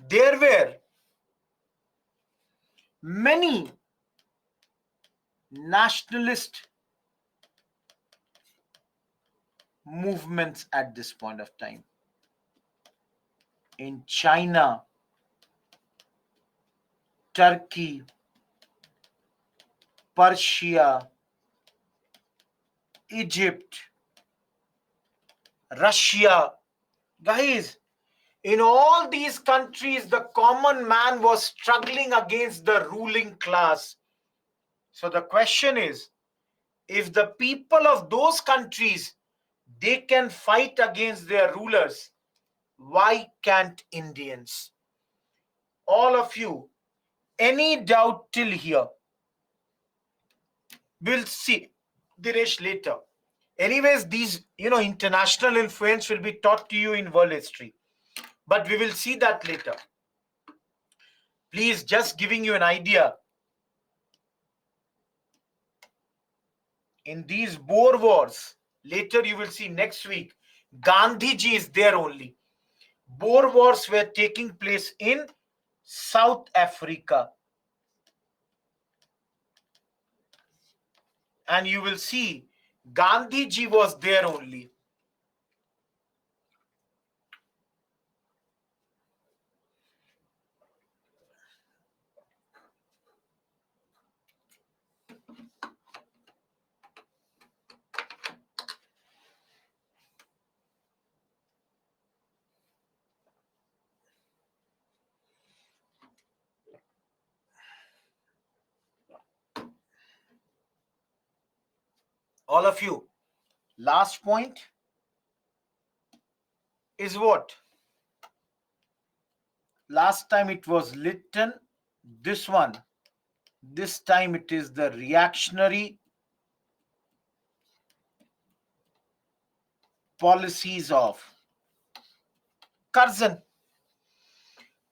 [SPEAKER 1] there were many nationalist movements at this point of time. In China, Turkey, Persia, Egypt, Russia. Guys, in all these countries, the common man was struggling against the ruling class. So the question is, if the people of those countries, they can fight against their rulers, why can't Indians? All of you, any doubt till here? We'll see, Dinesh, later. Anyways, these, international influence will be taught to you in world history. But we will see that later. Please, just giving you an idea. In these Boer wars, later you will see next week, Gandhiji is there only. Boer wars were taking place in South Africa. And you will see Gandhiji was there only. All of you, last point is what? Last time it was Lytton, this one. This time it is the reactionary policies of Curzon.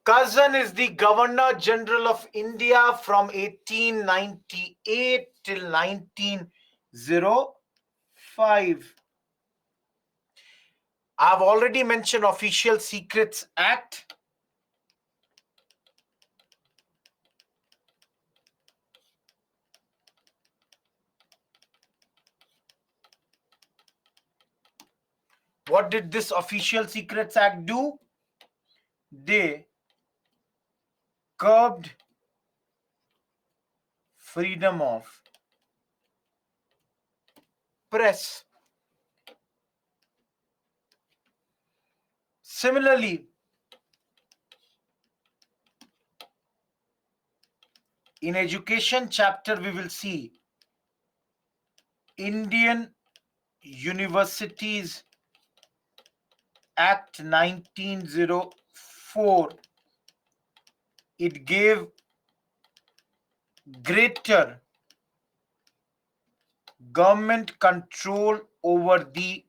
[SPEAKER 1] Curzon is the Governor General of India from 1898 till 1905. I've already mentioned Official Secrets Act. What did this Official Secrets Act do? They curbed freedom of press. Similarly, in education chapter, we will see Indian Universities Act 1904. It gave greater government control over the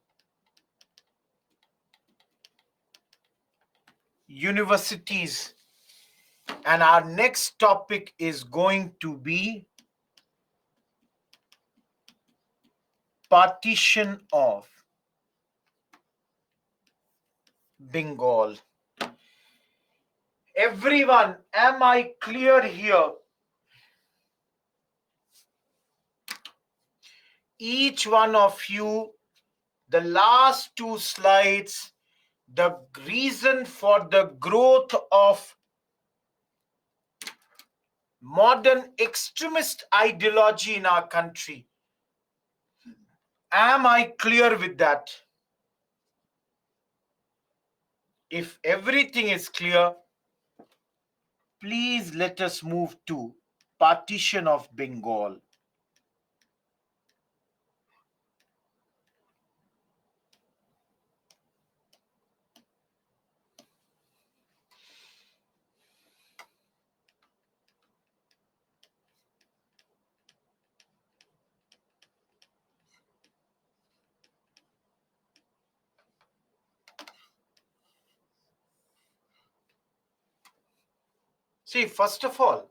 [SPEAKER 1] universities. And our next topic is going to be partition of Bengal. Everyone, am I clear here? Each one of you, the last two slides, the reason for the growth of modern extremist ideology in our country. Am I clear with that? If everything is clear, please let us move to partition of Bengal. See, first of all,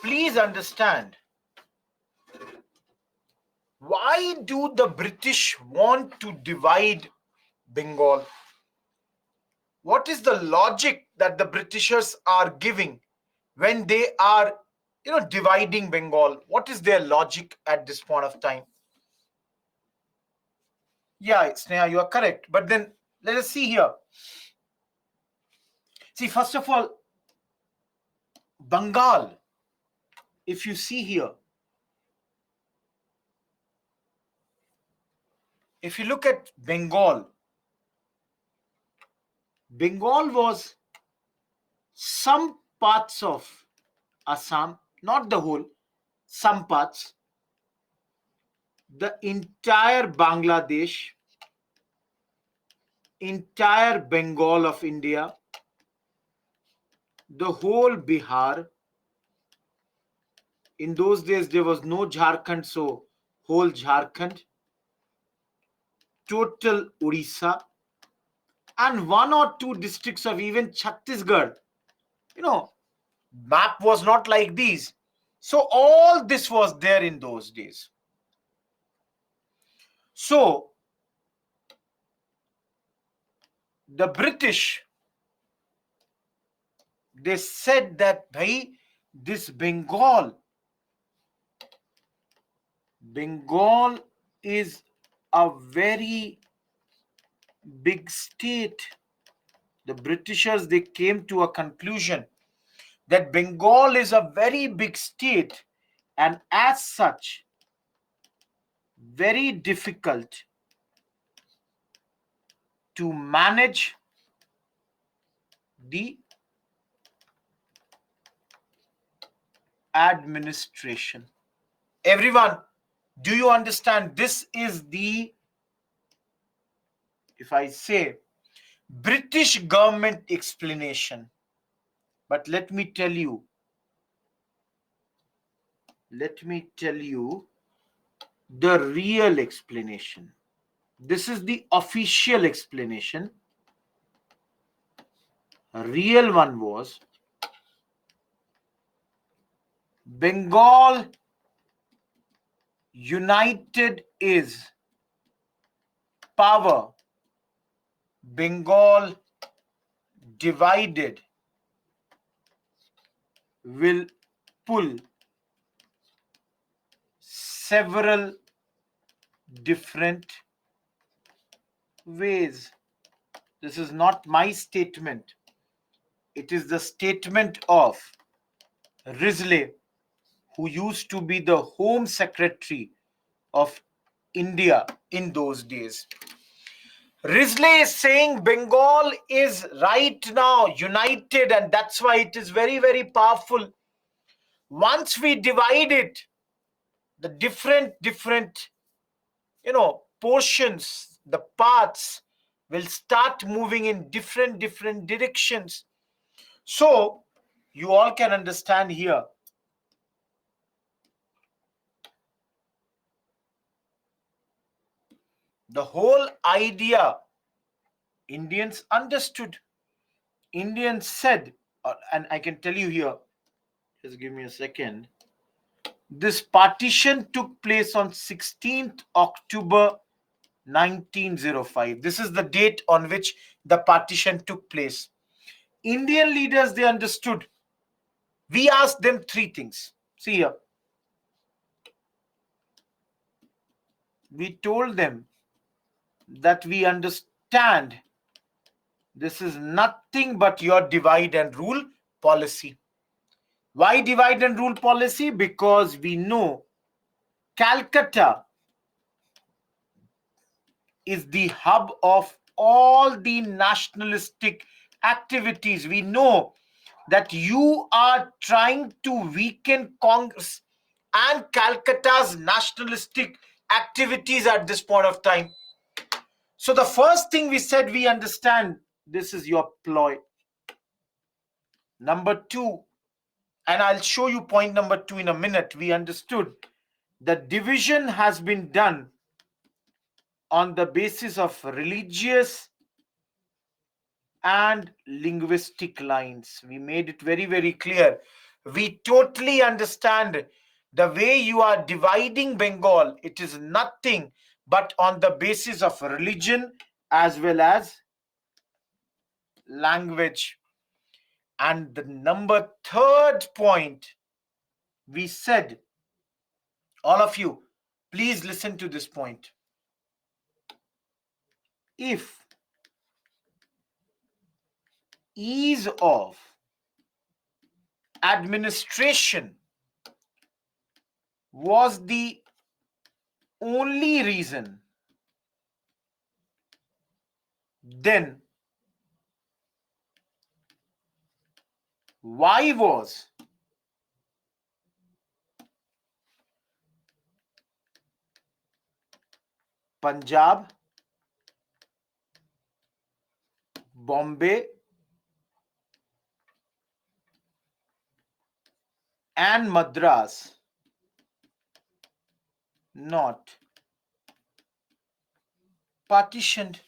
[SPEAKER 1] please understand, why do the British want to divide Bengal? What is the logic that the Britishers are giving when they are, dividing Bengal? What is their logic at this point of time? Yeah, Sneha, you are correct. But then let us see here. See, first of all, Bengal, if you see here, if you look at Bengal, Bengal was some parts of Assam, not the whole, some parts, the entire Bangladesh, entire Bengal of India, the whole Bihar. In those days, there was no Jharkhand, so whole Jharkhand, total Odisha, and one or two districts of even Chhattisgarh. You know, map was not like these. So all this was there in those days. So the British, they said that, bhai, this Bengal is a very big state. The Britishers, they came to a conclusion that Bengal is a very big state, and as such, very difficult to manage the administration. Everyone, do you understand? This is the, if I say, British government explanation. But let me tell you the real explanation. This is the official explanation. A real one was Bengal united is power. Bengal divided will pull several different ways. This is not my statement. It is the statement of Risley, who used to be the Home Secretary of India in those days. Risley is saying Bengal is right now united, and that's why it is very, very powerful. Once we divide it, the different portions, the parts will start moving in different directions. So you all can understand here, the whole idea Indians understood. Indians said, and I can tell you here, just give me a second. This partition took place on 16th October 1905. This is the date on which the partition took place. Indian leaders, they understood. We asked them three things. See here. We told them that we understand this is nothing but your divide and rule policy. Why divide and rule policy? Because we know Calcutta is the hub of all the nationalistic activities. We know that you are trying to weaken Congress and Calcutta's nationalistic activities at this point of time. So the first thing we said, we understand this is your ploy. Number two, and I'll show you point number two in a minute, we understood the division has been done on the basis of religious and linguistic lines. We made it very, very clear. We totally understand the way you are dividing Bengal. It is nothing but on the basis of religion as well as language. And the number third point, we said, all of you, please listen to this point. If ease of administration was the only reason, then why was Punjab, Bombay, and Madras not partitioned?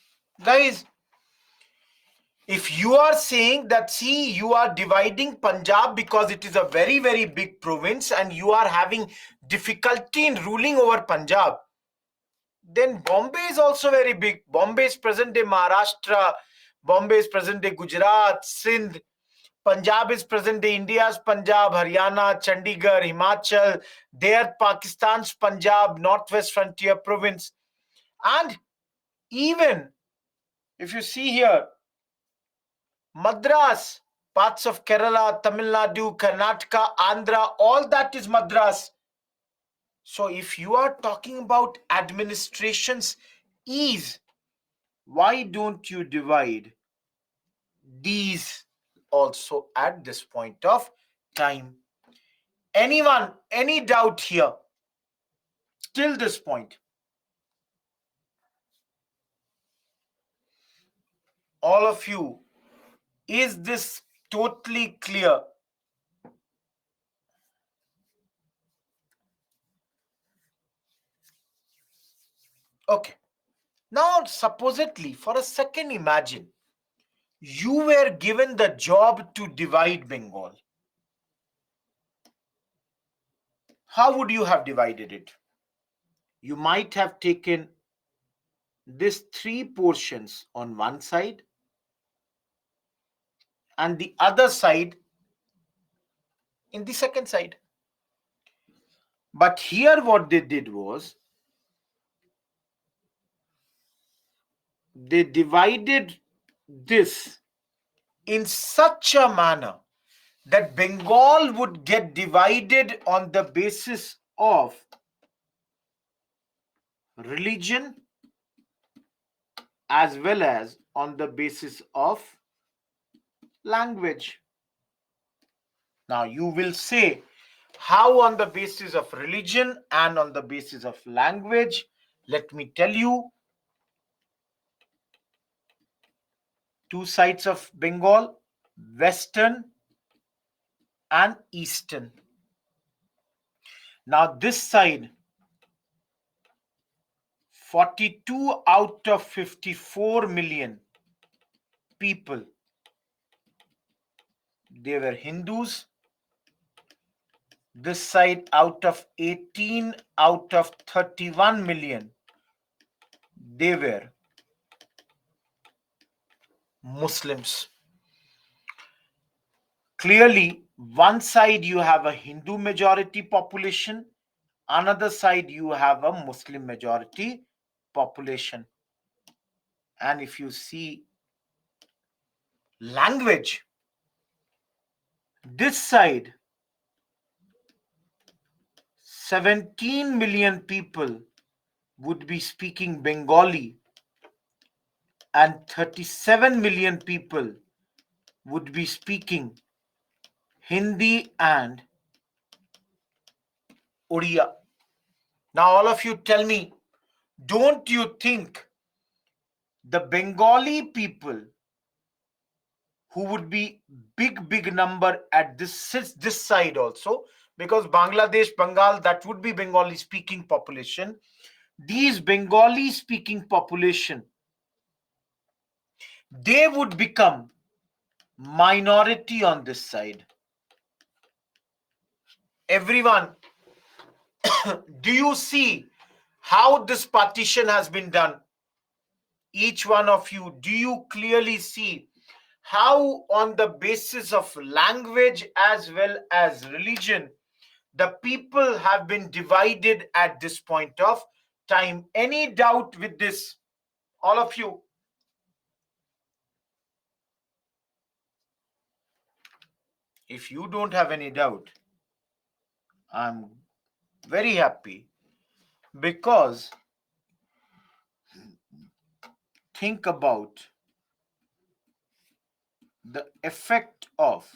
[SPEAKER 1] Guys, if you are saying that, see, you are dividing Punjab because it is a very, very big province and you are having difficulty in ruling over Punjab, then Bombay is also very big. Bombay is present day Maharashtra, Bombay is present day Gujarat, Sindh, Punjab is present day India's Punjab, Haryana, Chandigarh, Himachal, there Pakistan's Punjab, Northwest Frontier Province. And even if you see here, Madras, parts of Kerala, Tamil Nadu, Karnataka, Andhra, all that is Madras. So if you are talking about administration's ease, why don't you divide these also at this point of time? Anyone, any doubt here till this point? All of you, is this totally clear? Okay. Now, supposedly, for a second, imagine you were given the job to divide Bengal. How would you have divided it? You might have taken these three portions on one side and the other side in the second side. But here what they did was they divided this in such a manner that Bengal would get divided on the basis of religion as well as on the basis of language. Now you will say, how on the basis of religion and on the basis of language? Let me tell you, two sides of Bengal, western and eastern. Now this side, 42 out of 54 million people, they were Hindus. This side, out of 18 out of 31 million, they were Muslims. Clearly, one side you have a Hindu majority population, another side you have a Muslim majority population. And if you see language, this side, 17 million people would be speaking Bengali and 37 million people would be speaking Hindi and Odia. Now all of you tell me, don't you think the Bengali people, who would be big number at this side also, because Bangladesh, Bengal, that would be Bengali speaking population, these Bengali speaking population, they would become minority on this side. Everyone, do you see how this partition has been done? Each one of you, do you clearly see how on the basis of language as well as religion, the people have been divided at this point of time? Any doubt with this, all of you? If you don't have any doubt, I'm very happy, because think about the effect of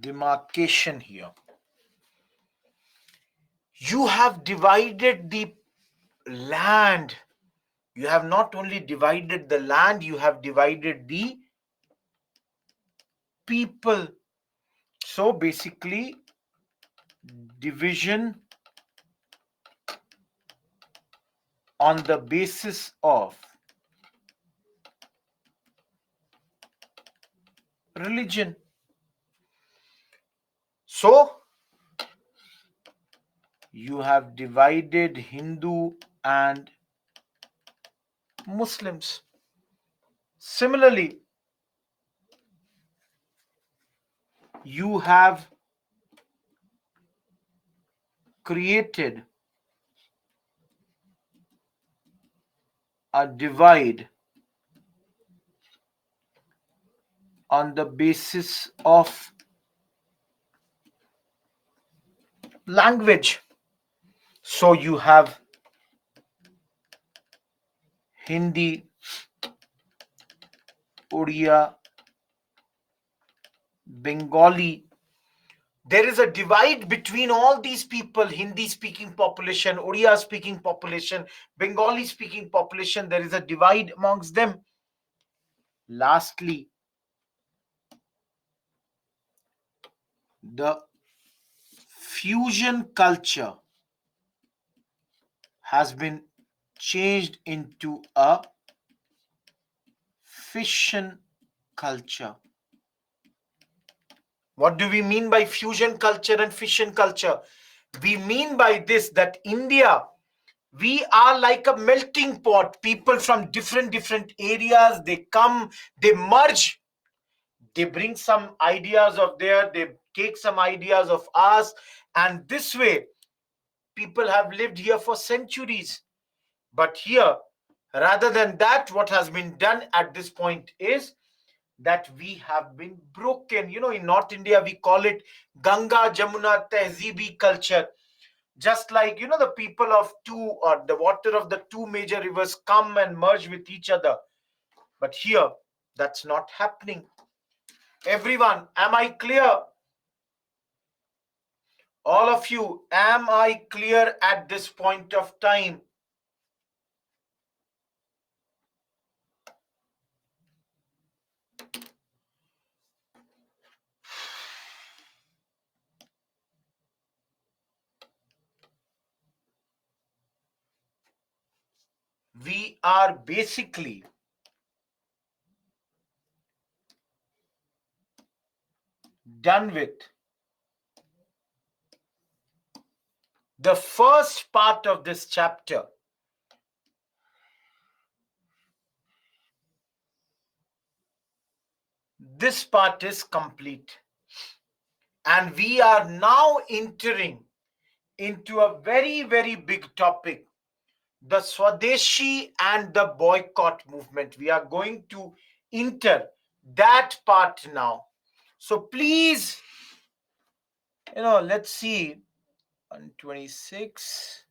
[SPEAKER 1] demarcation here. You have divided the land. You have not only divided the land, you have divided the people. So basically, division on the basis of religion. So you have divided Hindu and Muslims. Similarly, you have created a divide on the basis of language. So you have Hindi, Odia, Bengali. There is a divide between all these people: Hindi speaking population, Odia speaking population, Bengali speaking population. There is a divide amongst them. Lastly, the fusion culture has been changed into a fission culture. What do we mean by fusion culture and fission culture? We mean by this that India, we are like a melting pot. People from different areas, they come, they merge, they bring some ideas of theirs, they take some ideas of us, and this way people have lived here for centuries. But here, rather than that, what has been done at this point is that we have been broken. In North India, we call it Ganga Jamuna Tehzeebi culture. Just like, the people of two, or the water of the two major rivers, come and merge with each other. But here, that's not happening. Everyone, am I clear? All of you, am I clear at this point of time? We are basically done with the first part of this chapter. This part is complete. And we are now entering into a very, very big topic: the Swadeshi and the boycott movement. We are going to enter that part now. So please, let's see. 126.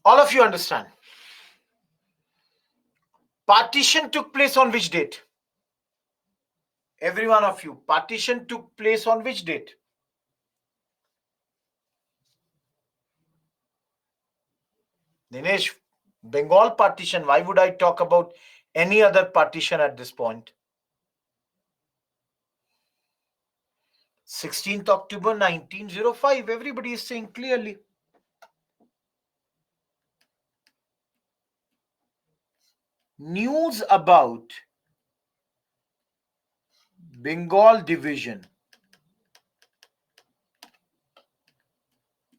[SPEAKER 1] All of you understand. Partition took place on which date? Every one of you. Partition took place on which date? Dinesh, Bengal partition. Why would I talk about any other partition at this point? 16th October 1905. Everybody is saying clearly. News about Bengal division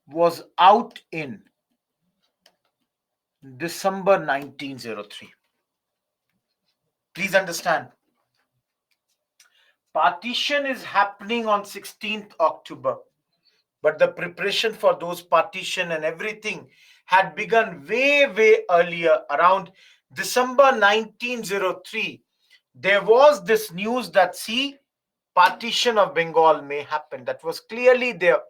[SPEAKER 1] was out in December 1903. Please understand. Partition is happening on 16th October. But the preparation for those partition and everything had begun way, way earlier, around December 1903. There was this news that, see, partition of Bengal may happen. That was clearly there,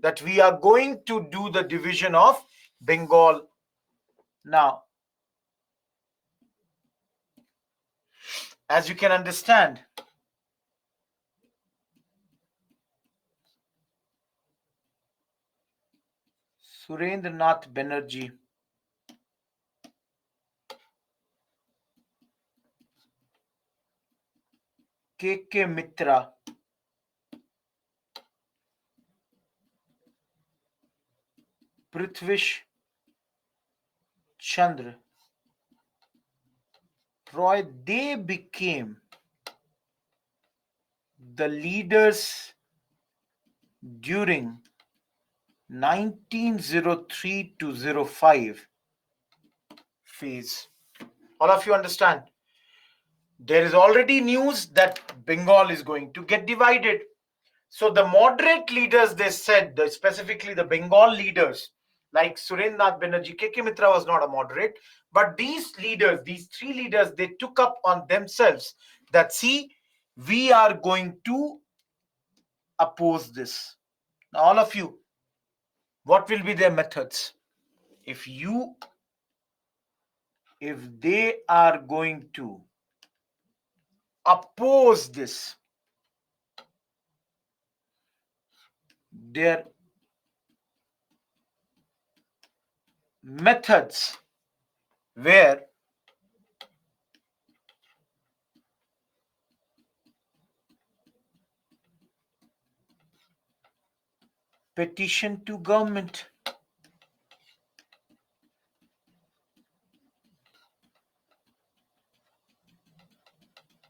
[SPEAKER 1] that we are going to do the division of Bengal. Now, as you can understand, Surendranath Banerjee, K. Mitra, Prithvish Chandra Roy, they became the leaders during 1903 to 05 phase. All of you understand? There is already news that Bengal is going to get divided. So the moderate leaders, they said, specifically the Bengal leaders, like Surendranath Banerjee, K. Mitra was not a moderate, but these leaders, these three leaders, they took up on themselves that, see, we are going to oppose this. Now, all of you, what will be their methods? If they are going to oppose this, their methods were petition to government,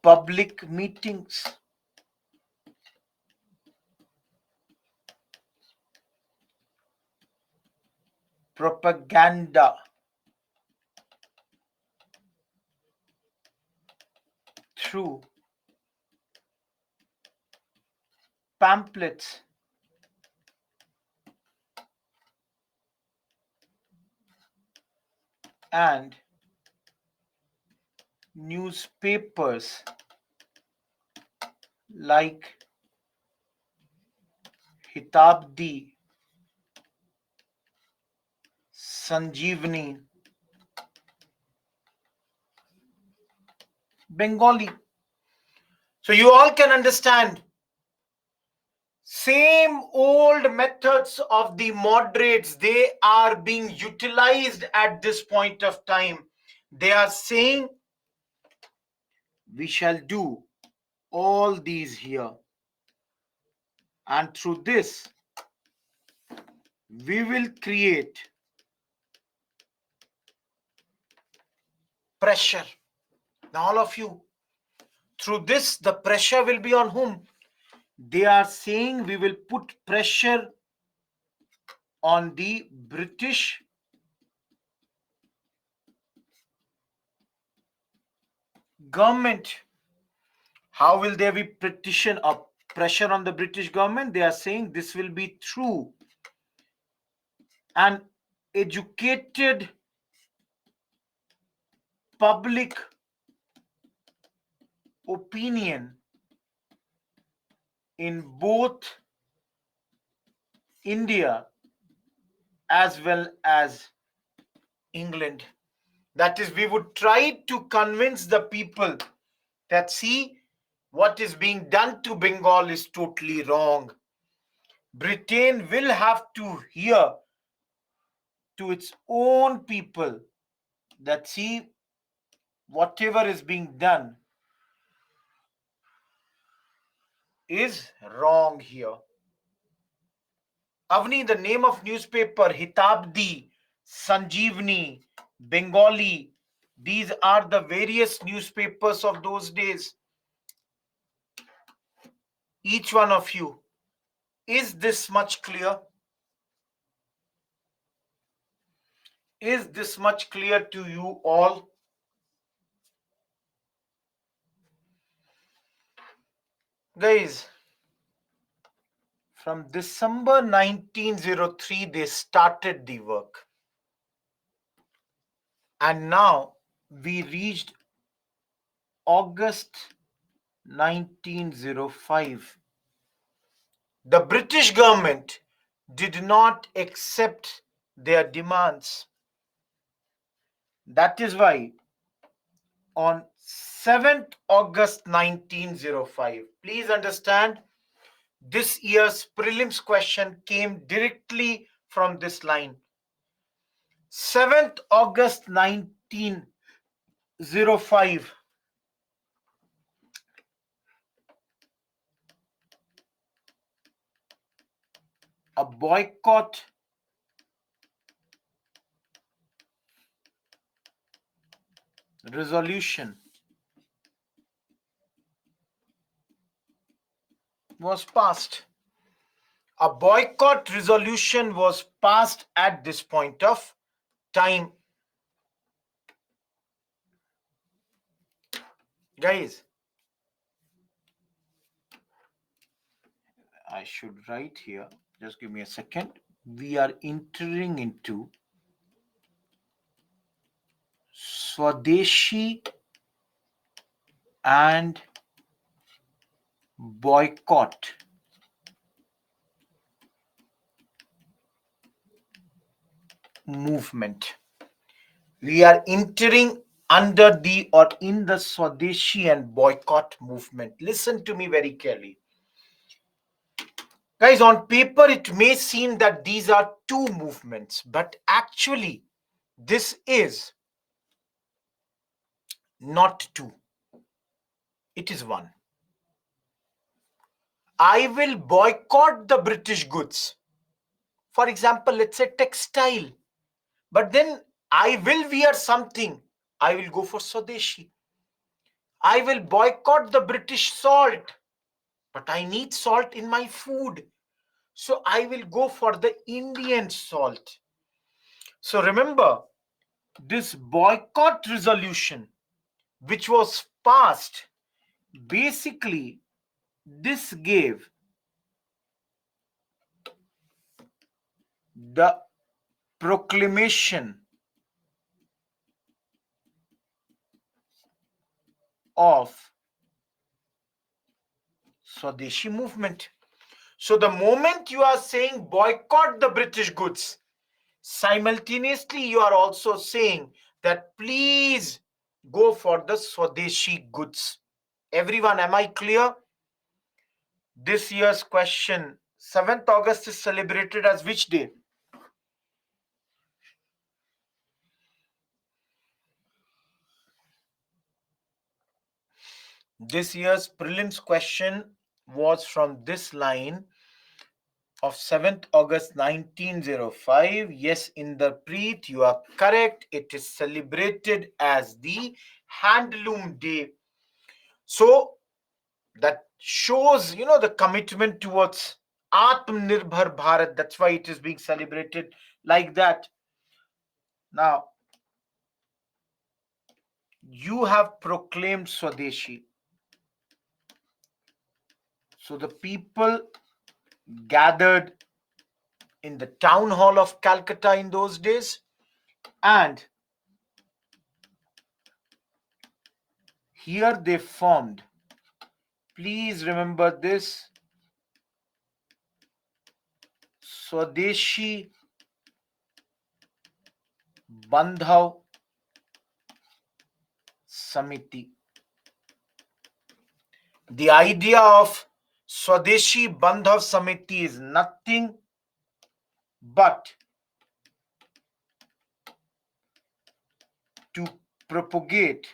[SPEAKER 1] public meetings, propaganda, through pamphlets, and newspapers like Hitabdi, Sanjeevani, Bengali. So you all can understand, same old methods of the moderates, they are being utilized at this point of time. They are saying, we shall do all these here, and through this we will create pressure. Now, all of you, through this, the pressure will be on whom? They are saying we will put pressure on the British government. How will there be petition of pressure on the British government? They are saying this will be through an educated public opinion in both India as well as England. That is, we would try to convince the people that, see, what is being done to Bengal is totally wrong. Britain will have to hear to its own people that, see, whatever is being done is wrong here. Avni, the name of newspaper, Hitabdi, Sanjeevani, Bengali, these are the various newspapers of those days. Each one of you, is this much clear? Is this much clear to you all? Guys, from December 1903, they started the work. And now we reached August 1905. The British government did not accept their demands. That is why on 7th August 1905, please understand, this year's prelims question came directly from this line. 7th August 1905, a boycott resolution was passed. A boycott resolution was passed at this point of time. Guys, I should write here. Just give me a second. We are entering into Swadeshi and boycott movement. We are entering under the or in the Swadeshi and boycott movement. Listen to me very carefully. Guys, on paper, it may seem that these are two movements, but actually, this is not two. It is one. I will boycott the British goods. For example, let's say textile. But then I will wear something. I will go for Swadeshi. I will boycott the British salt. But I need salt in my food. So I will go for the Indian salt. So remember, this boycott resolution, which was passed, basically, this gave the proclamation of Swadeshi movement. So the moment you are saying boycott the British goods, simultaneously you are also saying that please go for the Swadeshi goods. Everyone, am I clear? This year's question, 7th August is celebrated as which day? This year's prelims question was from this line of 7th August 1905. Yes, Inderpreet, you are correct. It is celebrated as the Handloom Day. So that shows, the commitment towards Atmanirbhar Bharat. That's why it is being celebrated like that. Now, you have proclaimed Swadeshi. So the people gathered in the town hall of Calcutta in those days, and here they formed, please remember this, Swadeshi Bandhav Samiti. The idea of Swadeshi Bandhav Samiti is nothing but to propagate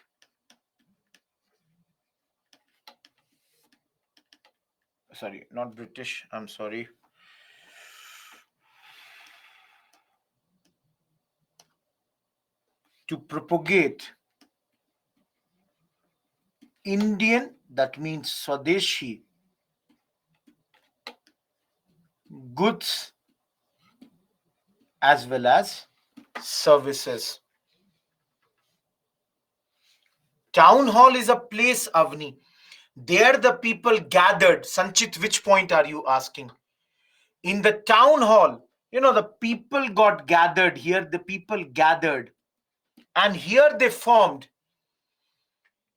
[SPEAKER 1] sorry, not British, I'm sorry. To propagate Indian, that means Swadeshi, goods as well as services. Town hall is a place, Avni. There the people gathered. Sanchit, which point are you asking? In the town hall, the people got gathered. Here the people gathered. And here they formed,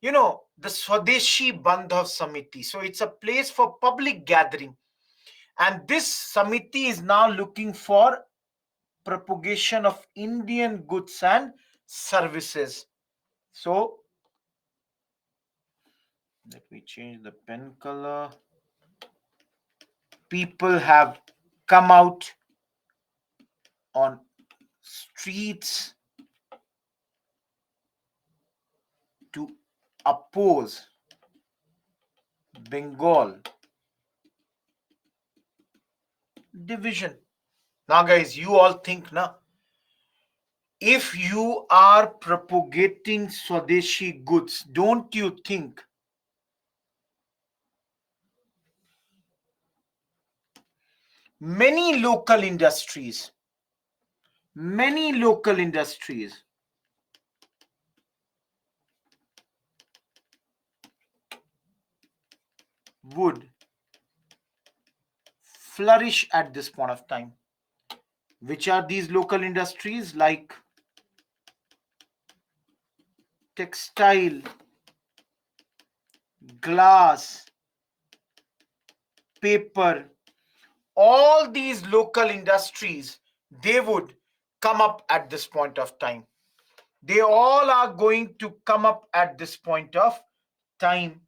[SPEAKER 1] the Swadeshi Bandhav Samiti. So it's a place for public gathering. And this Samiti is now looking for propagation of Indian goods and services. So let me change the pen color. People have come out on streets to oppose Bengal division. Now, guys, you all think now, if you are propagating Swadeshi goods, don't you think many local industries would flourish at this point of time? Which are these local industries? Like textile, glass, paper, all these local industries, they would come up at this point of time. They all are going to come up at this point of time.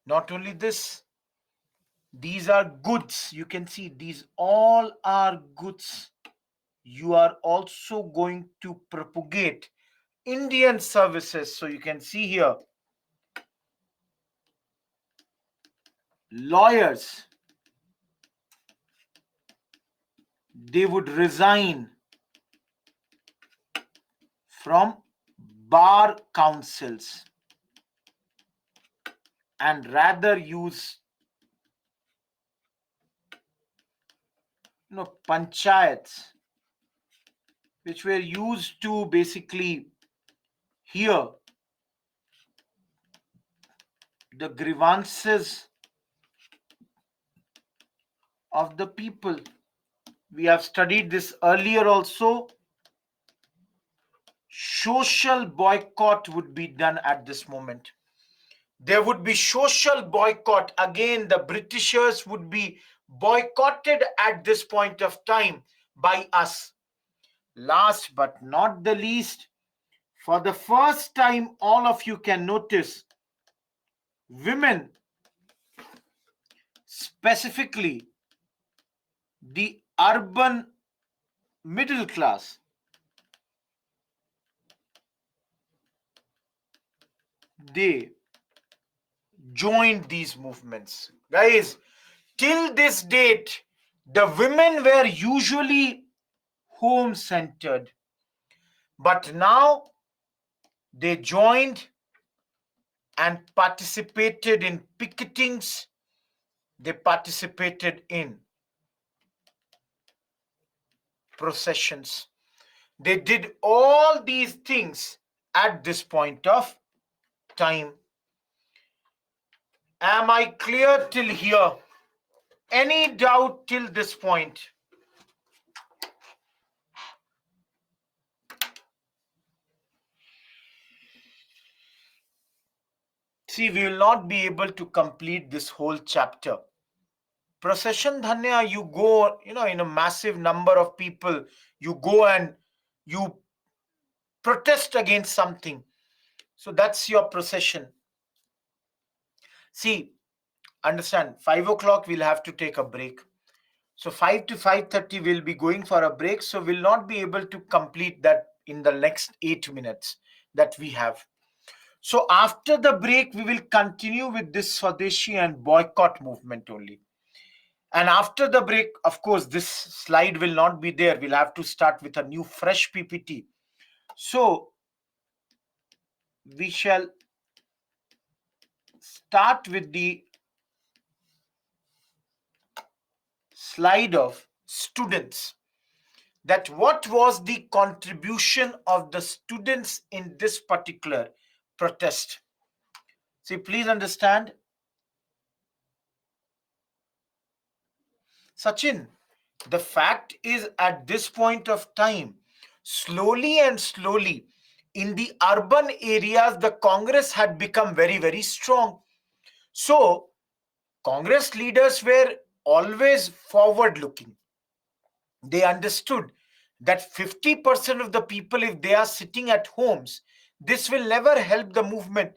[SPEAKER 1] Not only this, these are goods. You can see these all are goods. You are also going to propagate Indian services. So you can see here, lawyers, they would resign from bar councils and rather use panchayats, which were used to basically hear the grievances of the people. We have studied this earlier also. Social boycott would be done at this moment. There would be social boycott. Again, the Britishers would be boycotted at this point of time by us. Last but not the least, for the first time, all of you can notice women, specifically the urban middle class, they joined these movements. Guys, till this date, the women were usually home centered, but now they joined and participated in picketings, they participated in processions. They did all these things at this point of time. Am I clear till here? Any doubt till this point? See, we will not be able to complete this whole chapter. Procession Dhanya, you go, in a massive number of people, you go and you protest against something. So that's your procession. See, understand, 5 o'clock we'll have to take a break. So 5 to 5:30 we'll be going for a break. So we'll not be able to complete that in the next 8 minutes that we have. So after the break, we will continue with this Swadeshi and boycott movement only. And after the break, of course, this slide will not be there. We'll have to start with a new fresh PPT. So we shall start with the slide of students. That what was the contribution of the students in this particular protest. See, please understand, Sachin, the fact is at this point of time, slowly and slowly, in the urban areas, the Congress had become very, very strong. So, Congress leaders were always forward looking. They understood that 50% of the people, if they are sitting at homes, this will never help the movement.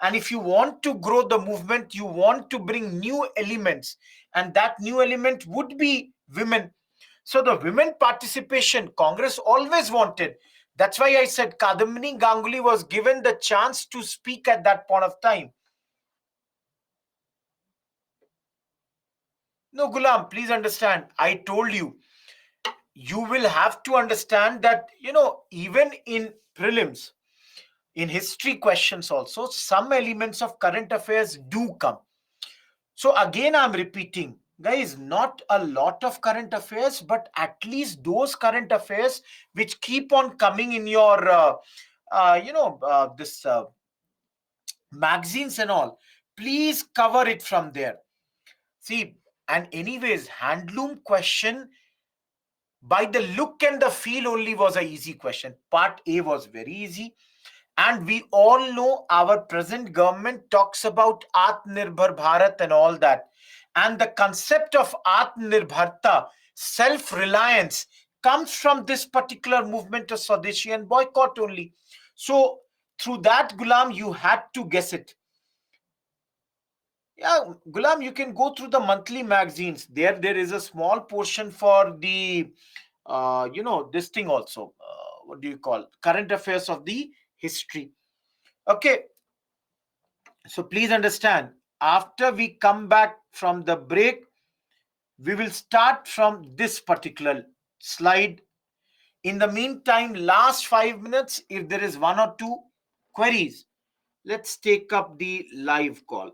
[SPEAKER 1] And if you want to grow the movement, you want to bring new elements, and that new element would be women. So the women participation Congress always wanted. That's why I said Kadambini Ganguly was given the chance to speak at that point of time. No, Gulam, please understand, I told you, you will have to understand that, even in prelims, in history questions also, some elements of current affairs do come. So again, I'm repeating, guys, not a lot of current affairs, but at least those current affairs which keep on coming in your this magazines and all, please cover it from there. See, and anyways, handloom question, by the look and the feel only, was a easy question. Part A was very easy. And we all know our present government talks about Atmanirbhar Bharat and all that. And the concept of Atmanirbharta, self-reliance, comes from this particular movement of Swadeshi and boycott only. So through that, Gulam, you had to guess it. Yeah, Gulam, you can go through the monthly magazines. There is a small portion for the, this thing also. What do you call? Current affairs of the history. Okay, so please understand, after we come back from the break, we will start from this particular slide. In the meantime, last 5 minutes, if there is one or two queries, let's take up the live call.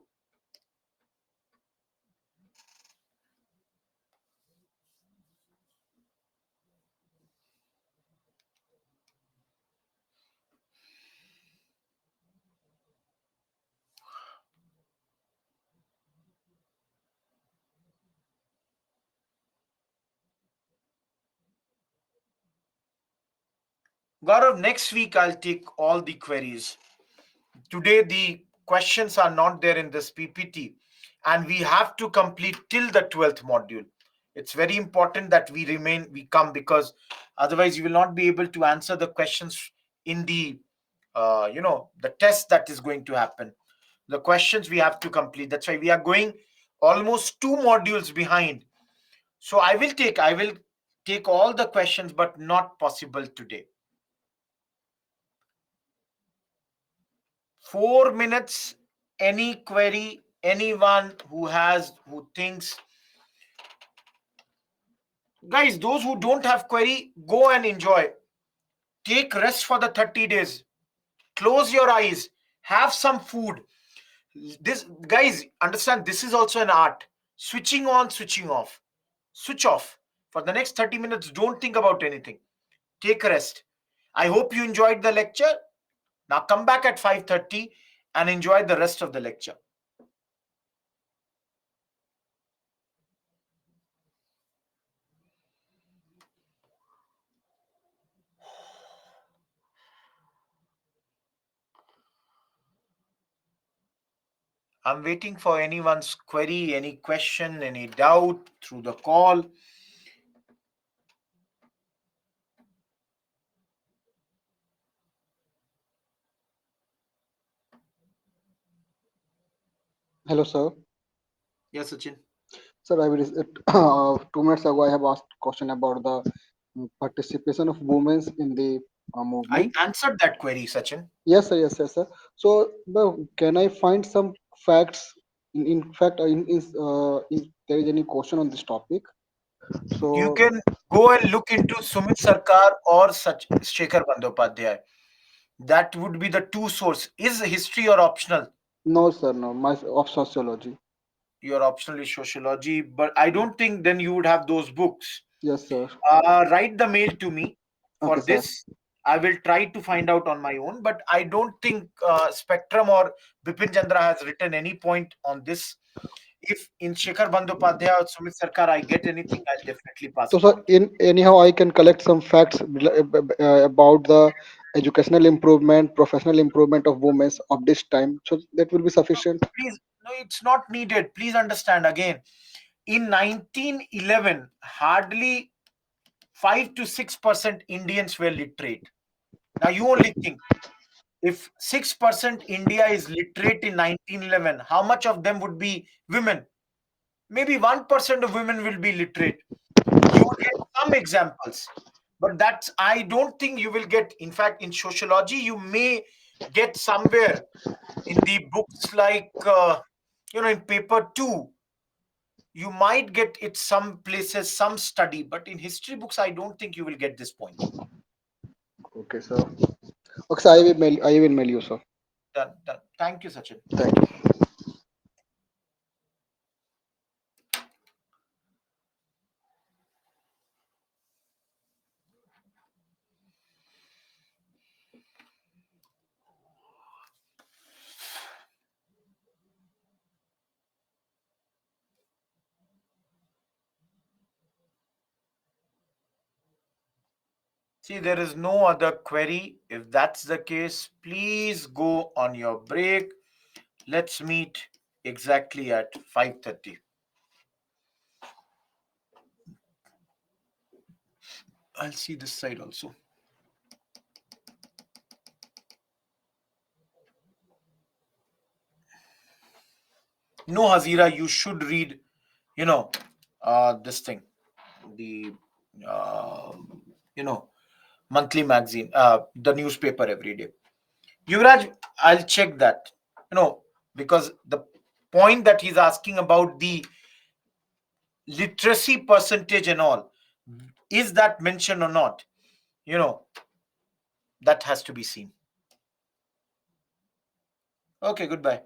[SPEAKER 1] Gaurav, next week I'll take all the queries. Today the questions are not there in this PPT, and we have to complete till the 12th module. It's very important that we come, because otherwise you will not be able to answer the questions in the the test that is going to happen. The questions we have to complete. That's why we are going almost 2 modules behind. So I will take all the questions, but not possible today. 4 minutes, any query, anyone who thinks. Guys, those who don't have query, go and enjoy. Take rest for the 30 days. Close your eyes. Have some food. This, guys, understand, this is also an art. Switching on, switching off. Switch off. For the next 30 minutes, don't think about anything. Take a rest. I hope you enjoyed the lecture. Now come back at 5:30 and enjoy the rest of the lecture. I'm waiting for anyone's query, any question, any doubt through the call.
[SPEAKER 2] Hello, sir.
[SPEAKER 1] Yes, Sachin.
[SPEAKER 2] Sir, 2 minutes ago I have asked question about the participation of women in the
[SPEAKER 1] I
[SPEAKER 2] movement.
[SPEAKER 1] answered that query, Sachin.
[SPEAKER 2] Yes, sir. Yes, yes, sir. So, can I find some facts? In fact, if there is any question on this topic,
[SPEAKER 1] You
[SPEAKER 2] so
[SPEAKER 1] can go and look into Sumit Sarkar or such Shekhar Bandyopadhyay. That would be the two source. Is history or optional?
[SPEAKER 2] no, sir, no. My of sociology.
[SPEAKER 1] Your optional is sociology, but I don't think then you would have those books.
[SPEAKER 2] Yes, sir.
[SPEAKER 1] Write the mail to me for
[SPEAKER 2] Okay, sir.
[SPEAKER 1] this. I will try to find out on my own, but I don't think Spectrum or Bipin Chandra has written any point on this. If in Shekhar Bandyopadhyay or Sumit Sarkar I get anything, I'll definitely pass
[SPEAKER 2] So,
[SPEAKER 1] it
[SPEAKER 2] sir,
[SPEAKER 1] on.
[SPEAKER 2] in anyhow, I can collect some facts about the educational improvement, professional improvement of women of this time. So that will be
[SPEAKER 1] No,
[SPEAKER 2] sufficient.
[SPEAKER 1] please, no, it's not needed. Please understand again. In 1911, hardly 5 to 6% Indians were literate. Now you only think, if 6% India is literate in 1911, how much of them would be women? Maybe 1% of women will be literate. You will get some examples, but that's, I don't think you will get. In fact, in sociology, you may get somewhere in the books like, in paper 2, you might get it some places, some study, but in history books, I don't think you will get this point.
[SPEAKER 2] Okay, sir. Okay, sir, I will mail you, sir.
[SPEAKER 1] Done, done. Thank you, Sachin.
[SPEAKER 2] Thank you.
[SPEAKER 1] See, there is no other query. If that's the case, please go on your break. Let's meet exactly at 5:30. I'll see this side also. No, Hazira, you should read, you know, this thing, the, uh, you know, monthly magazine, the newspaper every day. Yuvraj, I'll check that, because the point that he's asking about the literacy percentage and all, is that mentioned or not? You know, that has to be seen. Okay, goodbye.